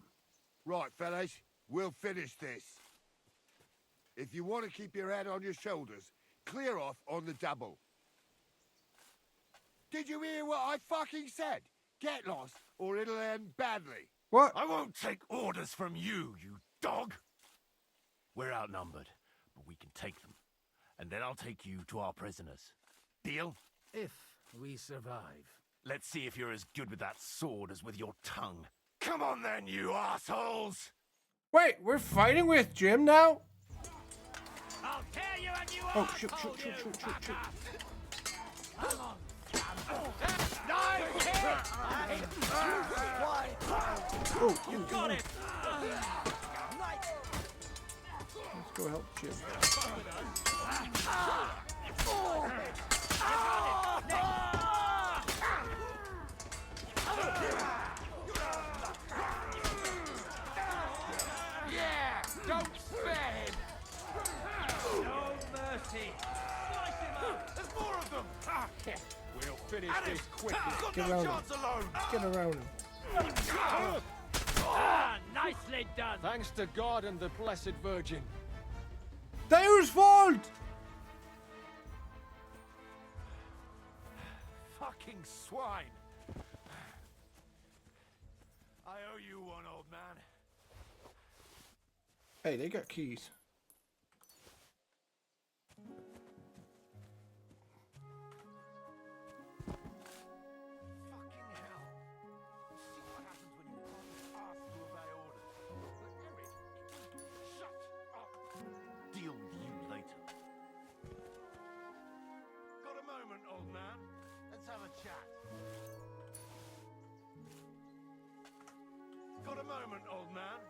Speaker 9: Right, fellas, we'll finish this. If you want to keep your head on your shoulders, clear off on the double. Did you hear what I fucking said? Get lost, or it'll end badly.
Speaker 1: What?
Speaker 6: I won't take orders from you, you dog. We're outnumbered, but we can take them. And then I'll take you to our prisoners. Deal?
Speaker 10: If we survive.
Speaker 6: Let's see if you're as good with that sword as with your tongue. Come on then, you assholes!
Speaker 1: Wait, we're fighting with Jim now?
Speaker 12: I'll tear you a new
Speaker 1: Oh, shoot. Oh,
Speaker 12: you got it!
Speaker 1: Let's go help Jim.
Speaker 12: Yeah! Don't spare him! No mercy! Slice him up! There's more of them!
Speaker 18: We'll finish this quickly.
Speaker 1: Get around him. Get around him.
Speaker 12: Nicely done!
Speaker 18: Thanks to God and the Blessed Virgin.
Speaker 1: There's fault!
Speaker 6: Fucking swine! I owe you one, old man.
Speaker 1: Hey, they got keys.
Speaker 6: Fucking hell. See what happens when you can't ask to obey orders. But Eric, shut up. Deal with you later. Got a moment, old man? Let's have a chat. Got a moment, old man?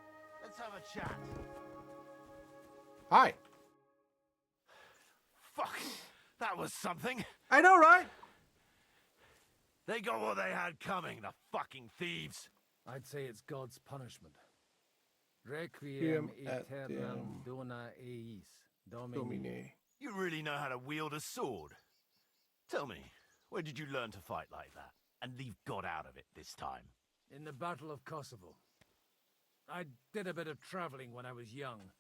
Speaker 6: Let's have a chat.
Speaker 1: Hi.
Speaker 6: Fuck! That was something.
Speaker 1: I know, right?
Speaker 6: They got what they had coming, the fucking thieves.
Speaker 10: I'd say it's God's punishment. Requiem aeternam
Speaker 1: aeternam
Speaker 10: dona eis, Domine.
Speaker 1: Domine.
Speaker 6: You really know how to wield a sword. Tell me, where did you learn to fight like that? And leave God out of it this time?
Speaker 10: In the Battle of Kosovo. I did a bit of traveling when I was young,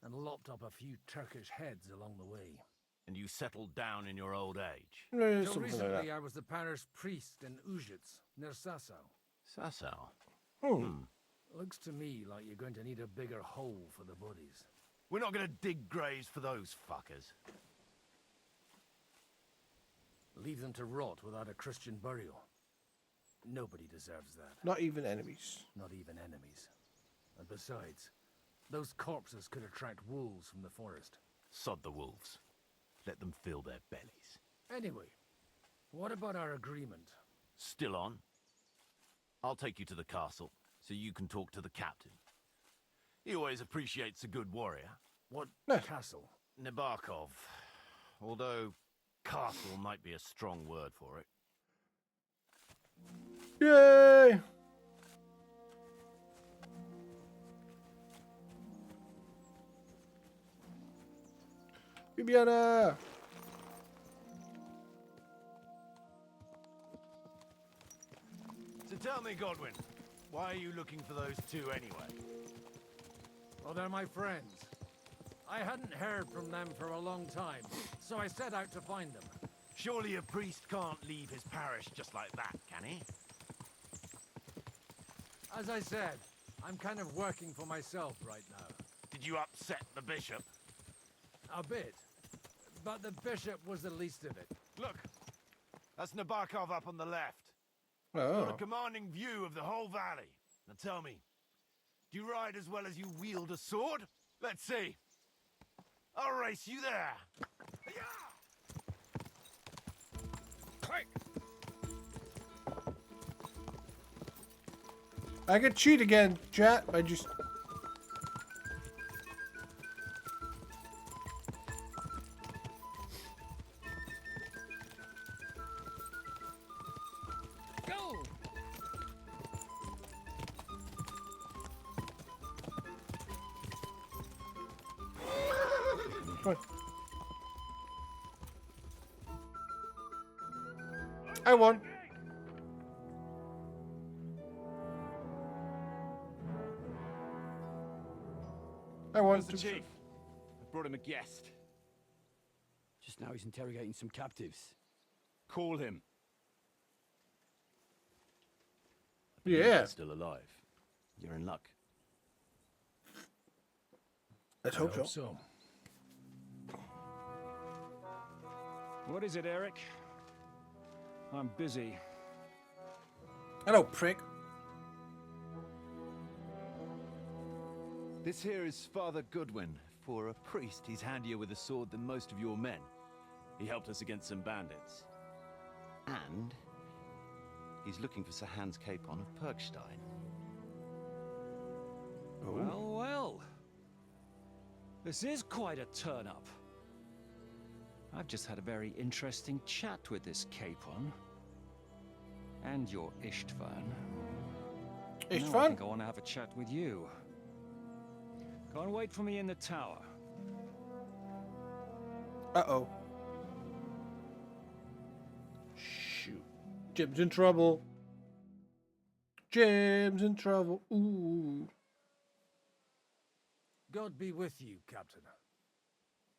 Speaker 10: and lopped up a few Turkish heads along the way.
Speaker 6: And you settled down in your old age?
Speaker 1: Yeah,
Speaker 10: Till
Speaker 1: something
Speaker 10: recently,
Speaker 1: like that.
Speaker 10: I was the parish priest in Ujits, near Sasau.
Speaker 6: Sasau?
Speaker 10: Looks to me like you're going to need a bigger hole for the bodies.
Speaker 6: We're not gonna dig graves for those fuckers.
Speaker 10: Leave them to rot without a Christian burial. Nobody deserves that.
Speaker 1: Not even enemies.
Speaker 10: Not even enemies. And besides, those corpses could attract wolves from the forest.
Speaker 6: Sod the wolves. Let them fill their bellies.
Speaker 10: Anyway, what about our agreement?
Speaker 6: Still on? I'll take you to the castle, so you can talk to the captain. He always appreciates a good warrior.
Speaker 10: What castle?
Speaker 6: Nabokov. Although, castle might be a strong word for it.
Speaker 1: Yay! Bibiana!
Speaker 6: So tell me, Godwin, why are you looking for those two anyway?
Speaker 10: Oh, they're my friends. I hadn't heard from them for a long time, so I set out to find them.
Speaker 6: Surely a priest can't leave his parish just like that, can he?
Speaker 10: As I said, I'm kind of working for myself right now.
Speaker 6: Did you upset the bishop?
Speaker 10: A bit. But the bishop was the least of it.
Speaker 6: Look, that's Nabokov up on the left.
Speaker 1: Oh.
Speaker 6: Got a commanding view of the whole valley. Now tell me, do you ride as well as you wield a sword? Let's see. I'll race you there.
Speaker 1: I could cheat again, chat. I just...
Speaker 12: Go!
Speaker 1: Come on. I won.
Speaker 20: Where's the chief? I brought him a guest.
Speaker 11: Just now he's interrogating some captives.
Speaker 20: Call him.
Speaker 1: Yeah.
Speaker 20: He's still alive. You're in luck.
Speaker 1: Let's hope so.
Speaker 19: What is it, Eric? I'm busy.
Speaker 1: Hello, prick.
Speaker 22: This here is Father Goodwin. For a priest, he's handier with a sword than most of your men.
Speaker 20: He helped us against some bandits.
Speaker 22: And he's looking for Sir Hans Capon of Perkstein.
Speaker 1: Oh.
Speaker 19: Well, well. This is quite a turn-up. I've just had a very interesting chat with this Capon. And your Istvan. Now I
Speaker 1: Istvan?
Speaker 19: think I want to have a chat with you. Go and wait for me in the tower.
Speaker 1: Uh-oh. Shoot. Jim's in trouble. Jim's in trouble. Ooh.
Speaker 10: God be with you, Captain.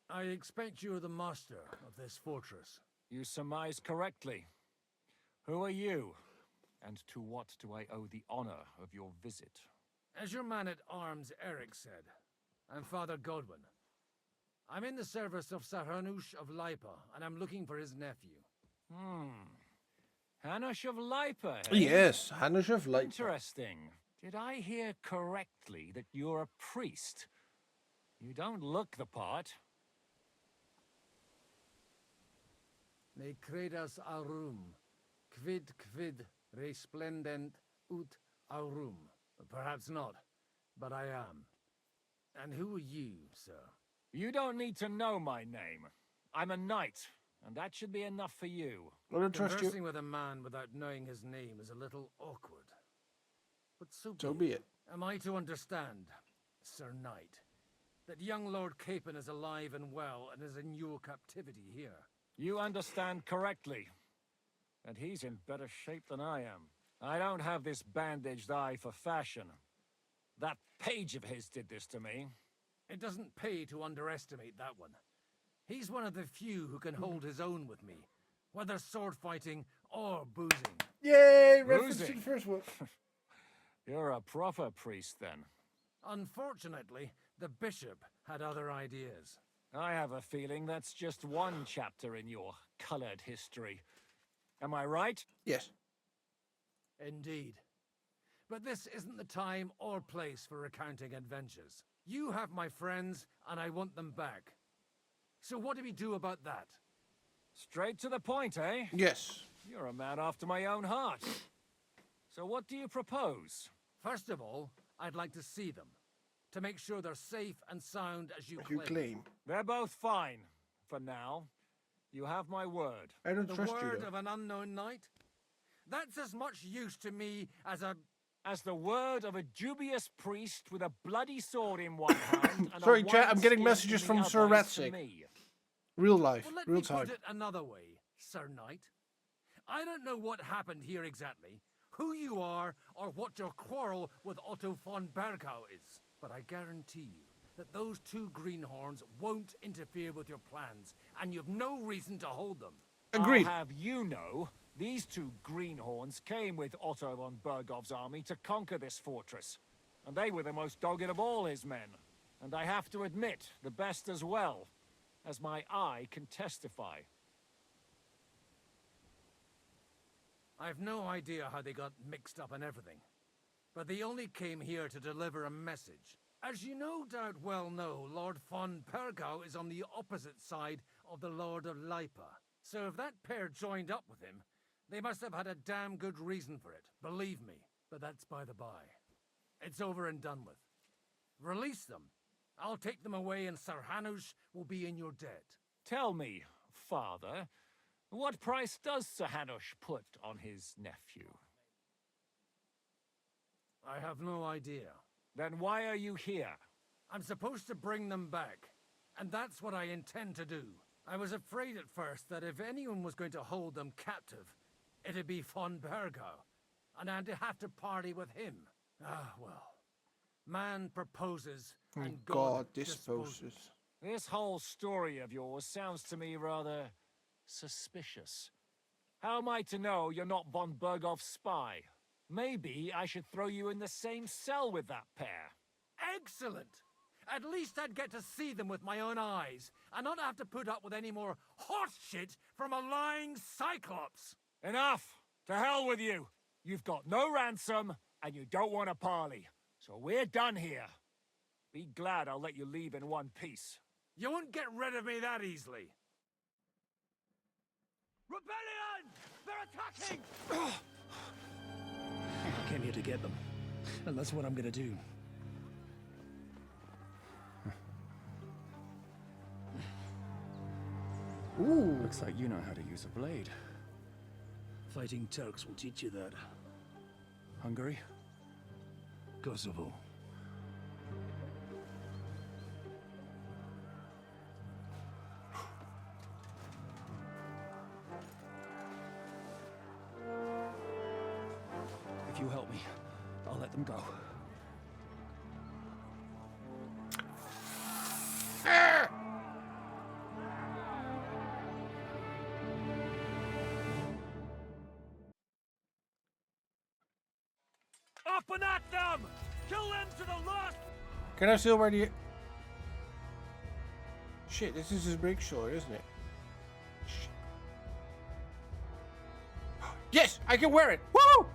Speaker 10: I expect you're the master of this fortress.
Speaker 19: You surmise correctly. Who are you? And to what do I owe the honor of your visit?
Speaker 10: As your man-at-arms Eric said, I'm Father Godwin. I'm in the service of Sir Hanush of Lipa, and I'm looking for his nephew.
Speaker 19: Hanush of Lipa, eh?
Speaker 1: Yes, Hanush of Lipa.
Speaker 19: Interesting. Did I hear correctly that you're a priest? You don't look the part.
Speaker 10: Ne credas aurum, quid resplendent ut aurum. Perhaps not, but I am. And who are you, sir?
Speaker 19: You don't need to know my name. I'm a knight, and that should be enough for you.
Speaker 1: I don't trust you.
Speaker 10: Conversing with a man without knowing his name is a little awkward. But so
Speaker 1: be it.
Speaker 10: Am I to understand, Sir Knight, that young Lord Capon is alive and well and is in your captivity here?
Speaker 19: You understand correctly. And he's in better shape than I am. I don't have this bandaged eye for fashion. That page of his did this to me.
Speaker 10: It doesn't pay to underestimate that one. He's one of the few who can hold his own with me, whether sword fighting or boozing.
Speaker 1: Yay! Reference to
Speaker 19: Boozing.
Speaker 1: the first one.
Speaker 19: You're a proper priest, then.
Speaker 10: Unfortunately, the bishop had other ideas.
Speaker 19: I have a feeling that's just one chapter in your colored history. Am I right?
Speaker 1: Yes.
Speaker 10: Indeed. But this isn't the time or place for recounting adventures. You have my friends, and I want them back. So what do we do about that?
Speaker 19: Straight to the point, eh?
Speaker 1: Yes.
Speaker 19: You're a man after my own heart. So what do you propose?
Speaker 10: First of all, I'd like to see them, to make sure they're safe and sound as you
Speaker 1: claim.
Speaker 19: They're both fine, for now. You have my word.
Speaker 1: I don't
Speaker 10: The
Speaker 1: trust you,
Speaker 10: word
Speaker 1: though.
Speaker 10: of an unknown knight? That's as much use to me as
Speaker 19: the word of a dubious priest with a bloody sword in one hand and
Speaker 1: Sorry,
Speaker 19: a
Speaker 1: chat, I'm getting
Speaker 19: wineskin
Speaker 1: messages
Speaker 19: in
Speaker 1: from
Speaker 19: the
Speaker 1: Sir
Speaker 19: other is to
Speaker 1: Ratsig.
Speaker 19: me.
Speaker 1: Real life,
Speaker 10: Well, let
Speaker 1: real
Speaker 10: me
Speaker 1: time.
Speaker 10: put it another way, Sir Knight. I don't know what happened here exactly, who you are, or what your quarrel with Otto von Bergau is. But I guarantee you that those two greenhorns won't interfere with your plans, and you've no reason to hold them.
Speaker 1: Agreed.
Speaker 19: I'll have you know, these two greenhorns came with Otto von Bergov's army to conquer this fortress. And they were the most dogged of all his men. And I have to admit, the best as well, as my eye can testify.
Speaker 10: I've no idea how they got mixed up in everything, but they only came here to deliver a message. As you no doubt well know, Lord von Bergau is on the opposite side of the Lord of Lipa. So if that pair joined up with him, they must have had a damn good reason for it, believe me. But that's by the by. It's over and done with. Release them. I'll take them away and Sir Hanush will be in your debt.
Speaker 19: Tell me, Father, what price does Sir Hanush put on his nephew?
Speaker 10: I have no idea.
Speaker 19: Then why are you here?
Speaker 10: I'm supposed to bring them back, and that's what I intend to do. I was afraid at first that if anyone was going to hold them captive, it'd be von Bergau, and I'd have to party with him. Ah, well. Man proposes, and
Speaker 1: God disposes.
Speaker 19: This whole story of yours sounds to me rather suspicious. How am I to know you're not von Bergov's spy? Maybe I should throw you in the same cell with that pair.
Speaker 10: Excellent! At least I'd get to see them with my own eyes, and not have to put up with any more horse shit from a lying cyclops!
Speaker 19: Enough! To hell with you! You've got no ransom, and you don't want a parley. So we're done here. Be glad I'll let you leave in one piece.
Speaker 10: You won't get rid of me that easily. Rebellion! They're attacking!
Speaker 13: I came here to get them, and that's what I'm gonna do.
Speaker 1: Ooh.
Speaker 13: Looks like you know how to use a blade. Fighting Turks will teach you that. Hungary? Kosovo. If you help me, I'll let them go.
Speaker 19: Up and at them! Kill them to the last!
Speaker 1: Can I still wear the... Shit, this is his break short, isn't it? Shit. Yes, I can wear it! Woo!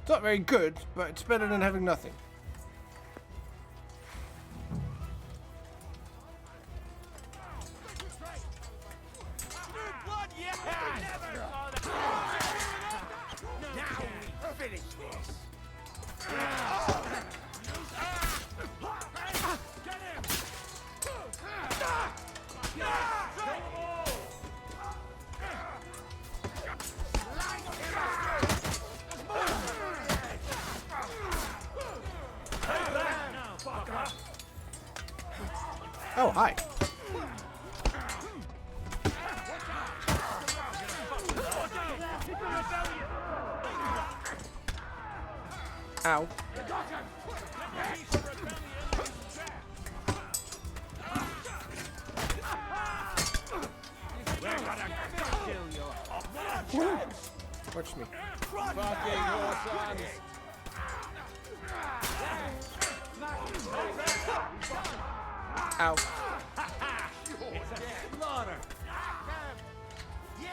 Speaker 1: It's not very good, but it's better than having nothing. Oh, hi. Ow. Watch me. Ow.
Speaker 19: It's a slaughter. Yeah,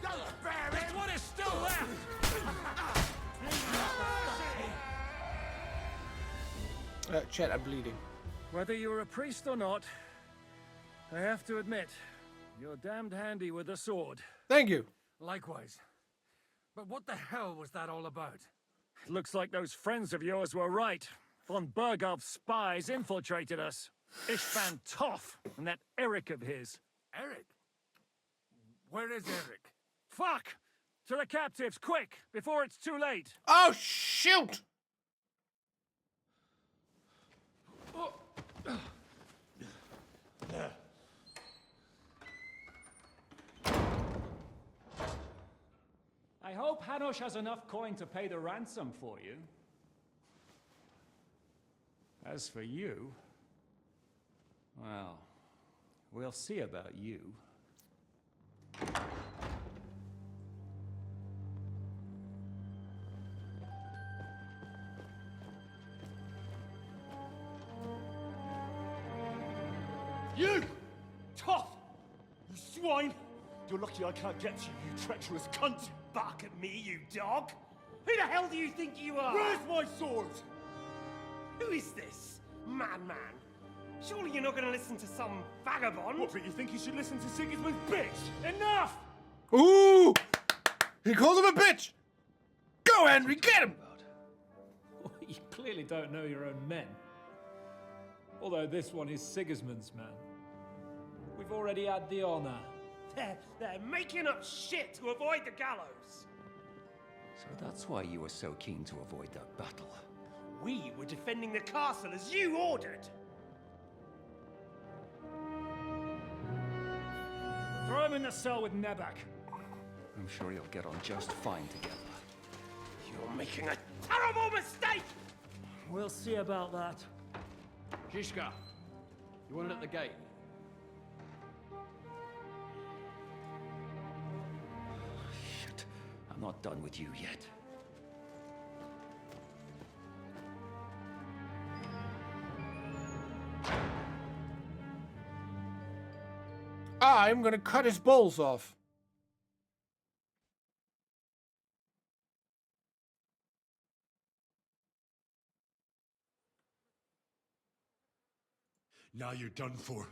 Speaker 19: don't spare it. What is still left?
Speaker 1: Chet, I'm bleeding.
Speaker 19: Whether you're a priest or not, I have to admit, you're damned handy with a sword.
Speaker 1: Thank you.
Speaker 10: Likewise. But what the hell was that all about?
Speaker 19: It looks like those friends of yours were right. Von Bergov's spies infiltrated us. Ishvan Toff and that Eric of his.
Speaker 10: Eric? Where is Eric?
Speaker 19: Fuck! To the captives, quick, before it's too late.
Speaker 1: Oh, shoot!
Speaker 8: I hope Hanush has enough coin to pay the ransom for you. As for you, well, we'll see about you.
Speaker 15: You! Tough! You swine! You're lucky I can't get to you, you treacherous cunt! Bark at me, you dog! Who the hell do you think you are? Where's my sword? Who is this? Madman! Surely you're not gonna listen to some vagabond? What, but you think you should listen to Sigismund's bitch? Enough!
Speaker 1: Ooh! He called him a bitch! Go, Henry, get him!
Speaker 8: You clearly don't know your own men. Although this one is Sigismund's man. We've already had the honor.
Speaker 15: They're making up shit to avoid the gallows!
Speaker 23: So that's why you were so keen to avoid that battle.
Speaker 15: We were defending the castle as you ordered!
Speaker 19: Throw him in the cell with Nebak.
Speaker 23: I'm sure you'll get on just fine together.
Speaker 15: You're making a terrible mistake!
Speaker 8: We'll see about that.
Speaker 21: Zizka, you want it at the gate?
Speaker 23: Shit. I'm not done with you yet.
Speaker 1: I'm gonna cut his balls off.
Speaker 2: Now you're done for.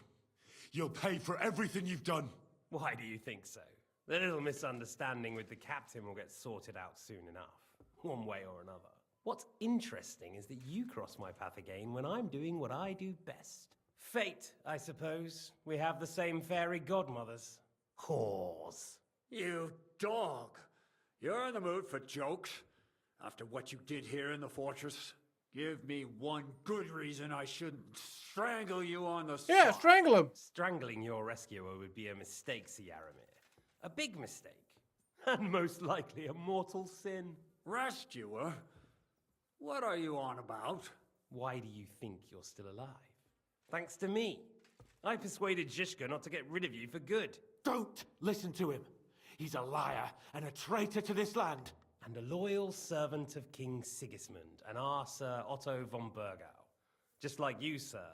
Speaker 2: You'll pay for everything you've done.
Speaker 5: Why do you think so? The little misunderstanding with the captain will get sorted out soon enough, one way or another. What's interesting is that you cross my path again when I'm doing what I do best. Fate, I suppose. We have the same fairy godmothers. Whores.
Speaker 7: You dog! You're in the mood for jokes? After what you did here in the fortress? Give me one good reason I shouldn't strangle you on the spot.
Speaker 1: Yeah, strangle him.
Speaker 5: Strangling your rescuer would be a mistake, Yaramir. A big mistake. And most likely a mortal sin.
Speaker 7: Rescuer? What are you on about?
Speaker 5: Why do you think you're still alive? Thanks to me. I persuaded Zizka not to get rid of you for good.
Speaker 21: Don't listen to him. He's a liar and a traitor to this land.
Speaker 5: And a loyal servant of King Sigismund and our Sir Otto von Burgau. Just like you, sir.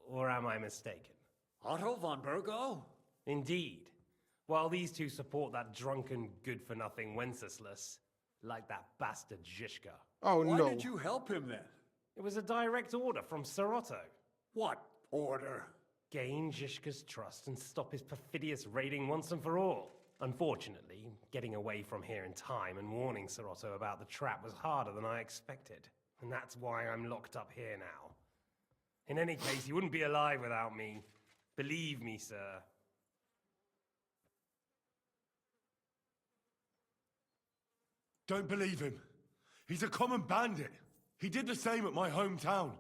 Speaker 5: Or am I mistaken?
Speaker 7: Otto von Burgau?
Speaker 5: Indeed. While these two support that drunken, good-for-nothing Wenceslas, like that bastard Zizka.
Speaker 1: Oh, no.
Speaker 7: Why did you help him then?
Speaker 5: It was a direct order from Sir Otto.
Speaker 7: What order?
Speaker 5: Gain Zizka's trust and stop his perfidious raiding once and for all. Unfortunately, getting away from here in time and warning Sir Otto about the trap was harder than I expected. And that's why I'm locked up here now. In any case, you wouldn't be alive without me. Believe me, sir.
Speaker 2: Don't believe him. He's a common bandit. He did the same at my hometown.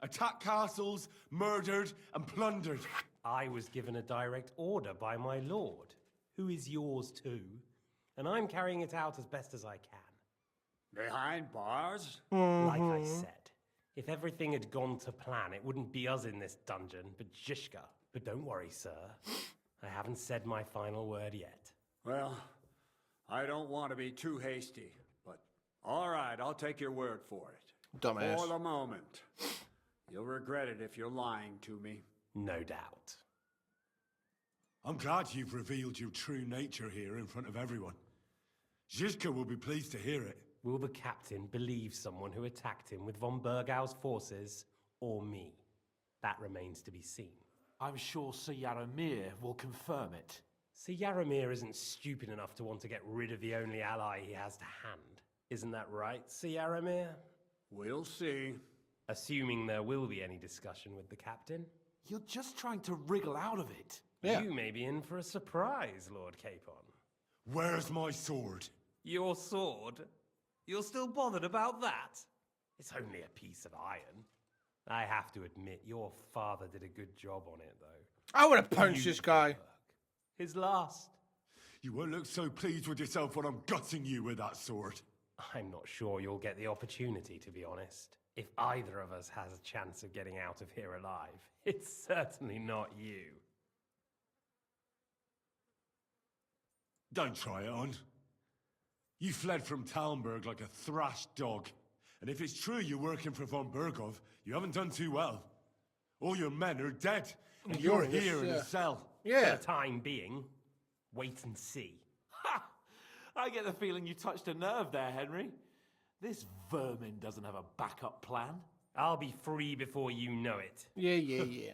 Speaker 2: Attacked castles, murdered, and plundered.
Speaker 5: I was given a direct order by my lord, who is yours too, and I'm carrying it out as best as I can.
Speaker 7: Behind bars?
Speaker 5: Like I said, if everything had gone to plan, it wouldn't be us in this dungeon, but Zizka. But don't worry, sir. I haven't said my final word yet.
Speaker 7: Well, I don't want to be too hasty, but all right, I'll take your word for it.
Speaker 1: Dumbass.
Speaker 7: For the moment. You'll regret it if you're lying to me.
Speaker 5: No doubt.
Speaker 2: I'm glad you've revealed your true nature here in front of everyone. Zizka will be pleased to hear it.
Speaker 5: Will the captain believe someone who attacked him with von Burgau's forces, or me? That remains to be seen.
Speaker 21: I'm sure Sir Yaramir will confirm it.
Speaker 5: Sir Yaramir isn't stupid enough to want to get rid of the only ally he has to hand. Isn't that right, Sir Yaramir?
Speaker 7: We'll see.
Speaker 5: Assuming there will be any discussion with the captain.
Speaker 21: You're just trying to wriggle out of it.
Speaker 1: Yeah.
Speaker 5: You may be in for a surprise, Lord Capon.
Speaker 2: Where's my sword?
Speaker 5: Your sword? You're still bothered about that? It's only a piece of iron. I have to admit, your father did a good job on it, though.
Speaker 1: I would have punched this guy.
Speaker 5: His last.
Speaker 2: You won't look so pleased with yourself when I'm gutting you with that sword.
Speaker 5: I'm not sure you'll get the opportunity, to be honest. If either of us has a chance of getting out of here alive, it's certainly not you.
Speaker 2: Don't try it on. You fled from Talmberg like a thrashed dog. And if it's true you're working for von Burgov, you haven't done too well. All your men are dead, and you're here in a cell.
Speaker 1: Yeah.
Speaker 5: For the time being, wait and see.
Speaker 21: Ha! I get the feeling you touched a nerve there, Henry. This vermin doesn't have a backup plan.
Speaker 5: I'll be free before you know it.
Speaker 1: Yeah.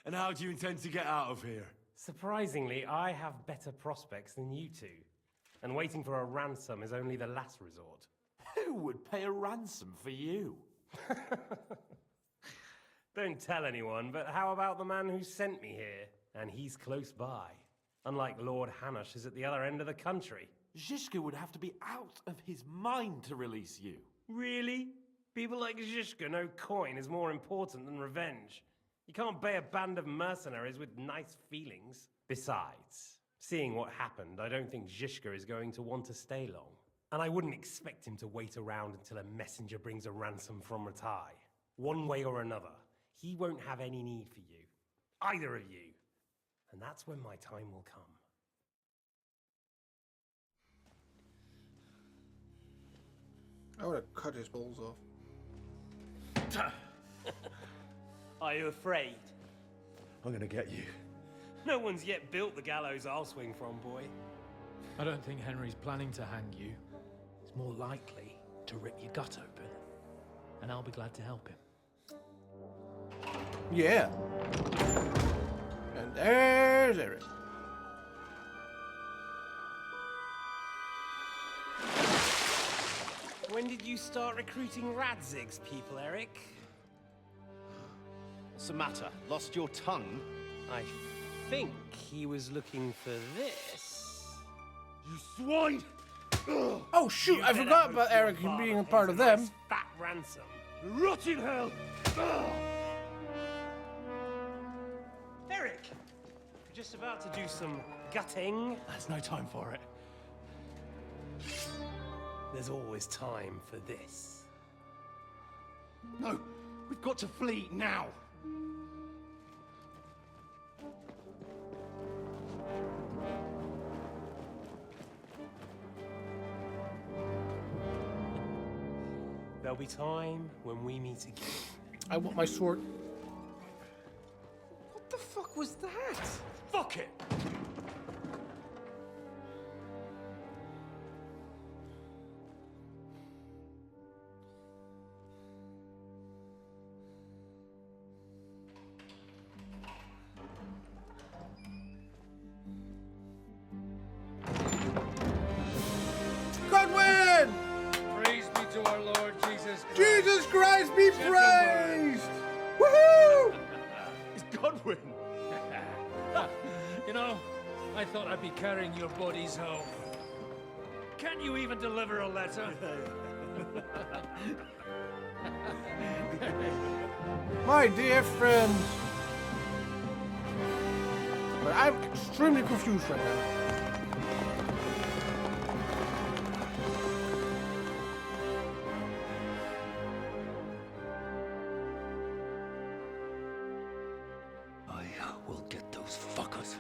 Speaker 2: And how do you intend to get out of here?
Speaker 5: Surprisingly, I have better prospects than you two. And waiting for a ransom is only the last resort.
Speaker 21: Who would pay a ransom for you?
Speaker 5: Don't tell anyone, but how about the man who sent me here? And he's close by. Unlike Lord Hanush is at the other end of the country.
Speaker 21: Zizka would have to be out of his mind to release you.
Speaker 5: Really? People like Zizka know coin is more important than revenge. You can't pay a band of mercenaries with nice feelings. Besides, seeing what happened, I don't think Zizka is going to want to stay long. And I wouldn't expect him to wait around until a messenger brings a ransom from Ratai. One way or another, he won't have any need for you. Either of you. And that's when my time will come.
Speaker 1: I would have cut his balls off.
Speaker 5: Are you afraid?
Speaker 2: I'm gonna get you.
Speaker 5: No one's yet built the gallows I'll swing from, boy.
Speaker 8: I don't think Henry's planning to hang you. He's more likely to rip your gut open. And I'll be glad to help him.
Speaker 1: Yeah. And there's Eric.
Speaker 5: When did you start recruiting Radzig's people, Eric?
Speaker 22: What's the matter? Lost your tongue?
Speaker 5: I think he was looking for this.
Speaker 15: You swine!
Speaker 1: Oh shoot, I forgot about Eric being a part of them.
Speaker 5: Fat ransom.
Speaker 15: Rot in hell!
Speaker 5: Eric! We're just about to do some gutting.
Speaker 15: There's no time for it.
Speaker 5: There's always time for this.
Speaker 15: No, we've got to flee now.
Speaker 5: There'll be time when we meet again.
Speaker 1: I want my sword.
Speaker 5: What the fuck was that?
Speaker 15: Fuck it!
Speaker 1: Godwin!
Speaker 12: Praise be to our Lord Jesus Christ.
Speaker 1: Jesus Christ be praised! Woohoo!
Speaker 15: It's Godwin!
Speaker 12: You know, I thought I'd be carrying your bodies home. Can't you even deliver a letter?
Speaker 1: My dear friends. But I'm extremely confused right now.
Speaker 11: I will get those fuckers.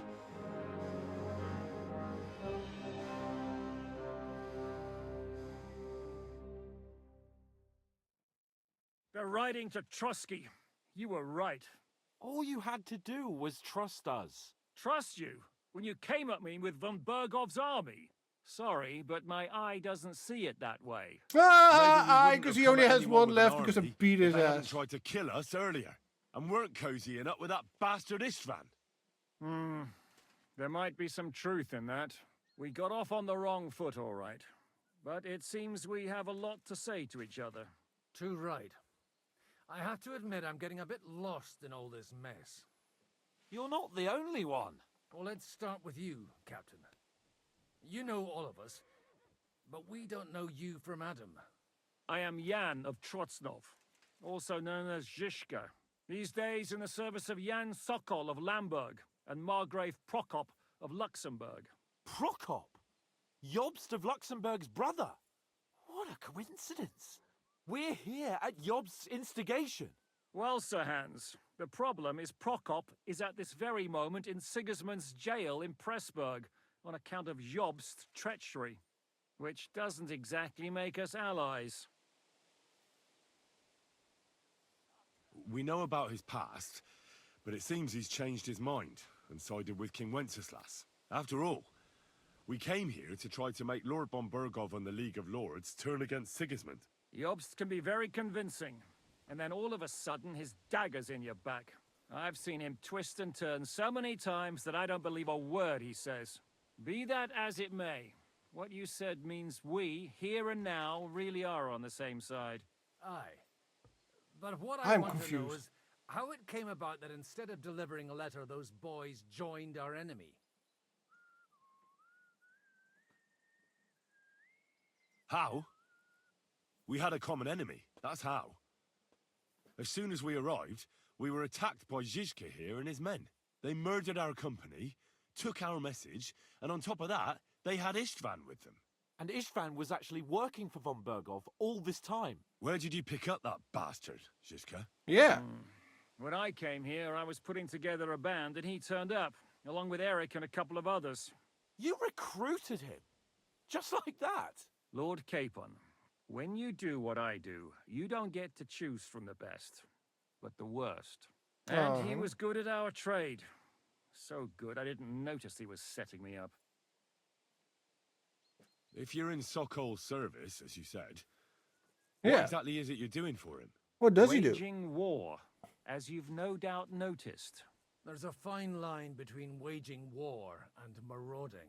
Speaker 19: They're riding to Trusky. You were right.
Speaker 6: All you had to do was trust us.
Speaker 19: Trust you? When you came at me with von Bergov's army? Sorry, but my eye doesn't see it that way.
Speaker 1: Because he only has one left because I beat his
Speaker 2: They hadn't
Speaker 1: ass.
Speaker 2: tried to kill us earlier and weren't cozying up with that bastard Istvan.
Speaker 19: There might be some truth in that. We got off on the wrong foot, all right. But it seems we have a lot to say to each other.
Speaker 21: Too right. I have to admit I'm getting a bit lost in all this mess.
Speaker 6: You're not the only one.
Speaker 21: Well, let's start with you, Captain. You know all of us, but we don't know you from Adam.
Speaker 19: I am Jan of Trotsnov, also known as Zhishka. These days in the service of Jan Sokol of Lamberg and Margrave Prokop of Luxembourg.
Speaker 6: Prokop? Jobst of Luxembourg's brother? What a coincidence. We're here at Jobst's instigation.
Speaker 19: Well, Sir Hans, the problem is Prokop is at this very moment in Sigismund's jail in Pressburg on account of Jobst's treachery, which doesn't exactly make us allies.
Speaker 2: We know about his past, but it seems he's changed his mind and sided with King Wenceslas. After all, we came here to try to make Lord von Bergov and the League of Lords turn against Sigismund.
Speaker 19: Jobst can be very convincing, and then all of a sudden his dagger's in your back. I've seen him twist and turn so many times that I don't believe a word he says. Be that as it may, what you said means we, here and now, really are on the same side.
Speaker 21: Aye. But what I
Speaker 1: I'm
Speaker 21: want to know
Speaker 1: confused.
Speaker 21: is how it came about that instead of delivering a letter, those boys joined our enemy.
Speaker 2: How? We had a common enemy, that's how. As soon as we arrived, we were attacked by Zhizka here and his men. They murdered our company, took our message, and on top of that, they had Istvan with them.
Speaker 6: And Istvan was actually working for von Bergov all this time.
Speaker 2: Where did you pick up that bastard, Ziska?
Speaker 1: Yeah.
Speaker 19: When I came here, I was putting together a band, and he turned up, along with Eric and a couple of others.
Speaker 6: You recruited him? Just like that?
Speaker 19: Lord Capon, when you do what I do, you don't get to choose from the best, but the worst. And he was good at our trade. So good, I didn't notice he was setting me up.
Speaker 2: If you're in Sokol's service, as you said,
Speaker 1: Yeah.
Speaker 2: what exactly is it you're doing for him?
Speaker 1: What does he do?
Speaker 19: Waging war, as you've no doubt noticed.
Speaker 21: There's a fine line between waging war and marauding.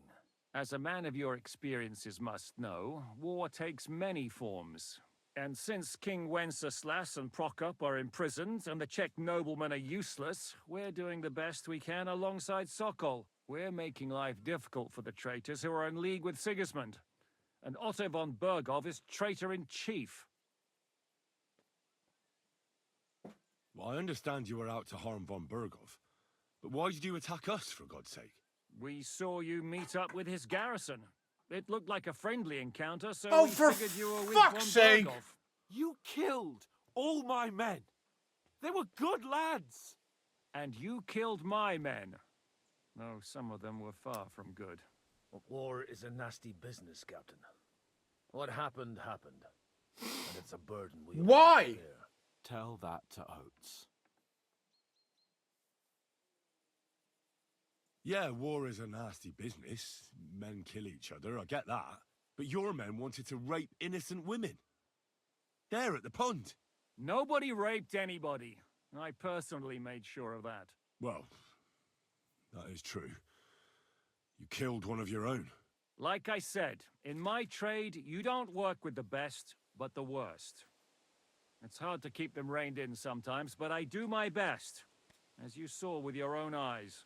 Speaker 19: As a man of your experiences must know, war takes many forms. And since King Wenceslas and Prokop are imprisoned and the Czech noblemen are useless, we're doing the best we can alongside Sokol. We're making life difficult for the traitors who are in league with Sigismund. And Otto von Bergov is traitor-in-chief.
Speaker 2: Well, I understand you were out to harm von Bergov, but why did you attack us, for God's sake?
Speaker 19: We saw you meet up with his garrison. It looked like a friendly encounter, so we
Speaker 1: for
Speaker 19: figured you were with
Speaker 1: fuck's
Speaker 19: von
Speaker 1: sake!
Speaker 19: Bergov.
Speaker 6: You killed all my men. They were good lads.
Speaker 19: And you killed my men. Though some of them were far from good.
Speaker 21: War is a nasty business, Captain. What happened, happened. And it's a burden we all
Speaker 1: Why?
Speaker 21: have to bear.
Speaker 6: Tell that to Oates.
Speaker 2: Yeah, war is a nasty business. Men kill each other, I get that. But your men wanted to rape innocent women. There at the pond.
Speaker 19: Nobody raped anybody. I personally made sure of that.
Speaker 2: Well, that is true. You killed one of your own.
Speaker 19: Like I said, in my trade, you don't work with the best, but the worst. It's hard to keep them reined in sometimes, but I do my best, as you saw with your own eyes.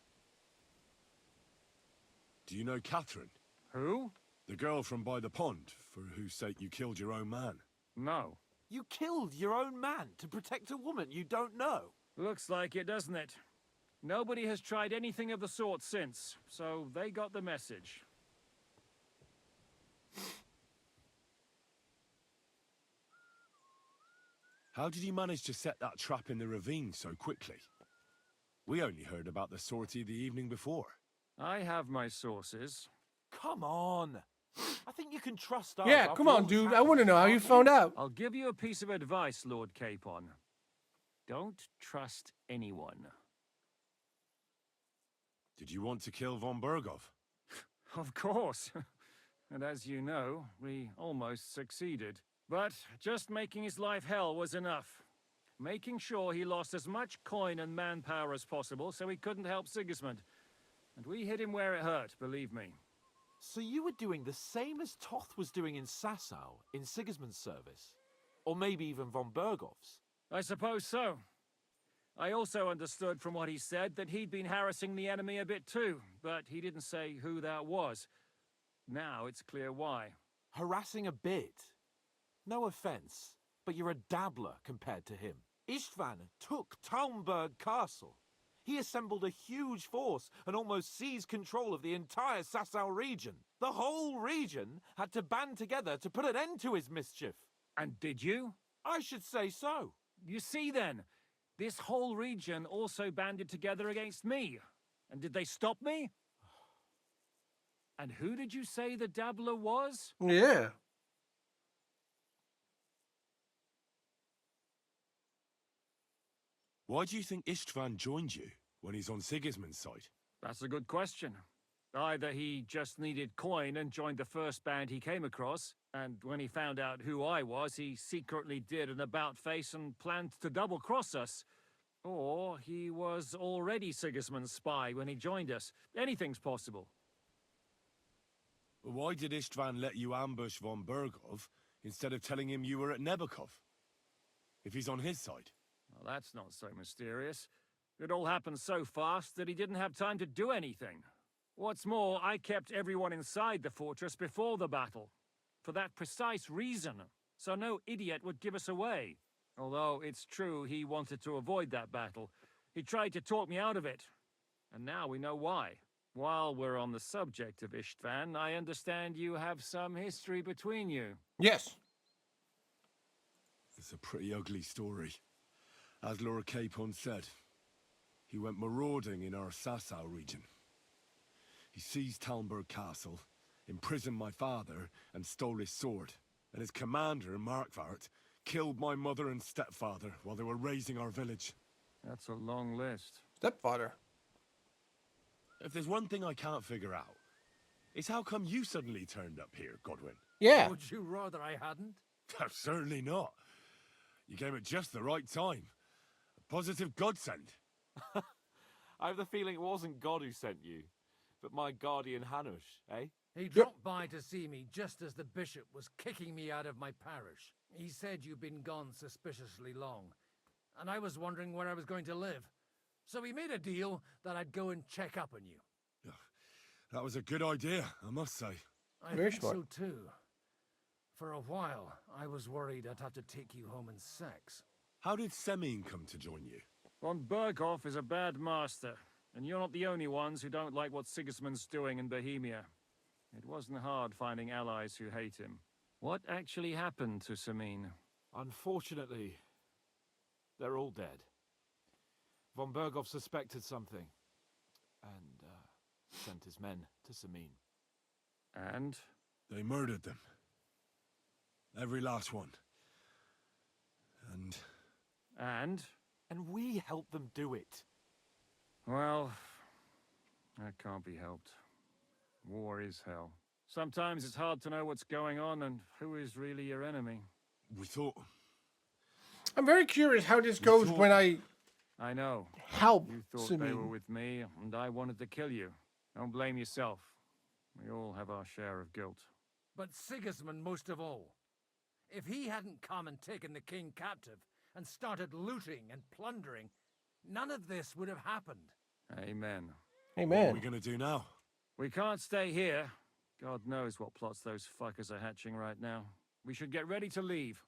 Speaker 2: Do you know Catherine?
Speaker 19: Who?
Speaker 2: The girl from by the pond, for whose sake you killed your own man.
Speaker 19: No.
Speaker 6: You killed your own man to protect a woman you don't know.
Speaker 19: Looks like it, doesn't it? Nobody has tried anything of the sort since, so they got the message.
Speaker 2: How did you manage to set that trap in the ravine so quickly? We only heard about the sortie the evening before.
Speaker 19: I have my sources.
Speaker 6: Come on. I think you can trust us.
Speaker 1: Yeah, come on, dude. I want to know how you found out.
Speaker 19: I'll give you a piece of advice, Lord Capon. Don't trust anyone.
Speaker 2: Did you want to kill von Bergov?
Speaker 19: Of course. And as you know, we almost succeeded. But just making his life hell was enough. Making sure he lost as much coin and manpower as possible so he couldn't help Sigismund. And we hit him where it hurt, believe me.
Speaker 6: So you were doing the same as Toth was doing in Sasau, in Sigismund's service? Or maybe even von Bergov's?
Speaker 19: I suppose so. I also understood from what he said that he'd been harassing the enemy a bit too, but he didn't say who that was. Now it's clear why.
Speaker 6: Harassing a bit? No offense, but you're a dabbler compared to him. Istvan took Talmberg Castle. He assembled a huge force and almost seized control of the entire Sasau region. The whole region had to band together to put an end to his mischief.
Speaker 19: And did you?
Speaker 6: I should say so.
Speaker 19: You see then, this whole region also banded together against me. And did they stop me? And who did you say the dabbler was?
Speaker 1: Yeah.
Speaker 2: Why do you think Istvan joined you when he's on Sigismund's side?
Speaker 19: That's a good question. Either he just needed coin and joined the first band he came across, and when he found out who I was, he secretly did an about-face and planned to double-cross us. Or he was already Sigismund's spy when he joined us. Anything's possible.
Speaker 2: Why did Istvan let you ambush von Bergov instead of telling him you were at Nebakov? If he's on his side.
Speaker 19: Well, that's not so mysterious. It all happened so fast that he didn't have time to do anything. What's more, I kept everyone inside the fortress before the battle. For that precise reason, so no idiot would give us away. Although it's true he wanted to avoid that battle. He tried to talk me out of it. And now we know why. While we're on the subject of Istvan, I understand you have some history between you.
Speaker 1: Yes.
Speaker 2: It's a pretty ugly story. As Lord Capon said, he went marauding in our Sasau region. He seized Talmberg Castle, imprisoned my father, and stole his sword. And his commander, Markvart, killed my mother and stepfather while they were raising our village.
Speaker 19: That's a long list.
Speaker 1: Stepfather.
Speaker 2: If there's one thing I can't figure out, it's how come you suddenly turned up here, Godwin?
Speaker 1: Yeah.
Speaker 21: Would you rather I hadn't?
Speaker 2: Certainly not. You came at just the right time. A positive godsend.
Speaker 6: I have the feeling it wasn't God who sent you, but my guardian Hanush, eh?
Speaker 21: He dropped by to see me just as the bishop was kicking me out of my parish. He said you'd been gone suspiciously long, and I was wondering where I was going to live. So we made a deal that I'd go and check up on you.
Speaker 2: That was a good idea, I must say.
Speaker 21: I think so too. For a while, I was worried I'd have to take you home in sex.
Speaker 2: How did Semine come to join you?
Speaker 19: Von Berghoff is a bad master, and you're not the only ones who don't like what Sigismund's doing in Bohemia. It wasn't hard finding allies who hate him. What actually happened to Semine?
Speaker 6: Unfortunately, they're all dead. Von Berghoff suspected something, and sent his men to Semine.
Speaker 19: And?
Speaker 2: They murdered them. Every last one. And?
Speaker 6: And we helped them do it.
Speaker 19: Well, that can't be helped. War is hell. Sometimes it's hard to know what's going on and who is really your enemy.
Speaker 2: We thought...
Speaker 1: I'm very curious how this goes when I
Speaker 19: know.
Speaker 1: Help
Speaker 19: You thought
Speaker 1: Semine.
Speaker 19: they were with me, and I wanted to kill you. Don't blame yourself. We all have our share of guilt.
Speaker 21: But Sigismund most of all. If he hadn't come and taken the king captive and started looting and plundering, none of this would have happened.
Speaker 19: Amen.
Speaker 1: Amen.
Speaker 2: What are we gonna do now?
Speaker 19: We can't stay here. God knows what plots those fuckers are hatching right now. We should get ready to leave.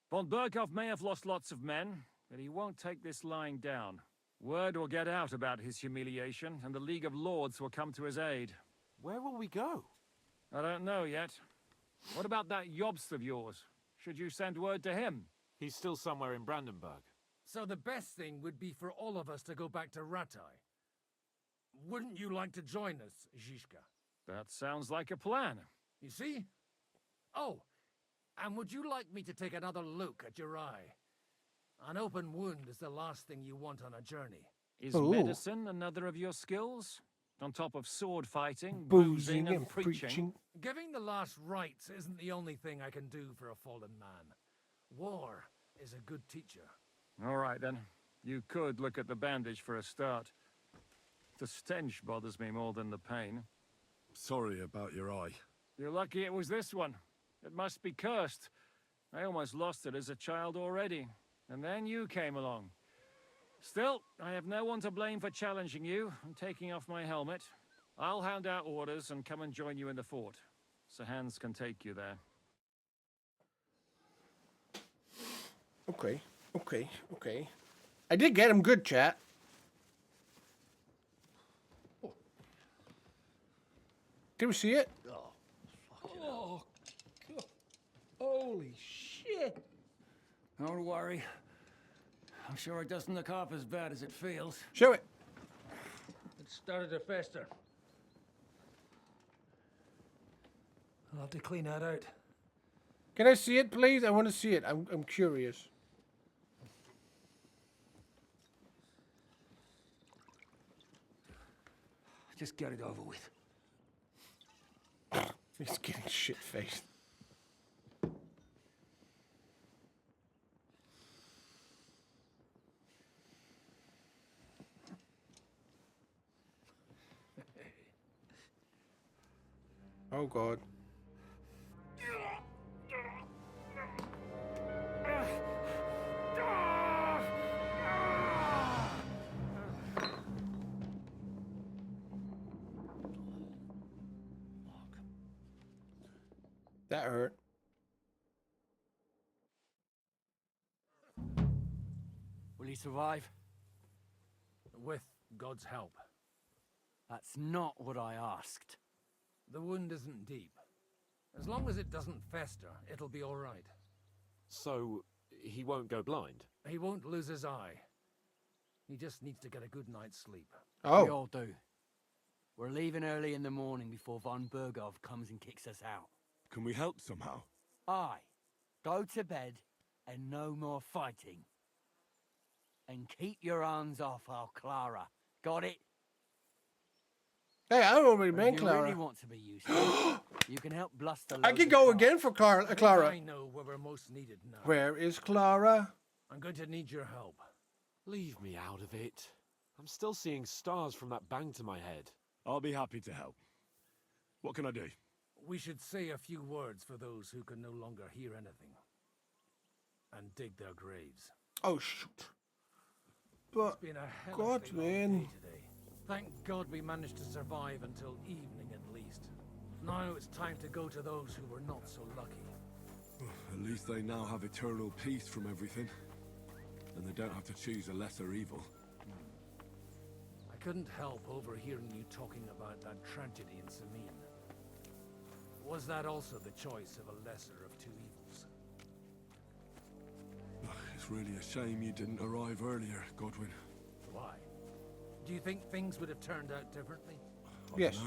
Speaker 19: Von Berghoff may have lost lots of men, but he won't take this lying down. Word will get out about his humiliation, and the League of Lords will come to his aid.
Speaker 6: Where will we go?
Speaker 19: I don't know yet. What about that Jobst of yours? Should you send word to him?
Speaker 6: He's still somewhere in Brandenburg.
Speaker 21: So the best thing would be for all of us to go back to Ratai. Wouldn't you like to join us, Zizka?
Speaker 19: That sounds like a plan.
Speaker 21: You see? Oh, and would you like me to take another look at your eye? An open wound is the last thing you want on a journey.
Speaker 19: Is medicine another of your skills? On top of sword fighting, boozing, and preaching?
Speaker 21: Giving the last rites isn't the only thing I can do for a fallen man. War is a good teacher.
Speaker 19: All right, then. You could look at the bandage for a start. The stench bothers me more than the pain.
Speaker 2: Sorry about your eye.
Speaker 19: You're lucky it was this one. It must be cursed. I almost lost it as a child already. And then you came along. Still, I have no one to blame for challenging you and taking off my helmet. I'll hand out orders and come and join you in the fort. Sir Hans can take you there.
Speaker 1: Okay. I did get him good, chat. Did we see it?
Speaker 13: Oh, God. Holy shit. Don't worry. I'm sure it doesn't look half as bad as it feels.
Speaker 1: Show it.
Speaker 13: It started to fester. I'll have to clean that out.
Speaker 1: Can I see it, please? I want to see it. I'm curious.
Speaker 13: Just get it over with.
Speaker 1: He's getting shit-faced. Oh, God. That hurt.
Speaker 13: Will he survive?
Speaker 21: With God's help.
Speaker 11: That's not what I asked.
Speaker 21: The wound isn't deep. As long as it doesn't fester, it'll be all right.
Speaker 6: So, he won't go blind?
Speaker 21: He won't lose his eye. He just needs to get a good night's sleep.
Speaker 11: We all do. We're leaving early in the morning before von Burgov comes and kicks us out.
Speaker 2: Can we help somehow?
Speaker 11: Aye. Go to bed and no more fighting. And keep your hands off our Clara. Got it?
Speaker 1: Hey, I already
Speaker 11: But
Speaker 1: met
Speaker 11: if
Speaker 1: Clara.
Speaker 11: you really want to be useful, you can help bluster.
Speaker 1: I can go again for Clara.
Speaker 21: I know where we're most needed now.
Speaker 1: Where is Clara?
Speaker 21: I'm going to need your help.
Speaker 6: Leave me out of it. I'm still seeing stars from that bang to my head.
Speaker 2: I'll be happy to help. What can I do?
Speaker 21: We should say a few words for those who can no longer hear anything. And dig their graves.
Speaker 1: Oh, shoot. But,
Speaker 21: It's been a hell
Speaker 1: God,
Speaker 21: of a long
Speaker 1: man.
Speaker 21: day today. Thank God we managed to survive until evening at least. Now it's time to go to those who were not so lucky.
Speaker 2: At least they now have eternal peace from everything. And they don't have to choose a lesser evil.
Speaker 21: I couldn't help overhearing you talking about that tragedy in Samin. Was that also the choice of a lesser of two evils?
Speaker 2: It's really a shame you didn't arrive earlier, Godwin.
Speaker 21: Why? Do you think things would have turned out differently?
Speaker 1: Yes.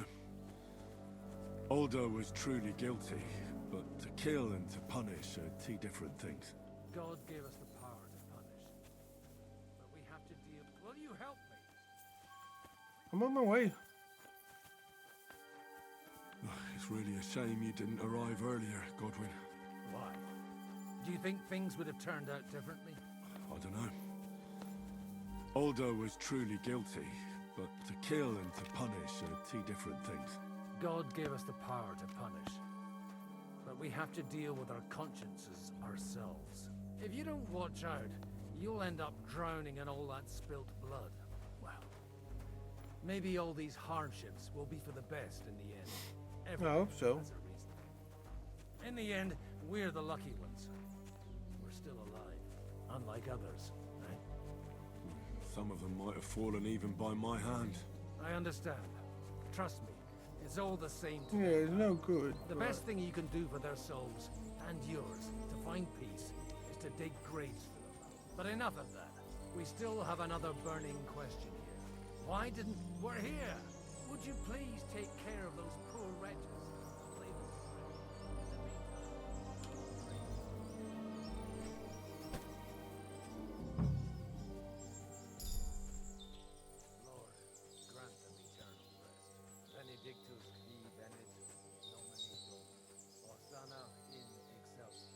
Speaker 2: Aldo was truly guilty, but to kill and to punish are two different things.
Speaker 21: God gave us the power to punish. But we have to deal... Will you help me?
Speaker 1: I'm on my way.
Speaker 2: It's really a shame you didn't arrive earlier, Godwin.
Speaker 21: Why? Do you think things would have turned out differently?
Speaker 2: I don't know. Aldo was truly guilty, but to kill and to punish are two different things.
Speaker 21: God gave us the power to punish. But we have to deal with our consciences ourselves. If you don't watch out, you'll end up drowning in all that spilt blood. Well, maybe all these hardships will be for the best in the end.
Speaker 1: I hope so.
Speaker 21: Has a reason. In the end, we're the lucky ones. We're still alive, unlike others, eh?
Speaker 2: Some of them might have fallen even by my hand.
Speaker 21: I understand. Trust me, it's all the same to
Speaker 1: Yeah,
Speaker 21: me.
Speaker 1: it's no good.
Speaker 21: The best thing you can do for their souls, and yours, to find peace, is to dig graves for them. But enough of that. We still have another burning question here. Why didn't... We're here! Would you please take care of those poor wretches? Lord, grant them eternal rest. Benedictus qui venet, Domini Domini, Hosanna in excelsis.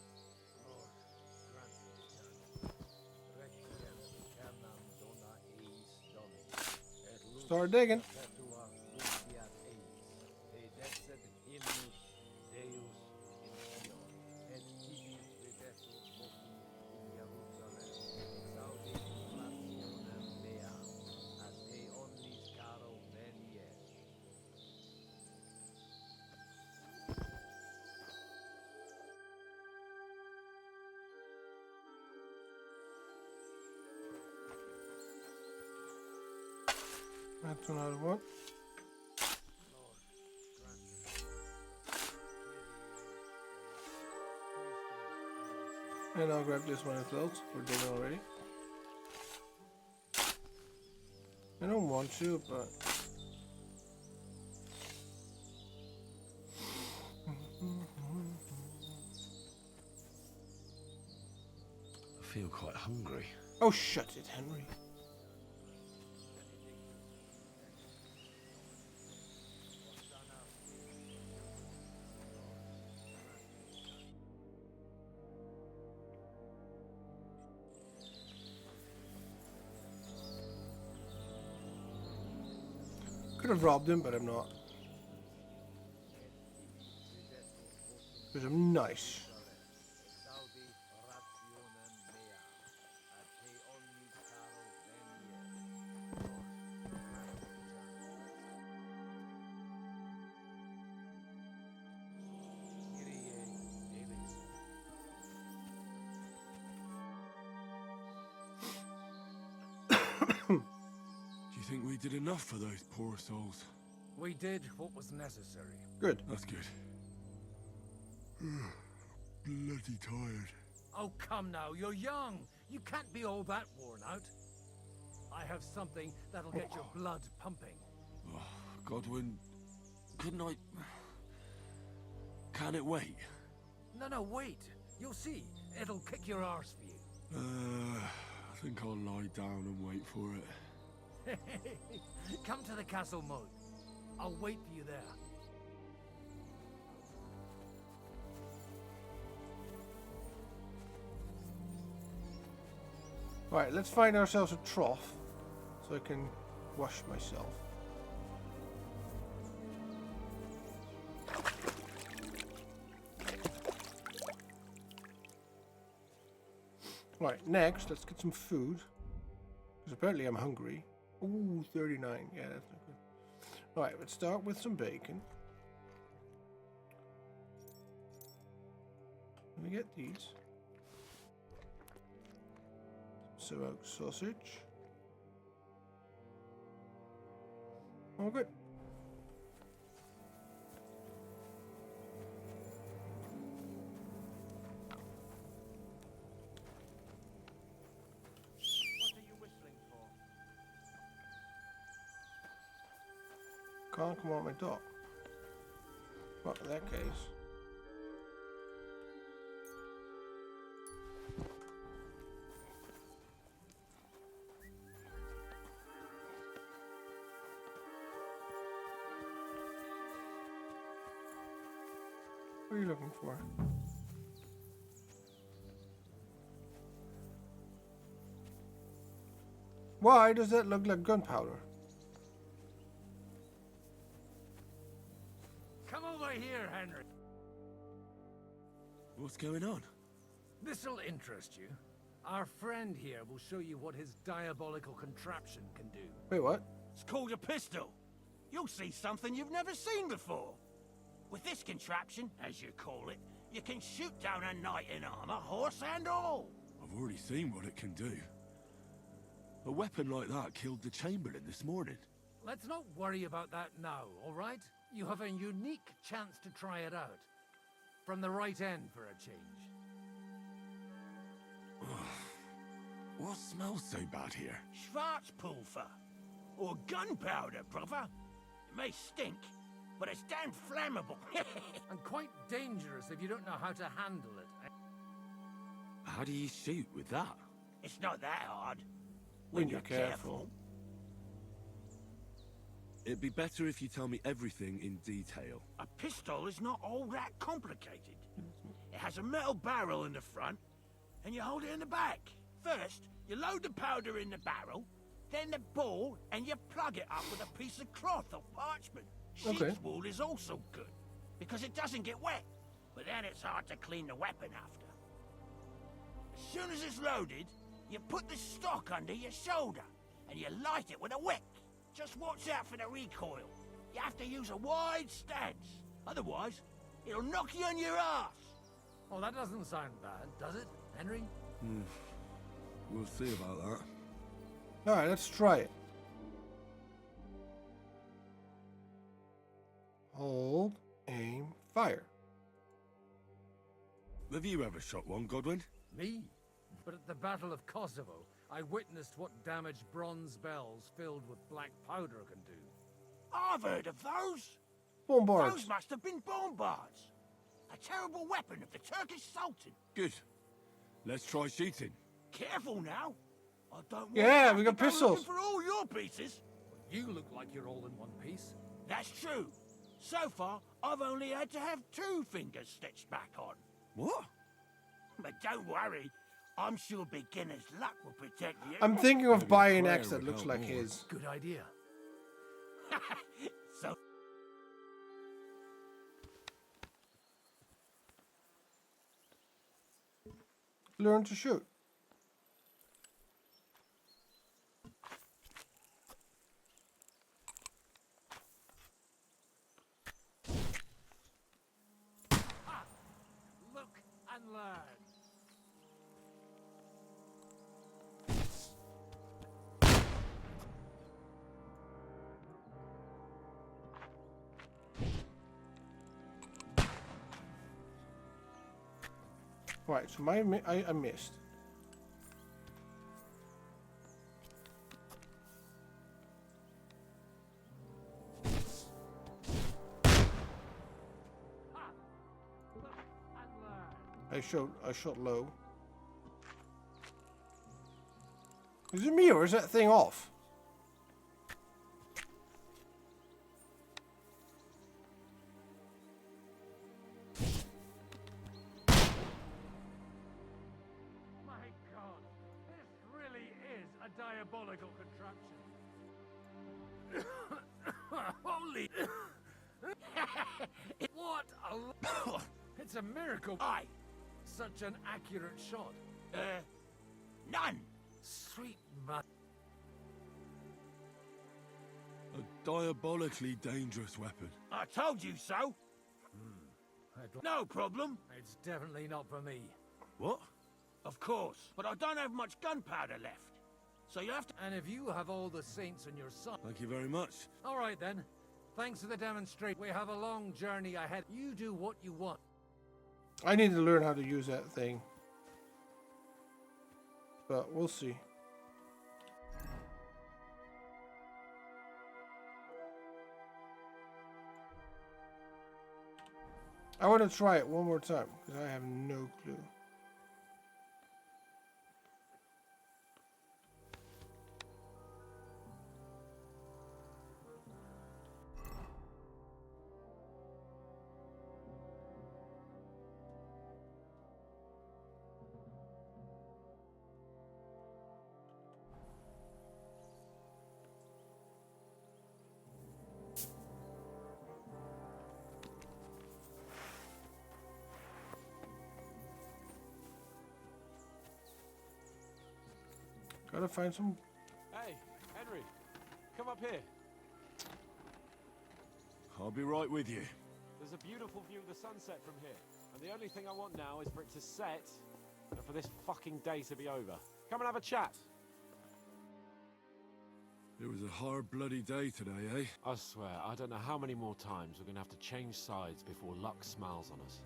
Speaker 21: Lord, grant them eternal rest. Requiem aeternam dona eis Domini. Et lux
Speaker 1: Start digging.
Speaker 21: perpetua luceat eis. Te decet hymnus Deus in Sion. Et tibi ridetur vocum in Jerusalem. Exaudi rationem mea. A te omnis caro veniet.
Speaker 1: That's another one. And I'll grab this one as well, so we're digging already. I don't want to, but...
Speaker 22: I feel quite hungry.
Speaker 1: Oh, shut it, Henry. Could have robbed him, but I'm not. Because I'm nice.
Speaker 2: Do you think we did enough for those poor souls.
Speaker 21: We did what was necessary.
Speaker 1: Good.
Speaker 2: That's good. Bloody tired.
Speaker 21: Oh, come now, you're young. You can't be all that worn out. I have something that'll get your blood pumping.
Speaker 2: Oh, Godwin, couldn't I... Can it wait?
Speaker 21: No, wait. You'll see. It'll kick your arse for you.
Speaker 2: I think I'll lie down and wait for it.
Speaker 21: Come to the castle, Mud. I'll wait for you there.
Speaker 1: Right, let's find ourselves a trough so I can wash myself. Right, next, let's get some food. Because apparently I'm hungry. Ooh, 39. Yeah, that's not good. Right, let's start with some bacon. Let me get these. Smoked sausage. Oh, good. Can't come on my dock. Well, in that case. What are you looking for? Why does that look like gunpowder?
Speaker 21: Come over here, Henry.
Speaker 2: What's going on?
Speaker 21: This'll interest you. Our friend here will show you what his diabolical contraption can do.
Speaker 1: Wait, what?
Speaker 12: It's called a pistol. You'll see something you've never seen before. With this contraption, as you call it, you can shoot down a knight in armor, horse and all.
Speaker 2: I've already seen what it can do. A weapon like that killed the Chamberlain this morning.
Speaker 21: Let's not worry about that now, all right? You have a unique chance to try it out. From the right end for a change.
Speaker 2: What smells so bad here?
Speaker 12: Schwarzpulver. Or gunpowder, brother. It may stink, but it's damn flammable.
Speaker 21: And quite dangerous if you don't know how to handle it.
Speaker 2: How do you shoot with that?
Speaker 12: It's not that hard.
Speaker 1: When you're careful.
Speaker 2: It'd be better if you tell me everything in detail.
Speaker 12: A pistol is not all that complicated. It has a metal barrel in the front, and you hold it in the back. First, you load the powder in the barrel, then the ball, and you plug it up with a piece of cloth or parchment. Sheep's wool is also good, because it doesn't get wet, but then it's hard to clean the weapon after. As soon as it's loaded, you put the stock under your shoulder, and you light it with a wick. Just watch out for the recoil. You have to use a wide stance, otherwise, it'll knock you on your ass.
Speaker 21: Oh, that doesn't sound bad, does it, Henry?
Speaker 2: We'll see about that.
Speaker 1: Alright, let's try it. Hold, aim, fire.
Speaker 2: Have you ever shot one, Godwin?
Speaker 21: Me? But at the Battle of Kosovo, I witnessed what damage bronze bells filled with black powder can do.
Speaker 12: I've heard of those.
Speaker 1: Bombards.
Speaker 12: Those must have been bombards. A terrible weapon of the Turkish Sultan.
Speaker 2: Good. Let's try shooting.
Speaker 12: Careful now. I don't want
Speaker 1: Yeah,
Speaker 12: you
Speaker 1: we
Speaker 12: to
Speaker 1: got
Speaker 12: go
Speaker 1: pistols.
Speaker 12: looking for all your pieces.
Speaker 21: You look like you're all in one piece.
Speaker 12: That's true. So far, I've only had to have 2 fingers stitched back on.
Speaker 2: What?
Speaker 12: But don't worry. I'm sure beginner's luck will protect you.
Speaker 1: I'm thinking of
Speaker 2: Maybe
Speaker 1: buying an
Speaker 2: prayer
Speaker 1: axe that
Speaker 2: would
Speaker 1: looks
Speaker 2: help
Speaker 1: like
Speaker 2: more.
Speaker 1: his.
Speaker 21: Good idea.
Speaker 12: So
Speaker 1: Learn to shoot.
Speaker 21: Look and learn.
Speaker 1: Right, so I missed. I shot low. Is it me or is that thing off?
Speaker 21: My God, this really is a diabolical contraption. Holy! What a... It's a miracle.
Speaker 12: Aye.
Speaker 21: Such an accurate shot.
Speaker 12: None.
Speaker 21: Sweet man.
Speaker 2: A diabolically dangerous weapon.
Speaker 12: I told you so. No problem.
Speaker 21: It's definitely not for me.
Speaker 2: What?
Speaker 12: Of course, but I don't have much gunpowder left. So you have to...
Speaker 21: And if you have all the saints on your side...
Speaker 2: Thank you very much.
Speaker 21: All right, then. Thanks for the demonstration. We have a long journey ahead. You do what you want.
Speaker 1: I need to learn how to use that thing. But we'll see. I want to try it one more time because I have no clue. Gotta find some.
Speaker 6: Hey, Henry, come up here.
Speaker 2: I'll be right with you.
Speaker 6: There's a beautiful view of the sunset from here, and the only thing I want now is for it to set, and for this fucking day to be over. Come and have a chat.
Speaker 2: It was a hard bloody day today, eh?
Speaker 6: I swear, I don't know how many more times we're gonna have to change sides before luck smiles on us.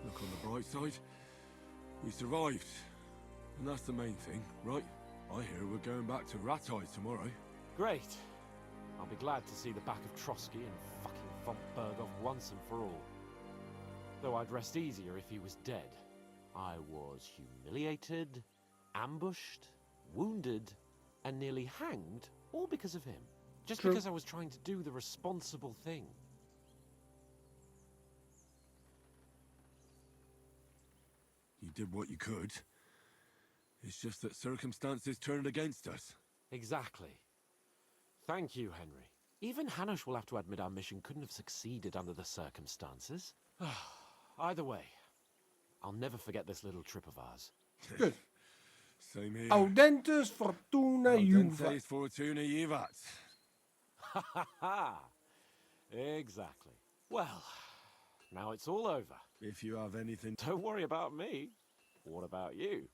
Speaker 2: Look on the bright side. We survived. And that's the main thing, right? I hear we're going back to Ratai tomorrow.
Speaker 6: Great. I'll be glad to see the back of Trotsky and fucking von Berghoff once and for all. Though I'd rest easier if he was dead. I was humiliated, ambushed, wounded, and nearly hanged, all because of him. Just because I was trying to do the responsible thing.
Speaker 2: You did what you could. It's just that circumstances turned against us.
Speaker 6: Exactly. Thank you, Henry. Even Hanush will have to admit our mission couldn't have succeeded under the circumstances. Either way, I'll never forget this little trip of ours.
Speaker 1: Good.
Speaker 2: Same here.
Speaker 1: Audentes fortuna juvat.
Speaker 2: Audentes fortuna juvat.
Speaker 6: Ha ha ha! Exactly. Well, now it's all over.
Speaker 2: If you have anything...
Speaker 6: Don't worry about me. What about you?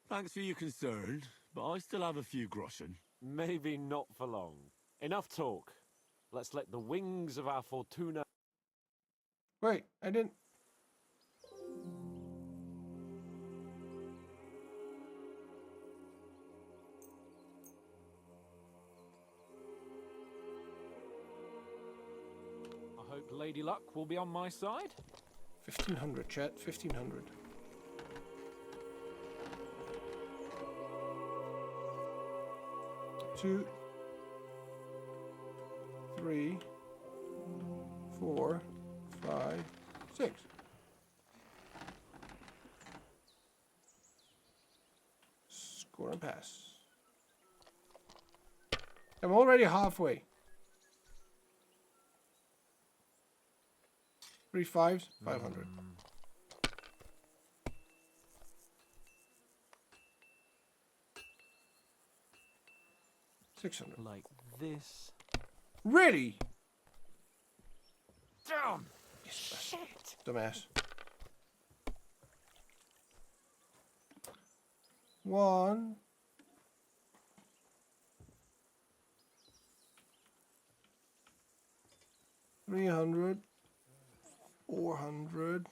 Speaker 2: Thanks for your concern, but I still have a few groschen.
Speaker 6: Maybe not for long. Enough talk. Let's let the wings of our fortuna...
Speaker 1: Wait, I didn't...
Speaker 8: I hope Lady Luck will be on my side.
Speaker 1: 1500, chat. 1500. Two, 3, 4, 5, 6. Score and pass. I'm already halfway. 3 5s, 500. $600.
Speaker 6: Like this.
Speaker 1: Really?
Speaker 6: Damn!
Speaker 1: Shit! Dumbass. 1. $300. 400.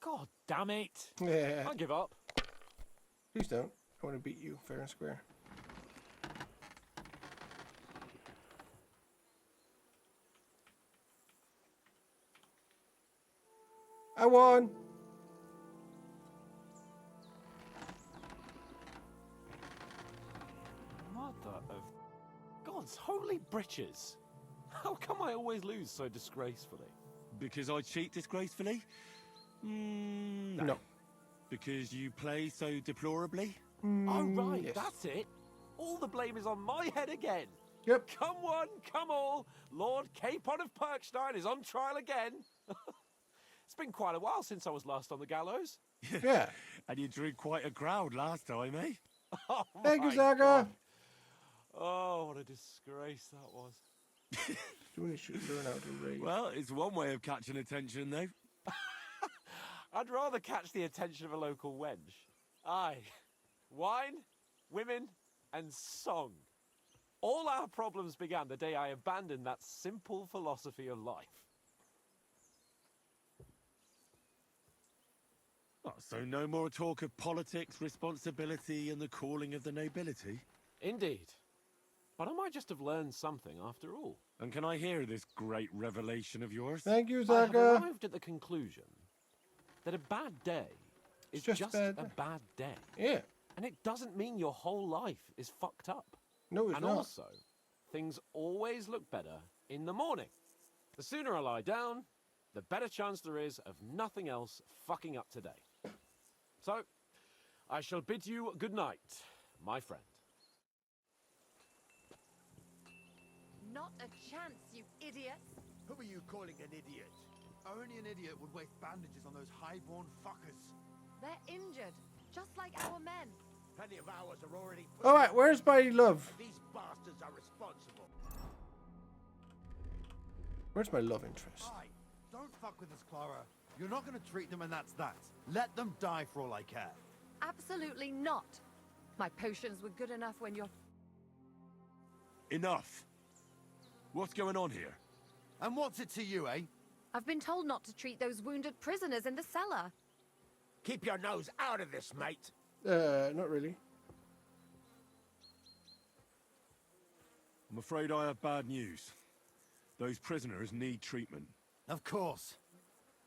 Speaker 6: God damn it!
Speaker 1: Yeah.
Speaker 6: I'll give up.
Speaker 1: Please don't. I want to beat you fair and square. I won!
Speaker 6: Mother of God's holy britches! How come I always lose so disgracefully?
Speaker 2: Because I cheat disgracefully?
Speaker 1: No.
Speaker 2: Because you play so deplorably?
Speaker 6: Oh, right,
Speaker 1: yes.
Speaker 6: that's it. All the blame is on my head again.
Speaker 1: Yep.
Speaker 6: Come one, come all. Lord Capon of Perkstein is on trial again. It's been quite a while since I was last on the gallows.
Speaker 1: Yeah.
Speaker 2: And you drew quite a crowd last time, eh?
Speaker 6: Oh,
Speaker 1: Thank you,
Speaker 6: my
Speaker 1: Zaga.
Speaker 6: God. Oh, what a disgrace that was.
Speaker 1: Doing should learn how to raid.
Speaker 2: Well, it's one way of catching attention, though.
Speaker 6: I'd rather catch the attention of a local wench. Aye. Wine, women, and song. All our problems began the day I abandoned that simple philosophy of life.
Speaker 2: Oh, so no more talk of politics, responsibility, and the calling of the nobility?
Speaker 6: Indeed. But I might just have learned something after all.
Speaker 2: And can I hear this great revelation of yours?
Speaker 1: Thank you,
Speaker 6: I have
Speaker 1: Zaga.
Speaker 6: arrived at the conclusion that a bad day is
Speaker 1: It's just
Speaker 6: a
Speaker 1: bad.
Speaker 6: bad day.
Speaker 1: Yeah.
Speaker 6: And it doesn't mean your whole life is fucked up.
Speaker 1: No, it's
Speaker 6: and
Speaker 1: not.
Speaker 6: also, things always look better in the morning. The sooner I lie down, the better chance there is of nothing else fucking up today. So, I shall bid you good night, my friend.
Speaker 3: Not a chance, you idiots.
Speaker 12: Who are you calling an idiot?
Speaker 16: Only an idiot would waste bandages on those highborn fuckers.
Speaker 3: They're injured, just like our men.
Speaker 12: Plenty of ours are already put.
Speaker 1: All right, where's my love?
Speaker 12: These bastards are responsible.
Speaker 1: Where's my love interest?
Speaker 16: Aye, don't fuck with us, Clara. You're not going to treat them and that's that. Let them die for all I care.
Speaker 3: Absolutely not. My potions were good enough when you're...
Speaker 2: Enough. What's going on here?
Speaker 16: And what's it to you, eh?
Speaker 3: I've been told not to treat those wounded prisoners in the cellar.
Speaker 12: Keep your nose out of this, mate.
Speaker 1: Not really.
Speaker 2: I'm afraid I have bad news. Those prisoners need treatment.
Speaker 16: Of course.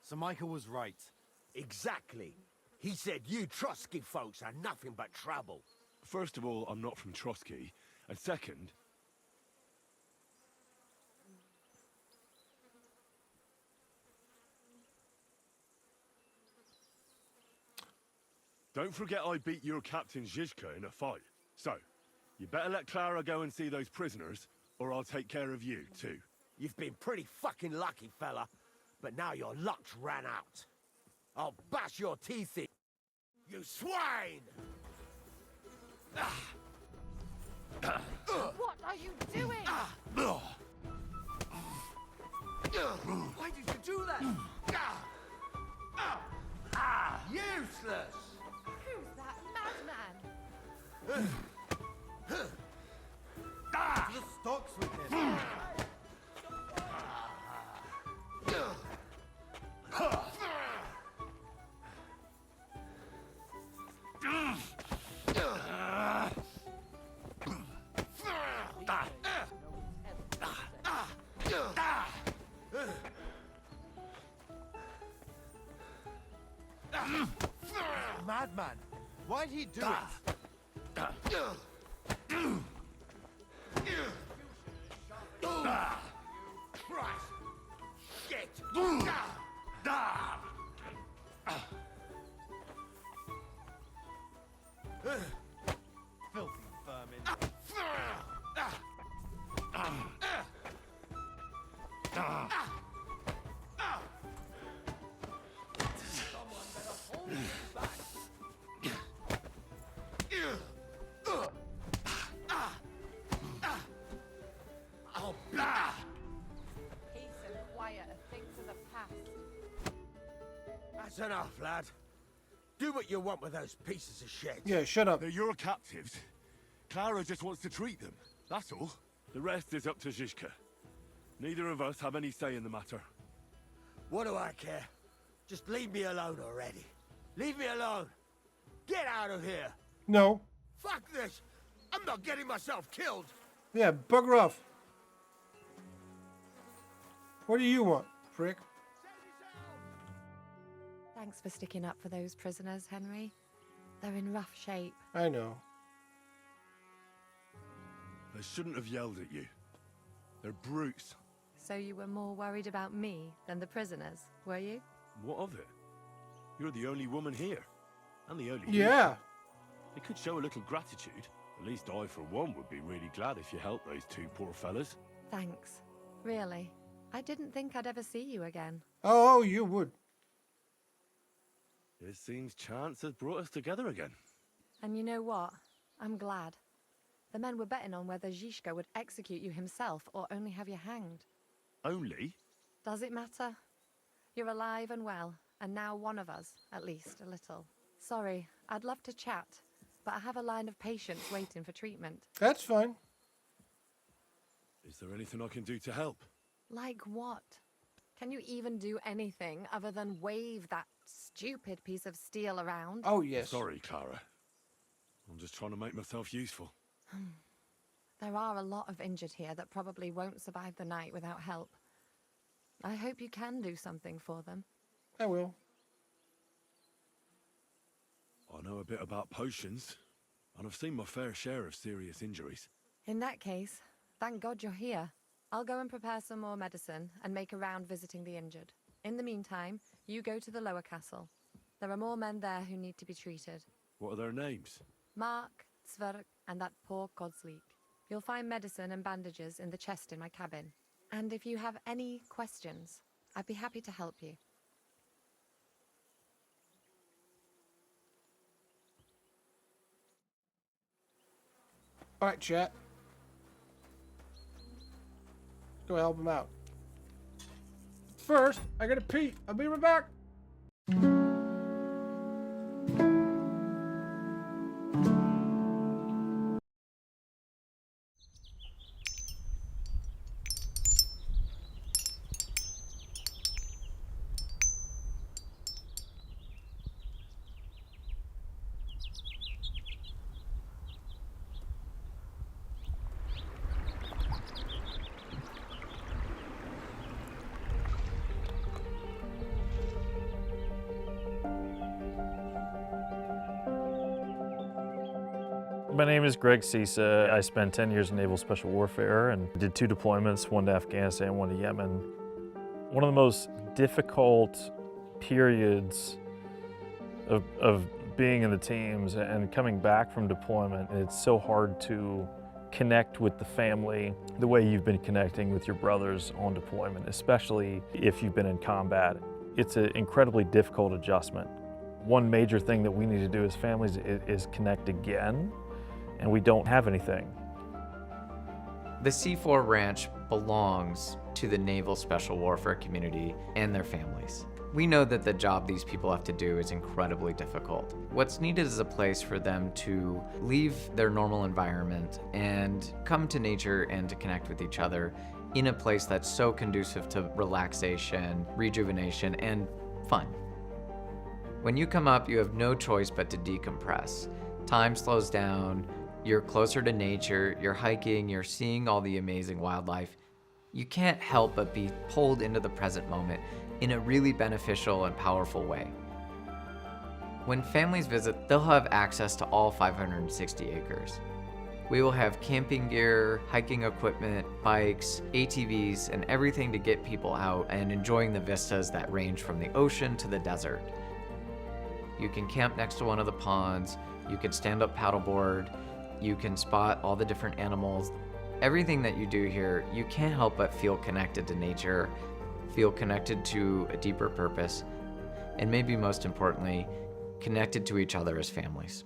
Speaker 16: Sir Michael was right.
Speaker 12: Exactly. He said you Trotsky folks are nothing but trouble.
Speaker 2: First of all, I'm not from Trotsky. And second... Don't forget I beat your captain Zizka in a fight. So, you better let Clara go and see those prisoners, or I'll take care of you, too.
Speaker 12: You've been pretty fucking lucky, fella. But now your luck's ran out. I'll bash your teeth in. You swine!
Speaker 3: What are you doing?
Speaker 12: Why did you do that? Useless!
Speaker 3: Who's that madman?
Speaker 16: The stocks with him. Madman! Why'd he do it?
Speaker 12: Christ! Shit!
Speaker 16: Filthy vermin.
Speaker 3: Peace and quiet are things of the past.
Speaker 12: That's enough, lad. Do what you want with those pieces of shit.
Speaker 1: Yeah, shut up.
Speaker 2: They're your captives. Clara just wants to treat them, that's all. The rest is up to Zizka. Neither of us have any say in the matter.
Speaker 12: What do I care? Just leave me alone already. Leave me alone. Get out of here.
Speaker 1: No.
Speaker 12: Fuck this. I'm not getting myself killed.
Speaker 1: Yeah, bugger off. What do you want, prick?
Speaker 3: Thanks for sticking up for those prisoners, Henry. They're in rough shape.
Speaker 1: I know.
Speaker 2: They shouldn't have yelled at you. They're brutes.
Speaker 3: So you were more worried about me than the prisoners, were you?
Speaker 2: What of it? You're the only woman here. And the only
Speaker 1: Yeah.
Speaker 2: It could show a little gratitude. At least I, for one, would be really glad if you helped those two poor fellas.
Speaker 3: Thanks. Really. I didn't think I'd ever see you again.
Speaker 1: Oh, you would.
Speaker 2: It seems chance has brought us together again.
Speaker 3: And you know what? I'm glad. The men were betting on whether Zizka would execute you himself or only have you hanged.
Speaker 2: Only?
Speaker 3: Does it matter? You're alive and well, and now one of us, at least, a little. Sorry, I'd love to chat, but I have a line of patients waiting for treatment.
Speaker 1: That's fine.
Speaker 2: Is there anything I can do to help?
Speaker 3: Like what? Can you even do anything other than wave that stupid piece of steel around?
Speaker 1: Oh, yes.
Speaker 2: Sorry, Clara. I'm just trying to make myself useful.
Speaker 3: There are a lot of injured here that probably won't survive the night without help. I hope you can do something for them.
Speaker 1: I will.
Speaker 2: I know a bit about potions, and I've seen my fair share of serious injuries.
Speaker 3: In that case, thank God you're here. I'll go and prepare some more medicine and make a round visiting the injured. In the meantime, you go to the lower castle. There are more men there who need to be treated.
Speaker 2: What are their names?
Speaker 3: Mark, Zverk, and that poor Kodsleek. You'll find medicine and bandages in the chest in my cabin. And if you have any questions, I'd be happy to help you.
Speaker 1: Alright, chat. Go help him out. First, I gotta pee. I'll be right back.
Speaker 4: My name is Greg Cisa. I spent 10 years in naval special warfare and did 2 deployments, one to Afghanistan, one to Yemen. One of the most difficult periods of being in the teams and coming back from deployment, it's so hard to connect with the family the way you've been connecting with your brothers on deployment, especially if you've been in combat. It's an incredibly difficult adjustment. One major thing that we need to do as families is connect again, and we don't have anything.
Speaker 14: The C4 Ranch belongs to the Naval Special Warfare community and their families. We know that the job these people have to do is incredibly difficult. What's needed is a place for them to leave their normal environment and come to nature and to connect with each other in a place that's so conducive to relaxation, rejuvenation, and fun. When you come up, you have no choice but to decompress. Time slows down, you're closer to nature, you're hiking, you're seeing all the amazing wildlife. You can't help but be pulled into the present moment in a really beneficial and powerful way. When families visit, they'll have access to all 560 acres. We will have camping gear, hiking equipment, bikes, ATVs, and everything to get people out and enjoying the vistas that range from the ocean to the desert. You can camp next to one of the ponds, you can stand up paddleboard, you can spot all the different animals. Everything that you do here, you can't help but feel connected to nature, feel connected to a deeper purpose, and maybe most importantly, connected to each other as families.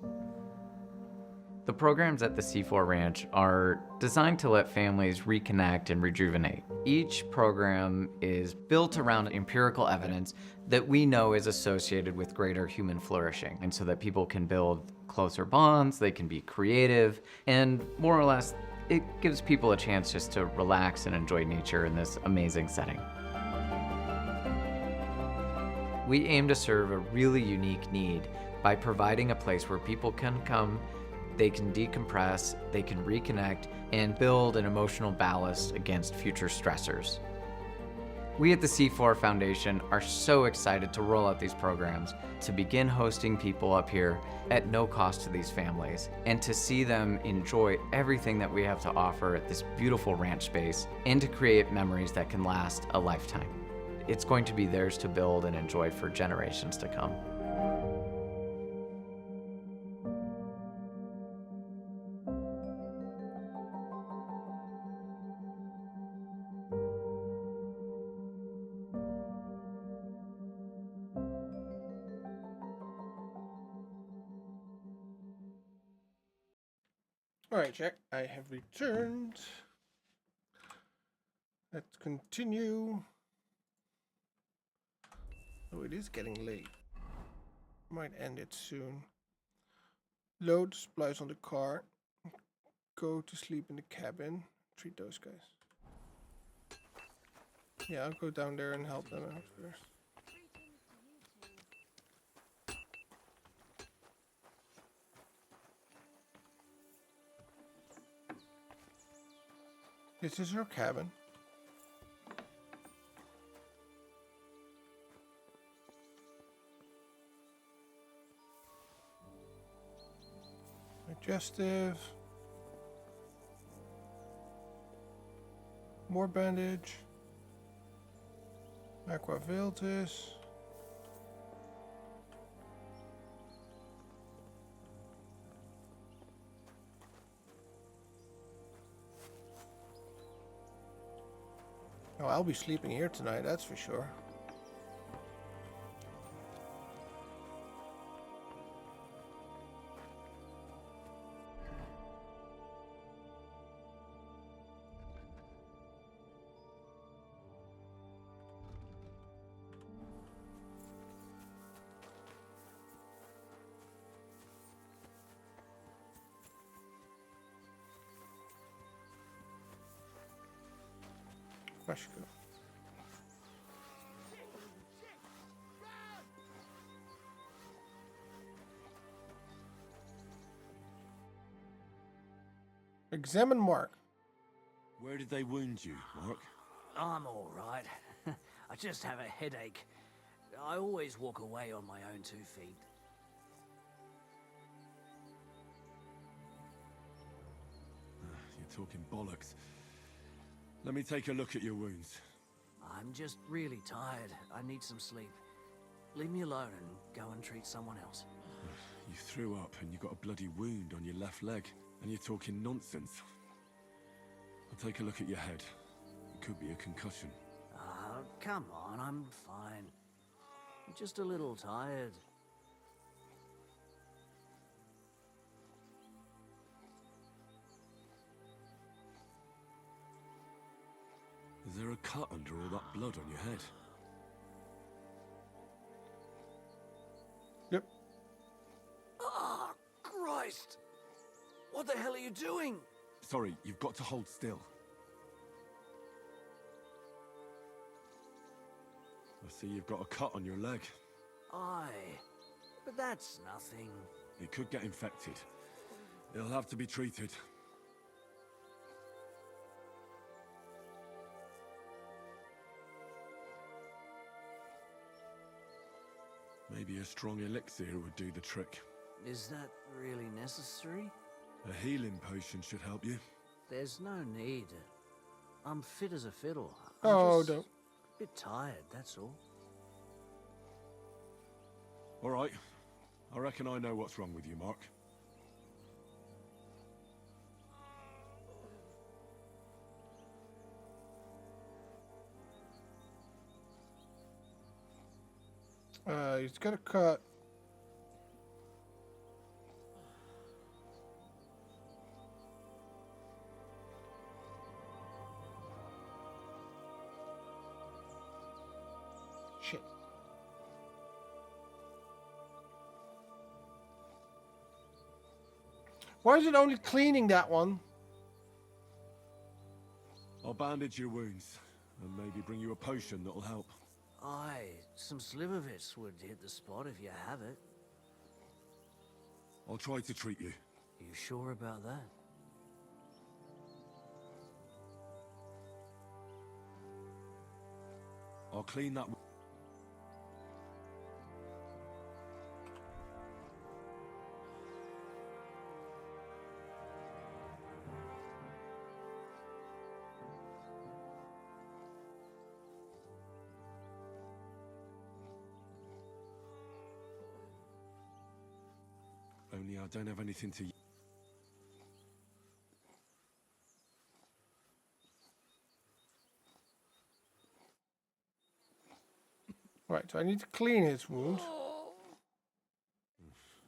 Speaker 14: The programs at the C4 Ranch are designed to let families reconnect and rejuvenate. Each program is built around empirical evidence that we know is associated with greater human flourishing, and so that people can build closer bonds, they can be creative, and more or less, it gives people a chance just to relax and enjoy nature in this amazing setting. We aim to serve a really unique need by providing a place where people can come, they can decompress, they can reconnect, and build an emotional ballast against future stressors. We at the C4 Foundation are so excited to roll out these programs, to begin hosting people up here at no cost to these families, and to see them enjoy everything that we have to offer at this beautiful ranch space, and to create memories that can last a lifetime. It's going to be theirs to build and enjoy for generations to come.
Speaker 1: Alright, Jack, I have returned. Let's continue. Oh, it is getting late. Might end it soon. Load supplies on the car. Go to sleep in the cabin. Treat those guys. Yeah, I'll go down there and help them out first. This is your cabin. Digestive. More bandage. Aquaviltis. Oh, I'll be sleeping here tonight, that's for sure. Go. Examine Mark.
Speaker 2: Where did they wound you, Mark?
Speaker 13: I'm all right. I just have a headache. I always walk away on my own 2 feet.
Speaker 2: You're talking bollocks. Let me take a look at your wounds.
Speaker 13: I'm just really tired. I need some sleep. Leave me alone and go and treat someone else.
Speaker 2: You threw up and you got a bloody wound on your left leg, and you're talking nonsense. I'll take a look at your head. It could be a concussion.
Speaker 13: Oh, come on, I'm fine. I'm just a little tired.
Speaker 2: Is there a cut under all that blood on your head?
Speaker 1: Yep.
Speaker 13: Ah, Christ! What the hell are you doing?
Speaker 2: Sorry, you've got to hold still. I see you've got a cut on your leg.
Speaker 13: Aye, but that's nothing.
Speaker 2: It could get infected. It'll have to be treated. Maybe a strong elixir would do the trick.
Speaker 13: Is that really necessary?
Speaker 2: A healing potion should help you.
Speaker 13: There's no need. I'm fit as a fiddle.
Speaker 1: Oh,
Speaker 13: just
Speaker 1: don't.
Speaker 13: a bit tired, that's all.
Speaker 2: All right. I reckon I know what's wrong with you, Mark.
Speaker 1: He's got a cut. Why is it only cleaning that one?
Speaker 2: I'll bandage your wounds and maybe bring you a potion that'll help.
Speaker 13: Aye, some slivovitz would hit the spot if you have it.
Speaker 2: I'll try to treat you.
Speaker 13: You sure about that?
Speaker 2: I'll clean that. Only I don't have anything to.
Speaker 1: Right, so I need to clean his wound.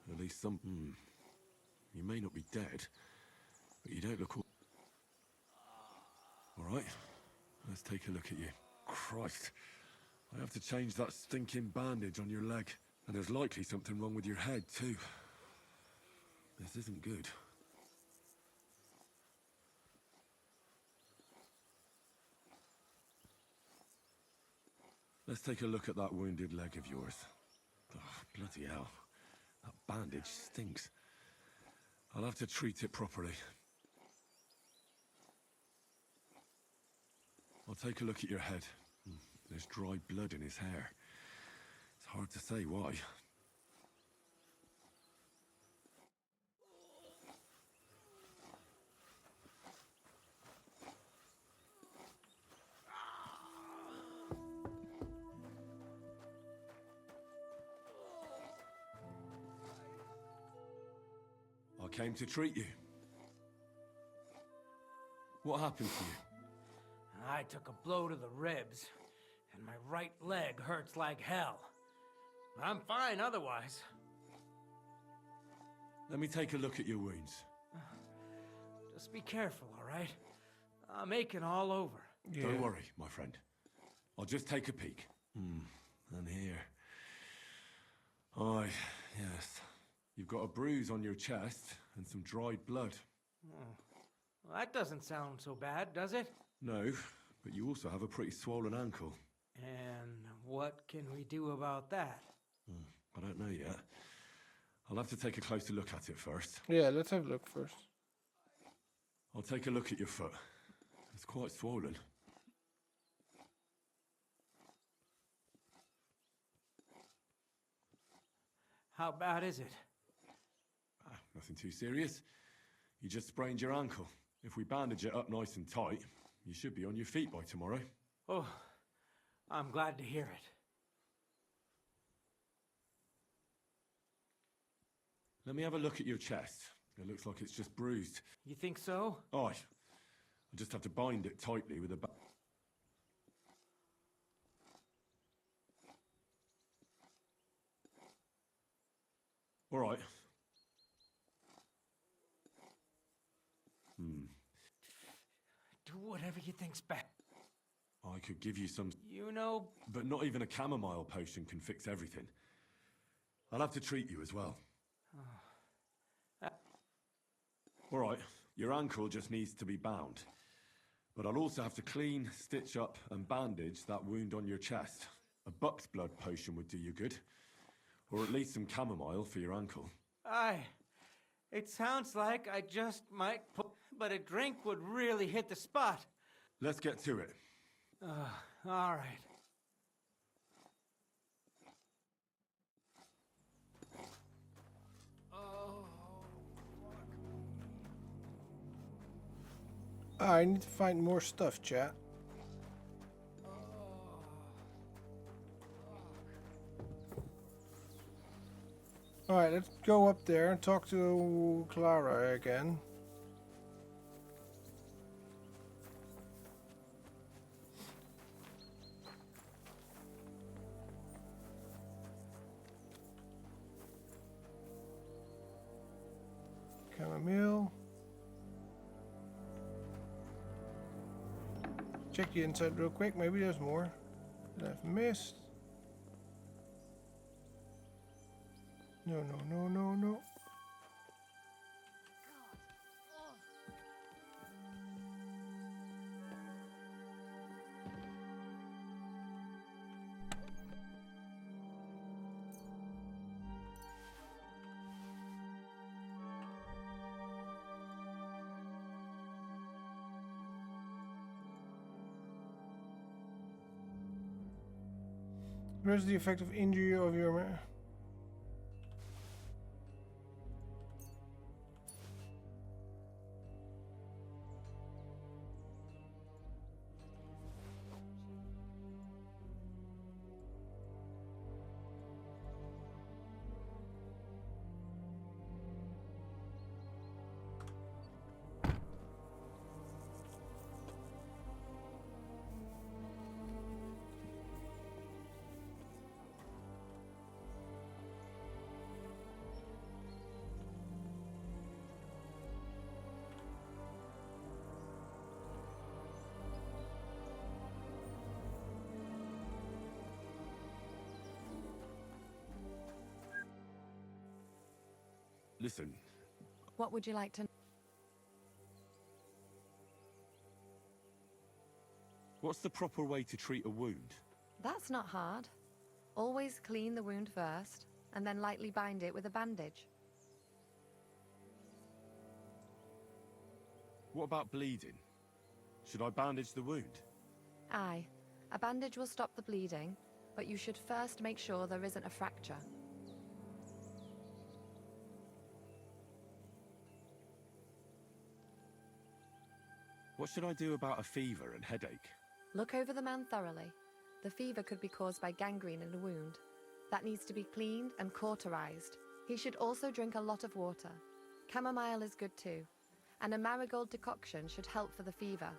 Speaker 2: At least some. You may not be dead, but you don't look. All right, let's take a look at you. Christ, I have to change that stinking bandage on your leg, and there's likely something wrong with your head too. This isn't good. Let's take a look at that wounded leg of yours. Oh, bloody hell. That bandage stinks. I'll have to treat it properly. I'll take a look at your head. There's dry blood in his hair. It's hard to say why. I came to treat you. What happened to you?
Speaker 21: I took a blow to the ribs, and my right leg hurts like hell. I'm fine otherwise.
Speaker 2: Let me take a look at your wounds.
Speaker 21: Just be careful, all right? I'm aching all over.
Speaker 1: Yeah.
Speaker 2: Don't worry, my friend. I'll just take a peek. And here. Aye, yes. You've got a bruise on your chest and some dried blood.
Speaker 21: Well, that doesn't sound so bad, does it?
Speaker 2: No, but you also have a pretty swollen ankle.
Speaker 21: And what can we do about that?
Speaker 2: I don't know yet. I'll have to take a closer look at it first.
Speaker 1: Yeah, let's have a look first.
Speaker 2: I'll take a look at your foot. It's quite swollen.
Speaker 21: How bad is it?
Speaker 2: Nothing too serious. You just sprained your ankle. If we bandage it up nice and tight, you should be on your feet by tomorrow.
Speaker 21: Oh, I'm glad to hear it.
Speaker 2: Let me have a look at your chest. It looks like it's just bruised.
Speaker 21: You think so?
Speaker 2: Aye. I just have to bind it tightly with a All right.
Speaker 21: Do whatever you think's best.
Speaker 2: I could give you some...
Speaker 21: You know...
Speaker 2: But not even a chamomile potion can fix everything. I'll have to treat you as well. All right, your ankle just needs to be bound. But I'll also have to clean, stitch up, and bandage that wound on your chest. A buck's blood potion would do you good. Or at least some chamomile for your ankle.
Speaker 21: Aye. It sounds like I just might put... But a drink would really hit the spot.
Speaker 2: Let's get to it.
Speaker 21: All right.
Speaker 1: I need to find more stuff, chat. Alright, let's go up there and talk to Clara again. Chamomile. Check the inside real quick, maybe there's more that I've missed. No. Where's the effect of injury of your...
Speaker 2: Listen,
Speaker 3: What would you like to know?
Speaker 2: what's the proper way to treat a wound?
Speaker 3: That's not hard. Always clean the wound first, and then lightly bind it with a bandage.
Speaker 2: What about bleeding? Should I bandage the wound?
Speaker 3: Aye. A bandage will stop the bleeding, but you should first make sure there isn't a fracture.
Speaker 2: What should I do about a fever and headache?
Speaker 3: Look over the man thoroughly. The fever could be caused by gangrene in a wound. That needs to be cleaned and cauterized. He should also drink a lot of water. Chamomile is good too, and a marigold decoction should help for the fever.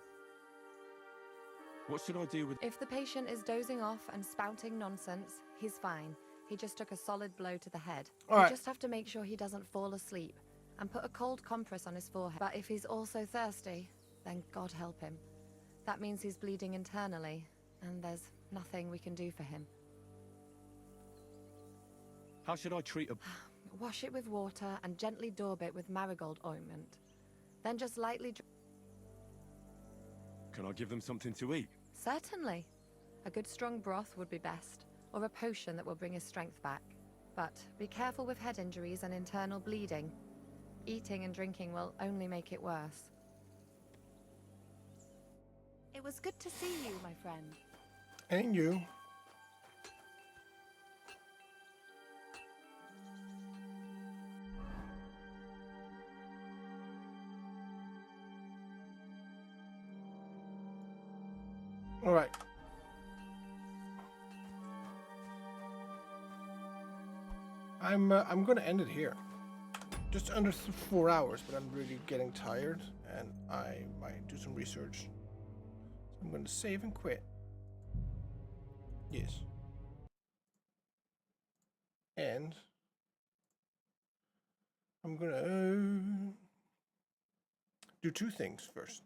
Speaker 2: What should I do with...
Speaker 3: If the patient is dozing off and spouting nonsense, he's fine. He just took a solid blow to the head.
Speaker 1: All
Speaker 3: You
Speaker 1: right.
Speaker 3: just have to make sure he doesn't fall asleep, and put a cold compress on his forehead. But if he's also thirsty, then God help him. That means he's bleeding internally, and there's nothing we can do for him.
Speaker 2: How should I treat a...
Speaker 3: Wash it with water and gently daub it with marigold ointment. Then just lightly...
Speaker 2: Can I give them something to eat?
Speaker 3: Certainly. A good strong broth would be best, or a potion that will bring his strength back. But be careful with head injuries and internal bleeding. Eating and drinking will only make it worse. It was good to see you, my friend.
Speaker 1: And you. All right. I'm gonna end it here. Just under 4 hours, but I'm really getting tired, and I might do some research. I'm going to save and quit. Yes. And I'm going to do two things first.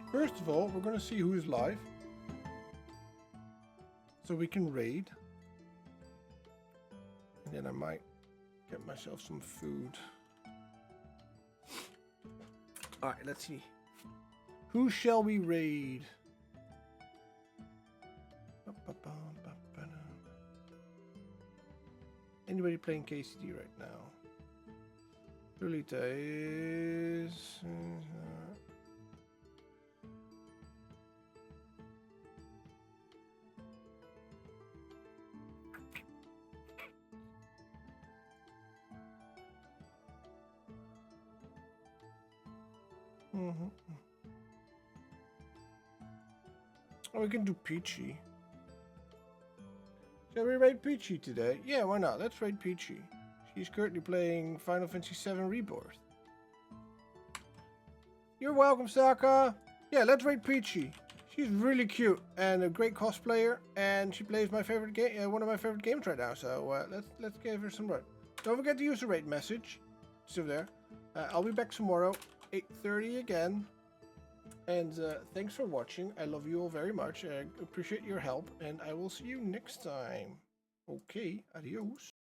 Speaker 1: First of all, we're going to see who is live. So we can raid. And then I might get myself some food. Alright, let's see. Who shall we raid? Anybody playing KCD right now? Lolita is... Oh, we can do Peachy. Shall we raid Peachy today? Yeah, why not? Let's raid Peachy. She's currently playing Final Fantasy 7 Rebirth. You're welcome, Saka. Yeah, let's raid Peachy. She's really cute and a great cosplayer, and she plays my favorite game, one of my favorite games right now. So let's give her some run. Don't forget to use the raid message. Still there. I'll be back tomorrow, 8:30 again. And thanks for watching. I love you all very much. I appreciate your help, and I will see you next time. Okay, adios.